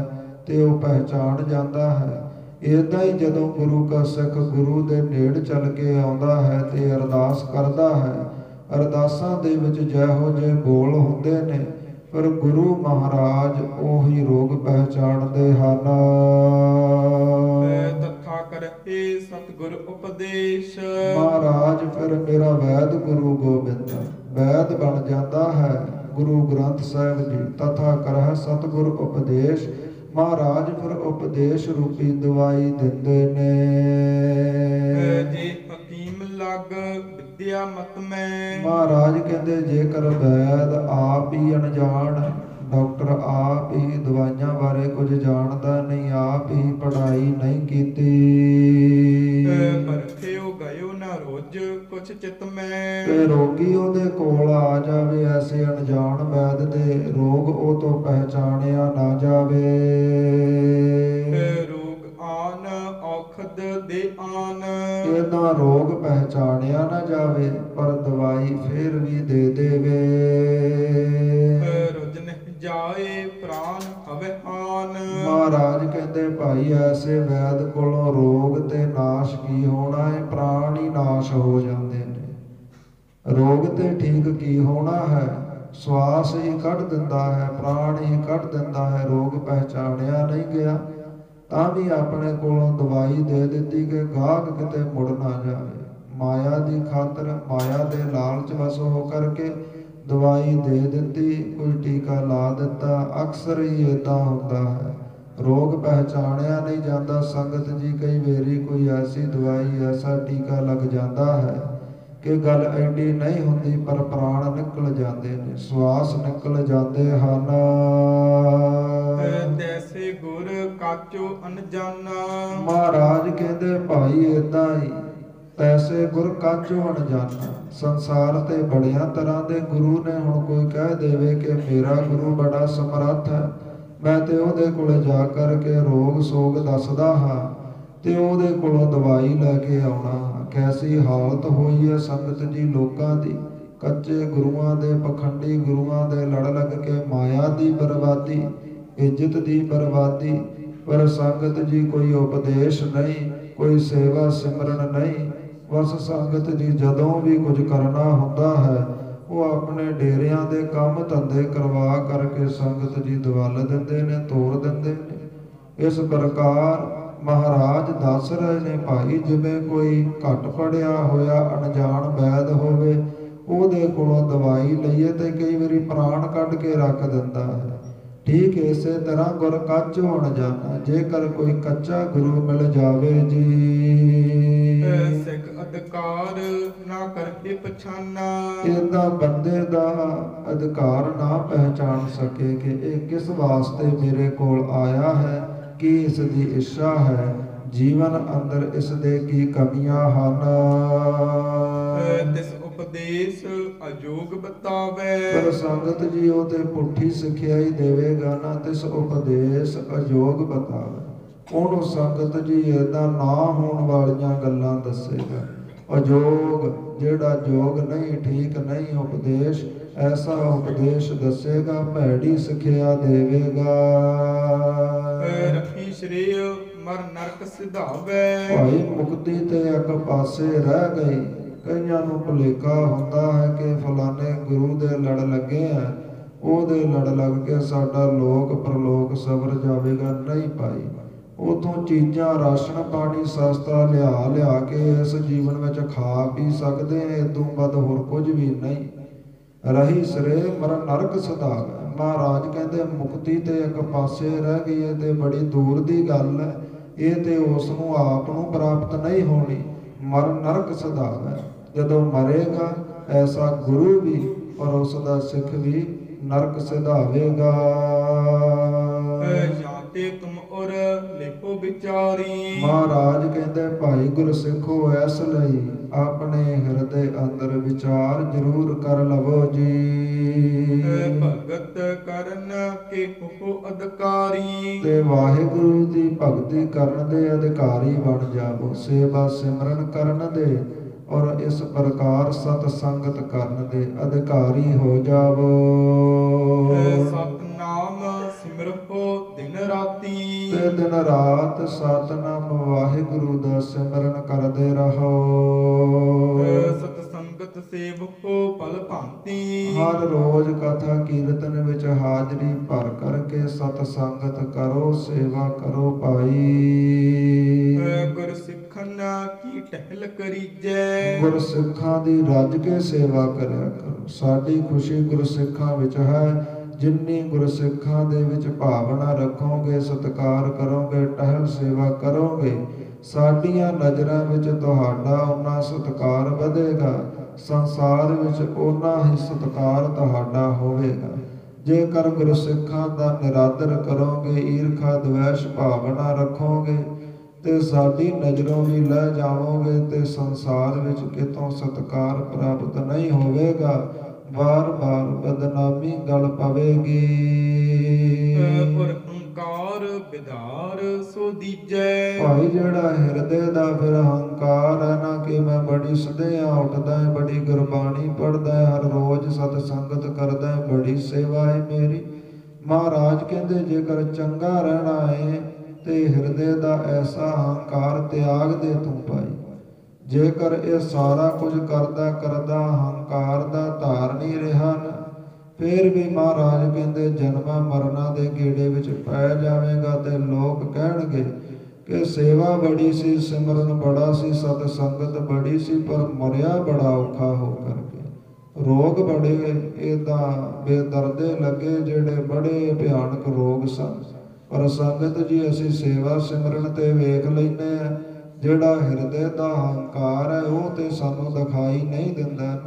ਤੇ ਉਹ ਪਹਿਚਾਣ ਜਾਂਦਾ ਹੈ, ਏਦਾਂ ਹੀ ਜਦੋਂ ਗੁਰੂ ਕਾ ਸਿੱਖ ਗੁਰੂ ਦੇ ਨੇੜ ਚੱਲ ਕੇ ਆਉਂਦਾ ਹੈ ਤੇ ਅਰਦਾਸ ਕਰਦਾ ਹੈ, ਅਰਦਾਸਾਂ ਦੇ ਵਿੱਚ ਜਿਹੋ ਜਿਹੇ ਬੋਲ ਹੁੰਦੇ ਨੇ, ਪਰ ਗੁਰੂ ਮਹਾਰਾਜ ਉਹੀ ਰੋਗ ਪਹਿਚਾਣਦੇ ਹਨ। ਤਥਾ ਕਰਹਿ ਸਤਿਗੁਰ ਉਪਦੇਸ਼। ਮਹਾਰਾਜ ਫਿਰ ਮੇਰਾ ਵੈਦ ਗੁਰੂ ਗੋਬਿੰਦ ਵੈਦ ਬਣ ਜਾਂਦਾ ਹੈ। ਗੁਰੂ ਗ੍ਰੰਥ ਸਾਹਿਬ ਜੀ ਤਥਾ ਕਰਹਿ ਸਤਿਗੁਰ ਉਪਦੇਸ਼। ਮਹਾਰਾਜ ਫਿਰ ਉਪਦੇਸ਼ ਰੂਪੀ ਦਵਾਈ ਦਿੰਦੇ ਨੇ। ਜੇ ਹਕੀਮ ਲਗ ਵਿਦਿਆ ਮਤ ਮੈਂ। ਮਹਾਰਾਜ ਕਹਿੰਦੇ ਜੇਕਰ ਵੈਦ ਆਪ ਹੀ ਅਣਜਾਣ, ਡਾਕਟਰ ਆਪ ਹੀ ਦਵਾਈਆਂ ਬਾਰੇ ਕੁਝ ਜਾਣਦਾ ਨਹੀਂ, ਆਪ ਹੀ ਪੜ੍ਹਾਈ ਨਹੀਂ ਕੀਤੀ, ਪਰਖਿਓ ਗਇਓ ਨਾ ਰੋਜ ਕੁਛ ਚਿਤ ਮੈਂ। ਤੇ ਰੋਗੀ ਉਹਦੇ ਕੋਲ ਆ ਜਾਵੇ, ਐਸੇ ਅਣਜਾਣ ਵੈਦ ਦੇ ਰੋਗ ਉਹ ਤੋਂ ਪਹਿਚਾਣਿਆ ਨਾ ਜਾਵੇ। ਰੋਗ ਆਨ ਔਖਦ ਦੇ ਆਨ। ਇਹਦਾ ਰੋਗ ਪਹਿਚਾਣਿਆ ਨਾ ਜਾਵੇ ਪਰ ਦਵਾਈ ਫੇਰ ਵੀ ਦੇ ਦੇਵੇ। ਰੁਜਨ ਜਾਏ ਪ੍ਰਾਨ ਹਵੇ ਆਨ। ਮਹਾਰਾਜ ਕਹਿੰਦੇ ਭਾਈ ਐਸੇ ਵੈਦ ਕੋਲੋਂ ਰੋਗ ਤੇ ਨਾਸ਼ ਕੀ ਹੋਣਾ ਹੈ, ਪ੍ਰਾਣ ਹੀ ਨਾਸ਼ ਹੋ ਜਾਂਦੇ ਨੇ। ਰੋਗ ਤੇ ਠੀਕ ਕੀ ਹੋਣਾ ਹੈ, ਸਵਾਸ ਹੀ ਕੱਢ ਦਿੰਦਾ ਹੈ, ਪ੍ਰਾਣ ਹੀ ਕੱਢ ਦਿੰਦਾ ਹੈ, ਰੋਗ ਪਹਿਚਾਣਿਆ ਨਹੀਂ ਗਿਆ। ਤਾਂ ਵੀ ਆਪਣੇ ਕੋਲੋਂ ਦਵਾਈ ਦੇ ਦਿੱਤੀ ਕਿ ਗਾਹਕ ਕਿਤੇ ਮੁੜ ਨਾ ਜਾਵੇ। ਮਾਇਆ ਦੀ ਖਾਤਰ, ਮਾਇਆ ਦੇ ਲਾਲਚ ਵਸ ਹੋ ਕਰਕੇ ਦਵਾਈ ਦੇ ਦਿੱਤੀ, ਕੋਈ ਟੀਕਾ ਲਾ ਦਿੱਤਾ। ਅਕਸਰ ਹੀ ਏਦਾਂ ਹੁੰਦਾ ਹੈ, ਰੋਗ ਪਹਿਚਾਣਿਆ ਨਹੀਂ ਜਾਂਦਾ। ਸੰਗਤ ਜੀ, ਕਈ ਵਾਰੀ ਕੋਈ ਐਸੀ ਦਵਾਈ, ਐਸਾ ਟੀਕਾ ਲੱਗ ਜਾਂਦਾ ਹੈ ਕਿ ਗੱਲ ਐਡੀ ਨਹੀਂ ਹੁੰਦੀ, ਪਰ ਪ੍ਰਾਣ ਨਿਕਲ ਜਾਂਦੇ ਨੇ, ਸਵਾਸ ਨਿਕਲ ਜਾਂਦੇ ਹਨ। ਤੈਸੇ ਗੁਰ ਕਾਚੋ ਅਨਜਾਨਾ। ਮਹਾਰਾਜ ਕਹਿੰਦੇ ਭਾਈ ਏਦਾਂ ਹੀ, ਤੈਸੇ ਗੁਰ ਕਾਚੋ ਅਣਜਾਨਾ। ਸੰਸਾਰ ਤੇ ਬੜਿਆਂ ਤਰ੍ਹਾਂ ਦੇ ਗੁਰੂ ਨੇ। ਹੁਣ ਕੋਈ ਕਹਿ ਦੇਵੇ ਕਿ ਮੇਰਾ ਗੁਰੂ ਬੜਾ ਸਮਰੱਥ ਹੈ, ਮੈਂ ਤੇ ਉਹਦੇ ਕੋਲੇ ਜਾ ਕਰਕੇ ਰੋਗ ਸੋਗ ਦੱਸਦਾ ਹਾਂ ਤੇ ਉਹਦੇ ਕੋਲੋਂ ਦਵਾਈ ਲੈ ਕੇ ਆਉਣਾ। ਕੈਸੀ ਹਾਲਤ ਹੋਈ ਹੈ ਸੰਗਤ ਜੀ ਲੋਕਾਂ ਦੀ। ਕੱਚੇ ਗੁਰੂਆਂ ਦੇ, ਪਖੰਡੀ ਗੁਰੂਆਂ ਦੇ ਲੜ ਲੱਗ ਕੇ ਮਾਇਆ ਦੀ ਬਰਬਾਦੀ, ਇੱਜ਼ਤ ਦੀ ਬਰਬਾਦੀ। ਪਰ ਸੰਗਤ ਜੀ ਕੋਈ ਉਪਦੇਸ਼ ਨਹੀਂ, ਕੋਈ ਸੇਵਾ ਸਿਮਰਨ ਨਹੀਂ। ਬਸ ਸੰਗਤ ਜੀ ਜਦੋਂ ਵੀ ਕੁਝ ਕਰਨਾ ਹੁੰਦਾ ਹੈ, ਉਹ ਆਪਣੇ ਡੇਰਿਆਂ ਦੇ ਕੰਮ ਧੰਦੇ ਕਰਵਾ ਕਰਕੇ ਸੰਗਤ ਜੀ ਦਵਲ ਦਿੰਦੇ ਨੇ, ਤੋੜ ਦਿੰਦੇ ਨੇ। ਇਸ ਪ੍ਰਕਾਰ ਮਹਾਰਾਜ ਦੱਸ ਰਹੇ ਨੇ ਭਾਈ, ਜਿਵੇਂ ਕੋਈ ਘੱਟ ਪੜਿਆ ਹੋਇਆ ਅਣਜਾਣ ਵੈਦ ਹੋਵੇ, ਉਹਦੇ ਕੋਲੋਂ ਦਵਾਈ ਲਈਏ ਤੇ ਕਈ ਵਾਰੀ ਪ੍ਰਾਣ ਕੱਢ ਕੇ ਰੱਖ ਦਿੰਦਾ ਹੈ। ਠੀਕ ਇਸੇ ਤਰ੍ਹਾਂ ਗੁਰ ਕਾਚੋ ਅਣਜਾਨਾ। ਜੇਕਰ ਕੋਈ ਕੱਚਾ ਗੁਰੂ ਮਿਲ ਜਾਵੇ ਜੀ, ਸਿੱਖ ਅਧਿਕਾਰ ਨਾ ਕਰਕੇ ਪਛਾਨਾ। ਇਹਦਾ ਬੰਦੇ ਦਾ ਅਧਿਕਾਰ ਨਾ ਪਹਿਚਾਣ ਸਕੇ ਕਿ ਇਹ ਕਿਸ ਵਾਸਤੇ ਮੇਰੇ ਕੋਲ ਆਇਆ ਹੈ, ਕੀ ਇਸ ਦੀ ਇੱਛਾ ਹੈ, ਜੀਵਨ ਅੰਦਰ ਇਸ ਦੇ ਕੀ ਕਮੀਆਂ ਹਨ। ਤਿਸ ਉਪਦੇਸ਼ ਅਯੋਗ ਬਤਾਵੇ। ਪਰ ਸੰਗਤ ਜੀ ਉਹ ਤੇ ਪੁੱਠੀ ਸਿੱਖਿਆਈ ਦੇਵੇਗਾ ਨਾ, ਤਿਸ ਉਪਦੇਸ਼ ਅਯੋਗ ਬਤਾਵੇ। ਉਹਨੂੰ ਸੰਗਤ ਜੀ ਏਦਾਂ ਨਾ ਹੋਣ ਵਾਲੀਆਂ ਗੱਲਾਂ ਦੱਸੇਗਾ। ਅਯੋਗ, ਜਿਹੜਾ ਯੋਗ ਨਹੀਂ, ਠੀਕ ਨਹੀਂ ਉਪਦੇਸ਼, ਐਸਾ ਉਪਦੇਸ਼ ਦੱਸੇਗਾ, ਭੈੜੀ ਸਿੱਖਿਆ ਦੇਵੇਗਾ। ਰੱਖੀ ਸ਼੍ਰੇਯ ਮਰ ਨਰਕ ਸਿਧਾਵੇ। ਭਾਈ ਮੁਕਤੀ ਤੇ ਇੱਕ ਪਾਸੇ ਰਹਿ ਗਈ। ਕਈਆਂ ਨੂੰ ਭੁਲੇਖਾ ਹੁੰਦਾ ਹੈ ਕਿ ਫਲਾਣੇ ਗੁਰੂ ਦੇ ਲੜ ਲੱਗੇ ਆ, ਉਹਦੇ ਲੜ ਲੱਗ ਕੇ ਸਾਡਾ ਲੋਕ ਪ੍ਰਲੋਕ ਸਵਰ ਜਾਵੇਗਾ। ਨਹੀਂ ਭਾਈ, ਉਥੋਂ ਚੀਜ਼ਾਂ, ਰਾਸ਼ਨ ਪਾਣੀ ਸਸਤਾ ਲਿਆ ਕੇ ਇਸ ਜੀਵਨ ਵਿੱਚ ਖਾ ਪੀ ਸਕਦੇ ਹਾਂ, ਇਦੋਂ ਵੱਧ ਹੋਰ ਕੁਝ ਵੀ ਨਹੀਂ। ਰਹੀ ਸਰੇ ਮਰ ਨਰਕ ਸਿਧਾਵੇ। ਮਹਾਰਾਜ ਕਹਿੰਦੇ ਮੁਕਤੀ ਤੇ ਇੱਕ ਪਾਸੇ ਰਹਿ ਗਈ ਹੈ ਤੇ ਬੜੀ ਦੂਰ ਦੀ ਗੱਲ ਹੈ। ਇਹ ਤੇ ਉਸ ਨੂੰ ਆਪ ਨੂੰ ਪ੍ਰਾਪਤ ਨਹੀਂ ਹੋਣੀ। ਮਰ ਨਰਕ ਸਿਧਾਵੇ। ਜਦੋਂ ਮਰੇਗਾ ਐਸਾ ਗੁਰੂ ਵੀ ਔਰ ਉਸ ਦਾ ਸਿੱਖ ਵੀ ਨਰਕ ਸਿਧਾਵੇਗਾ। ਜਾਤੇ ਤੁਮ ਔਰ ਲੇਪੋ ਵਿਚਾਰੀ। ਮਹਾਰਾਜ ਕਹਿੰਦੇ ਭਾਈ ਗੁਰਸਿੱਖੋ, ਇਸ ਲਈ ਆਪਣੇ ਹਿਰਦੇ ਅੰਦਰ ਵਿਚਾਰ ਜ਼ਰੂਰ ਕਰ ਲਵੋ ਜੀ। ਭਗਤ ਕਰਨ ਕੇ ਉਹ ਅਧਿਕਾਰੀ। ਤੇ ਵਾਹਿਗੁਰੂ ਦੀ ਭਗਤੀ ਕਰਨ ਦੇ ਅਧਿਕਾਰੀ ਬਣ ਜਾਵੋ। ਸੇਵਾ ਸਿਮਰਨ ਕਰਨ ਦੇ ਔਰ ਇਸ ਪ੍ਰਕਾਰ ਸਤ ਸੰਗਤ ਕਰਨ ਦੇ ਅਧਿਕਾਰੀ ਹੋ ਜਾਵੋ। ਸਤਨਾਮ ਸਿਮਰੋ ਦਿਨ ਰਾਤੀ। ਤੇ ਦਿਨ ਰਾਤ ਸਤਨਾਮ ਵਾਹਿਗੁਰੂ ਦਾ ਸਿਮਰਨ ਕਰਦੇ ਰਹੋ। ਸਤ ਸੰਗਤ ਸੇਵਕੋ ਪਲ ਭਾਂਤੀ। ਹਰ ਰੋਜ਼ ਕਥਾ ਕੀਰਤਨ ਵਿੱਚ ਹਾਜ਼ਰੀ ਭਰ ਕਰਕੇ ਸਤ ਸੰਗਤ ਕਰੋ, ਸੇਵਾ ਕਰੋ ਭਾਈ। ਗੁਰ ਸਿੱਖਨ ਕੀ ਟਹਿਲ ਕਰੀਜੈ। ਗੁਰ ਸਿੱਖਾਂ ਦੀ ਰੱਜ ਕੇ ਸੇਵਾ ਕਰਿਆ ਕਰੋ। ਸਾਡੀ ਖੁਸ਼ੀ ਗੁਰ ਸਿੱਖਾਂ ਵਿੱਚ ਹੈ। ਜਿੰਨੀ ਗੁਰ ਸਿੱਖਾਂ ਦੇ ਵਿੱਚ ਭਾਵਨਾ ਰੱਖੋਗੇ, ਸਤਿਕਾਰ ਕਰੋਗੇ, ਟਹਿਲ ਸੇਵਾ ਕਰੋਗੇ, ਸਾਡੀਆਂ ਨਜ਼ਰਾਂ ਵਿੱਚ ਤੁਹਾਡਾ ਓਨਾ ਸਤਿਕਾਰ ਵਧੇਗਾ। ਸੰਸਾਰ ਵਿੱਚ ਓਨਾ ਹੀ ਸਤਿਕਾਰ ਤੁਹਾਡਾ ਹੋਵੇਗਾ। ਜੇਕਰ ਗੁਰ ਸਿੱਖਾਂ ਦਾ ਨਿਰਾਦਰ ਕਰੋਗੇ, ਈਰਖਾ ਦਵੇਸ਼ ਭਾਵਨਾ ਰੱਖੋਗੇ ਤੇ ਸਾਡੀ ਨਜ਼ਰੋਂ ਵੀ ਲੈ ਜਾਵੋਗੇ ਤੇ ਸੰਸਾਰ ਵਿੱਚ ਕਿਤੋਂ ਸਤਿਕਾਰ ਪ੍ਰਾਪਤ ਨਹੀਂ ਹੋਵੇਗਾ। ਵਾਰ-ਵਾਰ ਬਦਨਾਮੀ ਗਲ ਪਵੇਗੀ। ਹੰਕਾਰ ਵਿਧਾਰ ਸੋ ਦੀਜੈ। ਭਾਈ ਜਿਹੜਾ ਹਿਰਦੇ ਦਾ ਫਿਰ ਹੰਕਾਰ ਹੈ ਨਾ, ਕਿ ਮੈਂ ਬੜੀ ਸਦਿਆਂ ਉੱਠਦਾ, ਬੜੀ ਗੁਰਬਾਣੀ ਪੜ੍ਹਦਾ, ਹਰ ਰੋਜ਼ ਸਤ ਸੰਗਤ ਕਰਦਾ, ਬੜੀ ਸੇਵਾ ਹੈ ਮੇਰੀ। ਮਹਾਰਾਜ ਕਹਿੰਦੇ ਜੇਕਰ ਚੰਗਾ ਰਹਿਣਾ ਹੈ ਤੇ ਹਿਰਦੇ ਦਾ ਐਸਾ ਹੰਕਾਰ ਤਿਆਗ ਦੇ ਤੂੰ ਭਾਈ। ਜੇਕਰ ਇਹ ਸਾਰਾ ਕੁਝ ਕਰਦਾ ਹੰਕਾਰ ਦਾ ਧਾਰ ਨਹੀਂ ਰਿਹਾ ਨਾ, ਫੇਰ ਵੀ ਮਹਾਰਾਜ ਕਹਿੰਦੇ ਜਨਮਾਂ ਮਰਨਾਂ ਦੇ ਗੇੜੇ ਵਿੱਚ ਪੈ ਜਾਵੇਗਾ ਤੇ ਲੋਕ ਕਹਿਣਗੇ ਕਿ ਸੇਵਾ ਬੜੀ ਸੀ, ਸਿਮਰਨ ਬੜਾ ਸੀ, ਸਤ ਸੰਗਤ ਬੜੀ ਸੀ, ਪਰ ਮਰਿਆ ਬੜਾ ਔਖਾ ਹੋ ਕਰਕੇ। ਰੋਗ ਬੜੇ ਏਦਾਂ ਬੇਦਰਦੇ ਲੱਗੇ, ਜਿਹੜੇ ਬੜੇ ਭਿਆਨਕ ਰੋਗ ਸਨ। ਪਰ ਸੰਗਤ ਜੀ ਅਸੀਂ ਸੇਵਾ ਸਿਮਰਨ ਤੇ ਵੇਖ ਲੈਂਦੇ ਆ, ਜਿਹੜਾ ਹਿਰਦੇ ਦਾ ਹੰਕਾਰ ਹੈ ਉਹ ਤੇ ਸਾਨੂੰ ਦਿਖਾਈ ਨਹੀਂ ਦਿੰਦਾ,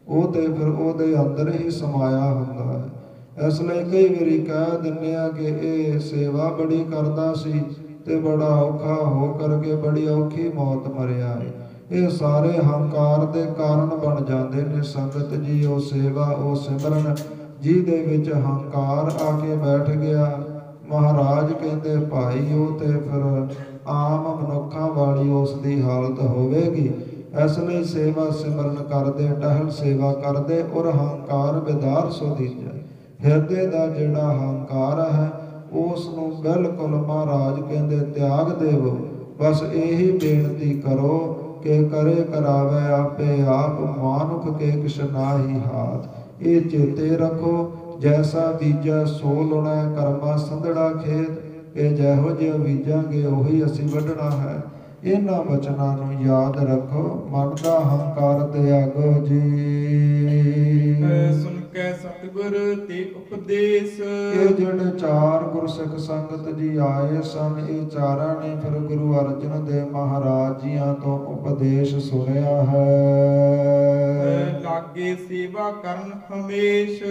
ਉਹ ਤੇ ਫਿਰ ਉਹਦੇ ਅੰਦਰ ਹੀ ਸਮਾਇਆ ਹੁੰਦਾ ਹੈ। ਇਸ ਲਈ ਕਈ ਵਾਰੀ ਕਹਿ ਦਿੰਦੇ ਆ ਕਿ ਇਹ ਸੇਵਾ ਬੜੀ ਕਰਦਾ ਸੀ ਤੇ ਬੜਾ ਔਖਾ ਹੋ ਕਰਕੇ ਬੜੀ ਔਖੀ ਮੌਤ ਮਰਿਆ ਹੈ। ਇਹ ਸਾਰੇ ਹੰਕਾਰ ਦੇ ਕਾਰਨ ਬਣ ਜਾਂਦੇ ਨੇ ਸੰਗਤ ਜੀ। ਉਹ ਸੇਵਾ, ਉਹ ਸਿਮਰਨ ਜਿਹਦੇ ਵਿੱਚ ਹੰਕਾਰ ਆ ਕੇ ਬੈਠ ਗਿਆ, ਮਹਾਰਾਜ ਕਹਿੰਦੇ ਭਾਈ ਉਹ ਤੇ ਫਿਰ ਆਮ ਮਨੁੱਖਾਂ ਵਾਲੀ ਉਸ ਦੀ ਹਾਲਤ ਹੋਵੇਗੀ। ਇਸ ਲਈ ਸੇਵਾ ਸਿਮਰਨ ਕਰਦੇ, ਟਹਿਲ ਸੇਵਾ ਕਰਦੇ, ਔਰ ਹੰਕਾਰ ਵਿਦਾਰ ਸੋ ਦੀਜੈ। ਹਿਰਦੇ ਦਾ ਜਿਹੜਾ ਹੰਕਾਰ ਹੈ ਉਸ ਨੂੰ ਬਿਲਕੁਲ ਮਹਾਰਾਜ ਕਹਿੰਦੇ ਤਿਆਗ ਦੇਵੋ। ਬਸ ਇਹੀ ਬੇਨਤੀ ਕਰੋ ਕਿ ਕਰੇ ਕਰਾਵੇ ਆਪੇ ਆਪ, ਮਾਨੁਖ ਕੇ ਕਿਛ ਨਾਹੀ ਹਾਥ। ਇਹ ਚੇਤੇ ਰੱਖੋ, ਜੈਸਾ ਬੀਜੈ ਸੋ ਲੁਣੈ, ਕਰਮਾ ਸੰਧੜਾ ਖੇਤ। ਕਿ ਜਿਹੋ ਜਿਹਾ ਬੀਜਾਂਗੇ ਉਹੀ ਅਸੀਂ ਵੱਢਣਾ ਹੈ। ਇਹਨਾਂ ਵਚਨਾਂ ਨੂੰ ਯਾਦ ਰੱਖੋ, ਮਨ ਦਾ ਹੰਕਾਰ ਤਿਆਗੋ ਜੀ। ਸੁਣ ਕੇ ਸਤਿਗੁਰ ਤੇ ਉਪਦੇਸ਼। ਇਹ ਜਿਹੜੇ ਚਾਰ ਗੁਰਸਿੱਖ ਸੰਗਤ ਜੀ ਆਏ ਸਨ, ਇਹ ਚਾਰਾਂ ਨੇ ਫਿਰ ਗੁਰੂ ਅਰਜਨ ਦੇਵ ਮਹਾਰਾਜ ਜੀਆਂ ਤੋਂ ਉਪਦੇਸ਼ ਸੁਣਿਆ ਹੈ। ਲਾਗੇ ਸੇਵਾ ਕਰਨ ਹਮੇਸ਼।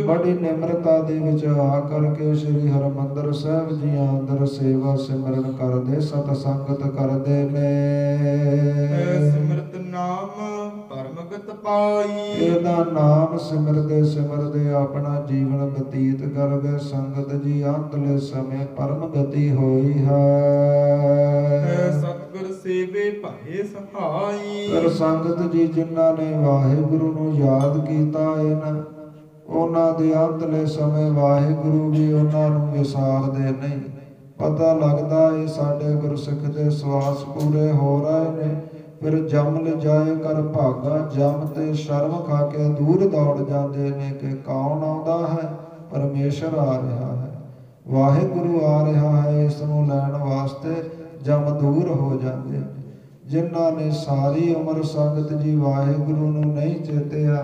ਬੜੀ ਨਿਮਰਤਾ ਦੇ ਵਿੱਚ ਆ ਕਰਕੇ ਸ੍ਰੀ ਹਰਿਮੰਦਰ ਸਾਹਿਬ ਜੀ ਅੰਦਰ ਸੇਵਾ ਸਿਮਰਨ ਕਰਦੇ, ਸਤ ਸੰਗਤ ਕਰਦੇ ਨੇ। ਸਿਮਰਤ ਨਾਮ ਪਰਮਗਤ ਪਾਈ। ਇਹਦਾ ਨਾਮ ਸਿਮਰਦੇ ਸਿਮਰਦੇ ਆਪਣਾ ਜੀਵਨ ਬਤੀਤ ਕਰਦੇ ਸੰਗਤ ਜੀ ਅੰਤਲੇ ਸਮੇਂ ਪਰਮ ਗਤੀ ਹੋਈ ਹੈ। ਸਤਿਗੁਰ ਸੇਵੇ ਭਏ ਸਹਾਈ। ਪਰ ਸੰਗਤ ਜੀ ਜਿਨ੍ਹਾਂ ਨੇ ਵਾਹਿਗੁਰੂ ਨੂੰ ਯਾਦ ਕੀਤਾ ਇਹਨਾਂ, ਉਹਨਾਂ ਦੇ ਅੰਤਲੇ ਸਮੇਂ ਵਾਹਿਗੁਰੂ ਵੀ ਉਹਨਾਂ ਨੂੰ ਵਿਸਾਰਦੇ ਨਹੀਂ। ਪਤਾ ਲੱਗਦਾ ਇਹ ਸਾਡੇ ਗੁਰਸਿੱਖ ਦੇ ਸਵਾਸ ਪੂਰੇ ਹੋ ਰਹੇ ਨੇ, ਫਿਰ ਜਮ ਲਿਜਾਏ ਕਰ ਭਾਗਾ। ਜਮ ਤੇ ਸ਼ਰਮ ਖਾ ਕੇ ਦੂਰ ਦੌੜ ਜਾਂਦੇ ਨੇ ਕਿ ਕੌਣ ਆਉਂਦਾ ਹੈ, ਪਰਮੇਸ਼ਰ ਆ ਰਿਹਾ ਹੈ, ਵਾਹਿਗੁਰੂ ਆ ਰਿਹਾ ਹੈ। ਇਸ ਨੂੰ ਲੈਣ ਵਾਸਤੇ ਜਮ ਦੂਰ ਹੋ ਜਾਂਦੇ। ਜਿਨ੍ਹਾਂ ਨੇ ਸਾਰੀ ਉਮਰ ਸੰਗਤ ਜੀ ਵਾਹਿਗੁਰੂ ਨੂੰ ਨਹੀਂ ਚੇਤਿਆ,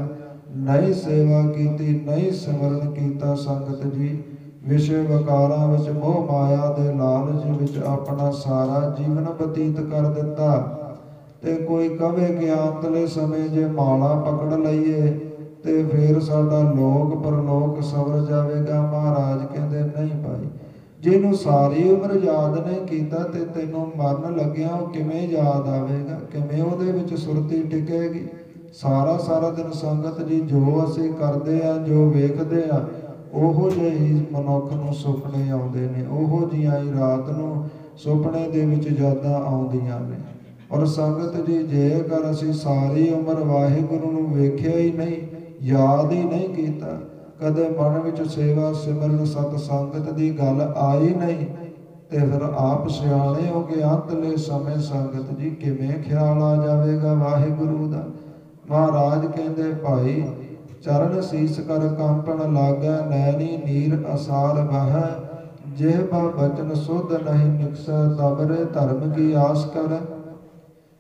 ਨਹੀਂ ਸੇਵਾ ਕੀਤੀ, ਨਹੀਂ ਸਿਮਰਨ ਕੀਤਾ, ਸੰਗਤ ਜੀ ਵਿਸ਼ੇ ਵਿਕਾਰਾਂ ਵਿੱਚ, ਮੋਹ ਮਾਇਆ ਦੇ ਲਾਲਚ ਵਿੱਚ ਆਪਣਾ ਸਾਰਾ ਜੀਵਨ ਬਤੀਤ ਕਰ ਦਿੱਤਾ। ਤੇ ਕੋਈ ਕਵੇ ਕਿ ਅੰਤਲੇ ਸਮੇਂ ਜੇ ਮਾਲਾ ਪਕੜ ਲਈਏ ਤੇ ਫਿਰ ਸਾਡਾ ਲੋਕ ਪਰਲੋਕ ਸਵਰ ਜਾਵੇਗਾ। ਮਹਾਰਾਜ ਕਹਿੰਦੇ ਨਹੀਂ ਭਾਈ, ਜਿਹਨੂੰ ਸਾਰੀ ਉਮਰ ਯਾਦ ਨਹੀਂ ਕੀਤਾ ਤੇ ਤੈਨੂੰ ਮਰਨ ਲੱਗਿਆ ਉਹ ਕਿਵੇਂ ਯਾਦ ਆਵੇਗਾ, ਕਿਵੇਂ ਉਹਦੇ ਵਿੱਚ ਸੁਰਤੀ ਟਿਕੇਗੀ। ਸਾਰਾ ਦਿਨ ਸੰਗਤ ਜੀ ਜੋ ਅਸੀਂ ਕਰਦੇ ਆ, ਜੋ ਵੇਖਦੇ ਆ, ਉਹੋ ਜਿਹੇ ਹੀ ਮਨੁੱਖ ਨੂੰ ਸੁਪਨੇ ਆਉਂਦੇ ਨੇ, ਉਹੋ ਜਿਹੀਆਂ ਹੀ ਰਾਤ ਨੂੰ ਸੁਪਨੇ ਦੇ ਵਿੱਚ ਯਾਦਾਂ ਆਉਂਦੀਆਂ ਨੇ। ਔਰ ਸੰਗਤ ਜੀ ਜੇਕਰ ਅਸੀਂ ਸਾਰੀ ਉਮਰ ਵਾਹਿਗੁਰੂ ਨੂੰ ਵੇਖਿਆ ਹੀ ਨਹੀਂ, ਯਾਦ ਹੀ ਨਹੀਂ ਕੀਤਾ, ਕਦੇ ਮਨ ਵਿੱਚ ਸੇਵਾ ਸਿਮਰਨ ਸਤ ਸੰਗਤ ਦੀ ਗੱਲ ਆਈ ਨਹੀਂ, ਤੇ ਫਿਰ ਆਪ ਸਿਆਣੇ ਹੋ ਕੇ ਅੰਤਲੇ ਸਮੇਂ ਸੰਗਤ ਜੀ ਕਿਵੇਂ ਖਿਆਲ ਆ ਜਾਵੇਗਾ ਵਾਹਿਗੁਰੂ ਦਾ। ਮਹਾਰਾਜ ਕਹਿੰਦੇ ਭਾਈ ਚਰਨ ਸੀਸ ਕਰ ਕੰਪਣ ਲਾਗੈ, ਨੈਣੀ ਨੀਰ ਅਸਾਰ ਬਹੈ, ਜਿਹਬਾ ਬਚਨ ਸੁਧ ਨਹੀਂ ਨਿਕਸੈ, ਤਬਰੇ ਧਰਮ ਕੀ ਆਸ ਕਰ।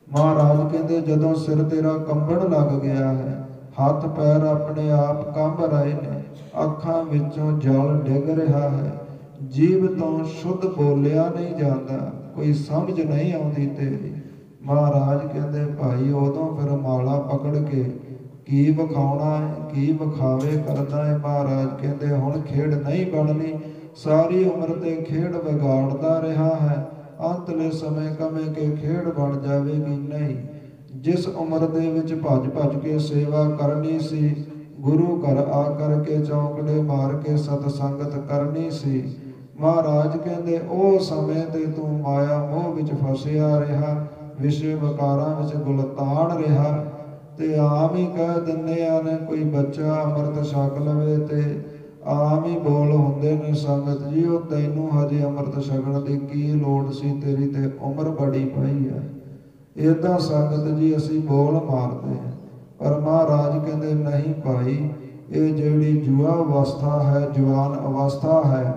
ਮਹਾਰਾਜ ਕਹਿੰਦੇ ਜਦੋਂ ਸਿਰ ਤੇਰਾ ਕੰਬਣ ਲੱਗ ਗਿਆ ਹੈ, ਹੱਥ ਪੈਰ ਆਪਣੇ ਆਪ ਕੰਬ ਰਹੇ ਨੇ, ਅੱਖਾਂ ਵਿੱਚੋਂ ਜਲ ਡਿੱਗ ਰਿਹਾ ਹੈ, ਜੀਭ ਤੋਂ ਸ਼ੁੱਧ ਬੋਲਿਆ ਨਹੀਂ ਜਾਂਦਾ, ਕੋਈ ਸਮਝ ਨਹੀਂ ਆਉਂਦੀ ਤੇਰੀ। ਮਹਾਰਾਜ ਕਹਿੰਦੇ ਭਾਈ ਉਦੋਂ ਫਿਰ ਮਾਲਾ ਪਕੜ ਕੇ ਕੀ ਵਿਖਾਉਣਾ ਹੈ, ਕੀ ਵਿਖਾਵੇ ਕਰਦਾ ਹੈ। ਮਹਾਰਾਜ ਕਹਿੰਦੇ ਹੁਣ ਖੇਡ ਨਹੀਂ ਬਣਨੀ, ਸਾਰੀ ਉਮਰ ਤੇ ਖੇਡ ਵਿਗਾੜਦਾ ਰਿਹਾ ਹੈ, ਅੰਤਲੇ ਸਮੇਂ ਕਵੇਂ ਕਿ ਖੇਡ ਬਣ ਜਾਵੇਗੀ ਨਹੀਂ। ਜਿਸ ਉਮਰ ਦੇ ਵਿੱਚ ਭੱਜ ਕੇ ਸੇਵਾ ਕਰਨੀ ਸੀ, ਗੁਰੂ ਘਰ ਆ ਕਰਕੇ ਚੌਂਕੜੇ ਮਾਰ ਕੇ ਸਤ ਸੰਗਤ ਕਰਨੀ ਸੀ, ਮਹਾਰਾਜ ਕਹਿੰਦੇ ਉਹ ਸਮੇਂ ਤੇ ਤੂੰ ਮਾਇਆ ਮੋਹ ਵਿੱਚ ਫਸਿਆ ਰਿਹਾ, ਵਿਸ਼ੇ ਵਿਕਾਰਾਂ ਵਿੱਚ ਗੁਲਤਾਨ ਰਿਹਾ। ਤੇ ਆਮ ਹੀ ਕਹਿ ਦਿੰਦੇ ਆ ਨੇ ਕੋਈ ਬੱਚਾ ਅੰਮ੍ਰਿਤ ਛਕ ਲਵੇ ਤੇ ਆਮ ਹੀ ਬੋਲ ਹੁੰਦੇ ਨੇ ਸੰਗਤ ਜੀ, ਉਹ ਤੈਨੂੰ ਹਜੇ ਅੰਮ੍ਰਿਤ ਛਕਣ ਦੀ ਕੀ ਲੋੜ ਸੀ, ਤੇਰੀ ਤੇ ਉਮਰ ਬੜੀ ਪਈ ਹੈ। ਏਦਾਂ ਸੰਗਤ ਜੀ ਅਸੀਂ ਬੋਲ ਮਾਰਦੇ ਹਾਂ, ਪਰ ਮਹਾਰਾਜ ਕਹਿੰਦੇ ਨਹੀਂ ਭਾਈ, ਇਹ ਜਿਹੜੀ ਜੁਆ ਅਵਸਥਾ ਹੈ, ਜਵਾਨ ਅਵਸਥਾ ਹੈ,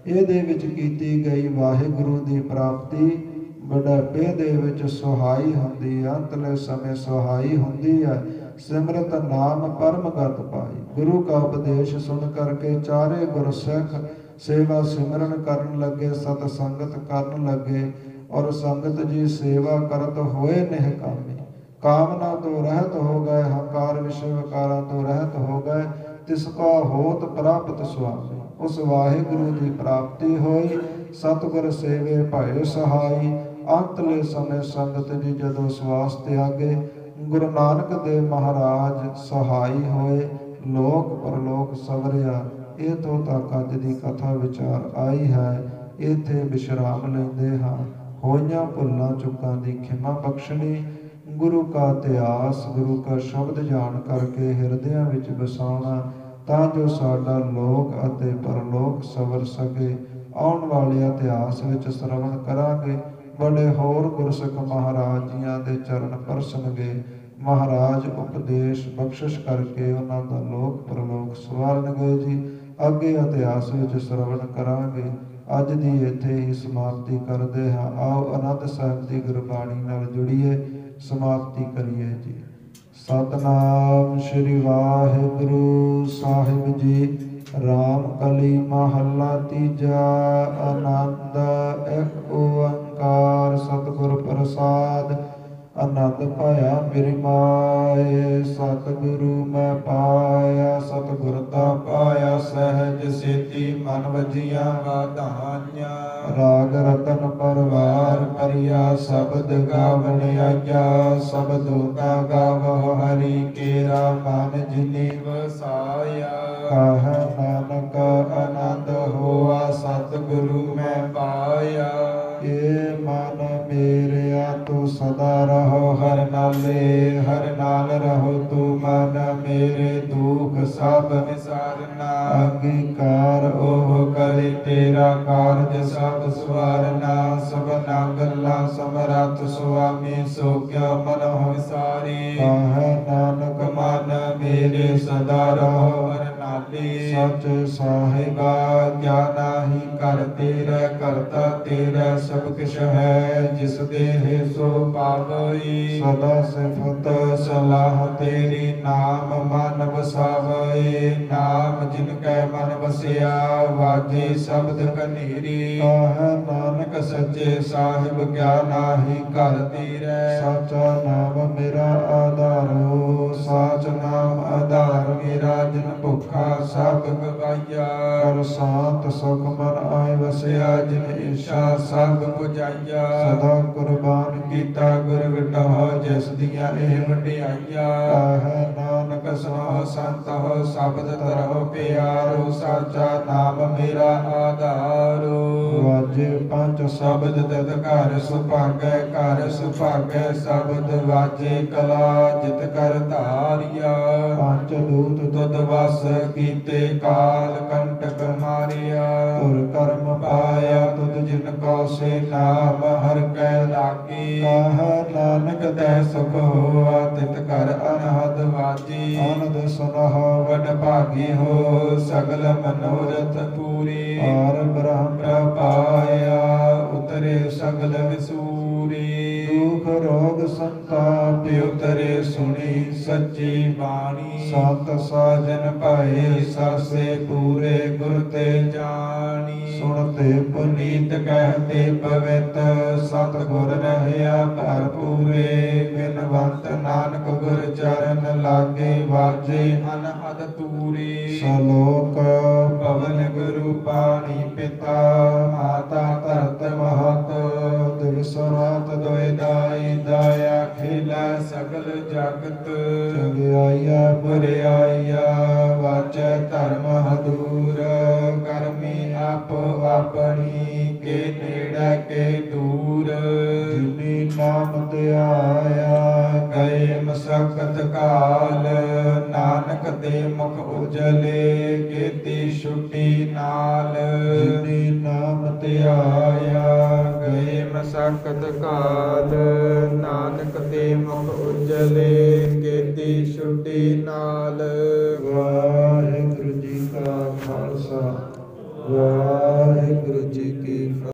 ਇਹਦੇ ਵਿੱਚ ਕੀਤੀ ਗਈ ਵਾਹਿਗੁਰੂ ਦੀ ਪ੍ਰਾਪਤੀ ਬੁਢਾਪੇ ਦੇ ਵਿੱਚ ਸੁਹਾਈ ਹੁੰਦੀ ਹੈ, ਅੰਤਲੇ ਸਮੇਂ ਸੁਹਾਈ ਹੁੰਦੀ ਹੈ। ਸਿਮਰਤ ਨਾਮ ਪਰਮ ਗਤ ਪਾਈ। ਗੁਰੂ ਕਾ ਉਪਦੇਸ਼ ਸੁਣ ਕਰਕੇ ਚਾਰੇ ਗੁਰਸਿੱਖ ਸੇਵਾ ਸਿਮਰਨ ਕਰਨ ਲੱਗੇ, ਸਤ ਸੰਗਤ ਕਰਨ ਲੱਗੇ, ਔਰ ਸੰਗਤ ਜੀ ਸੇਵਾ ਕਰਤ ਹੋਏ ਨਿਹਕਾਮੀ। ਕਾਮਨਾ ਤੋਂ ਰਹਿਤ ਹੋ ਗਏ, ਹੰਕਾਰ ਵਿਸ਼ੇ ਵਿਕਾਰਾਂ ਤੋਂ ਰਹਿਤ ਹੋ ਗਏ। ਤਿਸ ਕਾ ਹੋਤ ਪ੍ਰਾਪਤ ਸੁਆਮੀ। ਉਸ ਵਾਹਿਗੁਰੂ ਦੀ ਪ੍ਰਾਪਤੀ ਹੋਈ, ਸਤਿਗੁਰ ਸੇਵੇ ਭਏ ਸਹਾਈ। ਅੰਤਲੇ ਸਮੇਂ ਸੰਗਤ ਜੀ ਜਦੋਂ ਸਵਾਸ ਤਿਆਗੇ, ਗੁਰੂ ਨਾਨਕ ਦੇਵ ਮਹਾਰਾਜ ਸਹਾਈ ਹੋਏ, ਲੋਕ ਪਰਲੋਕ ਸਵਰਿਆ। ਇਹ ਤੋਂ ਤੱਕ ਅੱਜ ਦੀ ਕਥਾ ਵਿਚਾਰ ਆਈ ਹੈ। ਇੱਥੇ ਵਿਸ਼ਰਾਮ ਲੈਂਦੇ ਹਾਂ। ਹੋਈਆਂ ਭੁੱਲਾਂ ਚੁੱਕਾਂ ਦੀ ਖਿਮਾ ਬਖਸ਼ਣੀ, ਗੁਰੂ ਕਾ ਇਤਿਹਾਸ, ਗੁਰੂ ਕਾ ਸ਼ਬਦ ਜਾਣ ਕਰਕੇ ਹਿਰਦਿਆਂ ਵਿੱਚ ਵਸਾਉਣਾ, ਤਾਂ ਜੋ ਸਾਡਾ ਲੋਕ ਅਤੇ ਪਰਲੋਕ ਸਵਰ ਸਕੇ। ਆਉਣ ਵਾਲੇ ਇਤਿਹਾਸ ਵਿੱਚ ਸ਼ਰਵਣ ਕਰਾਂਗੇ। ਬੜੇ ਹੋਰ ਗੁਰਸਿੱਖ ਮਹਾਰਾਜ ਜੀਆਂ ਦੇ ਚਰਨ ਪਰਸਣਗੇ। ਮਹਾਰਾਜ ਉਪਦੇਸ਼ ਬਖਸ਼ਿਸ਼ ਕਰਕੇ ਉਹਨਾਂ ਦਾ ਲੋਕ ਪਰਲੋਕ ਸਵਾਰਨਗੇ ਜੀ। ਅੱਗੇ ਇਤਿਹਾਸ ਵਿੱਚ ਸ਼ਰਵਣ ਕਰਾਂਗੇ। ਅੱਜ ਦੀ ਇੱਥੇ ਹੀ ਸਮਾਪਤੀ ਕਰਦੇ ਹਾਂ। ਆਓ ਆਨੰਦ ਸਾਹਿਬ ਦੀ ਗੁਰਬਾਣੀ ਨਾਲ ਜੁੜੀਏ, ਸਮਾਪਤੀ ਕਰੀਏ ਜੀ। ਸਤਨਾਮ ਸ੍ਰੀ ਵਾਹਿਗੁਰੂ ਸਾਹਿਬ ਜੀ। ਰਾਮ ਕਲੀ ਮਹੱਲਾ ਤੀਜਾ। ਆਨੰਦ ਇੱਕ ਓੰਕਾਰ ਸਤਿਗੁਰ ਪ੍ਰਸਾਦ। ਆਨੰਦ ਪਾਇਆ ਮੇਰੀ ਮਾਏ, ਸਤਿਗੁਰੂ ਮੈਂ ਪਾਇਆ। ਸਤਿਗੁਰ ਤਾ ਪਾਇਆ ਸਹਿਜ ਸੇਤੀ, ਮਨ ਵਜੀਆਂ ਵਾਧਾਈਆਂ। ਰਾਗ ਰਤਨ ਪਰਵਾਰ ਭਰਿਆ, ਸ਼ਬਦ ਗਾਵਣ ਆਇਆ। ਸ਼ਬਦੋ ਕਾ ਗਾਵਹੁ ਹਰੀ ਕੇਰਾ, ਮਨ ਜਿਨੀ ਵਸਾਇਆ। ਕਹੈ ਨਾਨਕ ਆਨੰਦ ਹੋਆ, ਸਤਿਗੁਰੂ ਮੈਂ ਪਾਇਆ। ਇਹ ਮਨ ਮੇਰਿਆ ਤੂੰ ਸਦਾ ਰਹੋ ਹਰ ਨਾਲੇ, ਹਰ ਨਾਲ ਰਹੋ ਤੂੰ ਮਨ ਮੇਰੇ। ਦੁਖ ਸਭ ਵਿਸਾਰਨਾ, ਅੰਗੀਕਾਰ ਉਹ ਕਰੇ ਤੇਰਾ ਕਾਰਜ ਸਭ ਸਵਾਰਨਾ। ਸਭਨਾ ਗੱਲਾਂ ਸਮਰੱਥ ਸੁਆਮੀ, ਸੋ ਕਿਉ ਮਨਹੁ ਵਿਸਾਰੀ। ਕਹੈ ਨਾਨਕ ਮਨ ਮੇਰੇ ਸਦਾ ਰਹੋ ਹਰ ਨਾਲੇ। ਸਚ ਸਾਹਿਬਾ ਕਿਆ ਨਾਹੀ ਕਰ ਤੇਰੇ, ਕਰਤਾ ਤੇਰਾ ਸਭ ਕਿਛ ਹੈ। ਜਿਸ ਦੇਹ ਸੋ ਪਾਵਈ, ਸਦਾ ਸਿਫਤ ਸਲਾਹ ਤੇਰੀ। ਨਾਮ ਮਨ ਵਸਾਵਈ, ਨਾਮ ਜਿਨ ਕੈ ਮਨ ਵਸਿਆ। ਵਾਜੇ ਸ਼ਬਦ ਕਨੇਰੀ, ਕਹੈ ਨਾਨਕ ਸੱਚੇ ਸਾਹਿਬ ਕਿਆ ਨਾਹੀ ਕਰ ਤੇਰੇ। ਸਾਚਾ ਨਾਮ ਮੇਰਾ ਆਧਾਰੋ, ਸਾਚ ਨਾਮ ਆਧਾਰ ਮੇਰਾ। ਜਿਨ ਭੁੱਖਾ ਸਭ ਗਵਾਈਆ, ਕਰ ਸਾਤ ਸੁਖ ਮਨ ਆਏ ਵਸਿਆ। ਜਿਨ ਇੱਛਾ ਸਭ ਪੁਜਾਈਆ, ਸਦਾ ਕੁਰਬਾਨ ਕੀਤਾ ਗੁਰ ਵਿਟਹੁ। ਜਿਸ ਦੀਆਂ ਇਹ ਵਡਿਆਈਆਂ, ਕਹੈ ਨਾਨਕ ਸੁਣਹੁ ਸੰਤਹੁ। ਸ਼ਬਦ ਧਰਹੁ ਪਿਆਰੋ, ਸਾਚਾ ਨਾਮ ਮੇਰਾ ਆਧਾਰੋ। ਵਾਜੇ ਪੰਜ ਸ਼ਬਦ ਤਿਤ ਘਰ ਸੁਭਾਗੈ, ਘਰ ਸੁਭਾਗੈ ਸ਼ਬਦ ਵਾਜੇ ਕਲਾ। ਜਿਤ ਕਰ ਧਾਰਿਆ, ਪੰਜ ਦੂਤ ਤੁਧ ਵਸ ਕੀਤੇ। ਕਾਲ ਕੰਟਕ ਮਾਰਿਆ, ਤੁਰ ਕਰਮ ਪਾਇਆ। ਤੁਧ ਜਿਨ ਕੋ ਸੇ ਨਾਮ ਹਰਿ ਕੈ ਲਾਗੀ। ਕਹੈ ਨਾਨਕ ਤੈ ਸੁਖ ਹੋਆ, ਤਿਤ ਕਰ ਅਨਹਦ ਵਾਜੀ। ਆਨੰਦ ਸੁਨਹੁ ਵਡ ਭਾਗੀ ਹੋ, ਸਗਲ ਮਨੋਰਥ ਪੂਰੀ। ਔਰ ਬ੍ਰਹਮ ਪ੍ਰਪਾਇਆ, ਉਤਰੇ ਸਗਲ ਵਿਸੂਰੀ। ਦੁਖ ਰੋਗ ਸੰਤਾਪ ਉਤਰੇ, ਸੁਣੀ ਸੱਚੀ ਬਾਣੀ। ਸਤ ਸਾਜਨ ਭਏ, ਸਾਸੇ ਪੂਰੇ ਗੁਰ ਤੇ ਜਾਣੀ। ਸੁਣਤੇ ਪੁਨੀਤ ਕਹਿਤੇ ਪਵਿੱਤ, ਸਤਿਗੁਰ ਰਹਿਆ ਭਰਪੂਰੇ। ਬਿਨਵੰਤ ਨਾਨਕ ਗੁਰ ਚਰਨ ਲਾਗੇ, ਵਾਜੇ ਅਨਹਦ ਤੂਰੀ। ਸਲੋਕ ਪਵਨ ਗੁਰੂ ਪਾਣੀ ਪਿਤਾ, ਮਾਤਾ ਧਰਤ ਮਹਤ। ਦਿਵਸ ਰਾਤ ਦੁਇ ਦਾਈ, ਦਾਇਆ ਖੇਲਾ ਸਗਲ ਜਗਤ। ਚੰਗਿਆਈਆ ਬੁਰਿਆਈਆ, ਵਾਚੈ ਧਰਮ ਹਦੂਰ। ਕਰਮੀ ਆਪੋ ਆਪਣੀ, ਕੇ ਨੇੜੇ ਕੇ ਦੂਰ। ਜਿਨੀ ਨਾਮ ਧਿਆਇਆ, ਗਏ ਮਸਕਤ ਕਾਲ। ਨਾਨਕ ਦੇ ਮੁਖ ਉਜਲੇ, ਕੀਤੀ ਛੁਟੀ ਨਾਲ। ਜਿਨੀ ਨਾਮ ਧਿਆਇਆ, ਗਏ ਮਸਕਤ ਕਾਲ। ਨਾਨਕ ਦੇ ਮੁਖ ਉਜਲੇ, ਕੀਤੀ ਛੁਟੀ ਨਾਲ।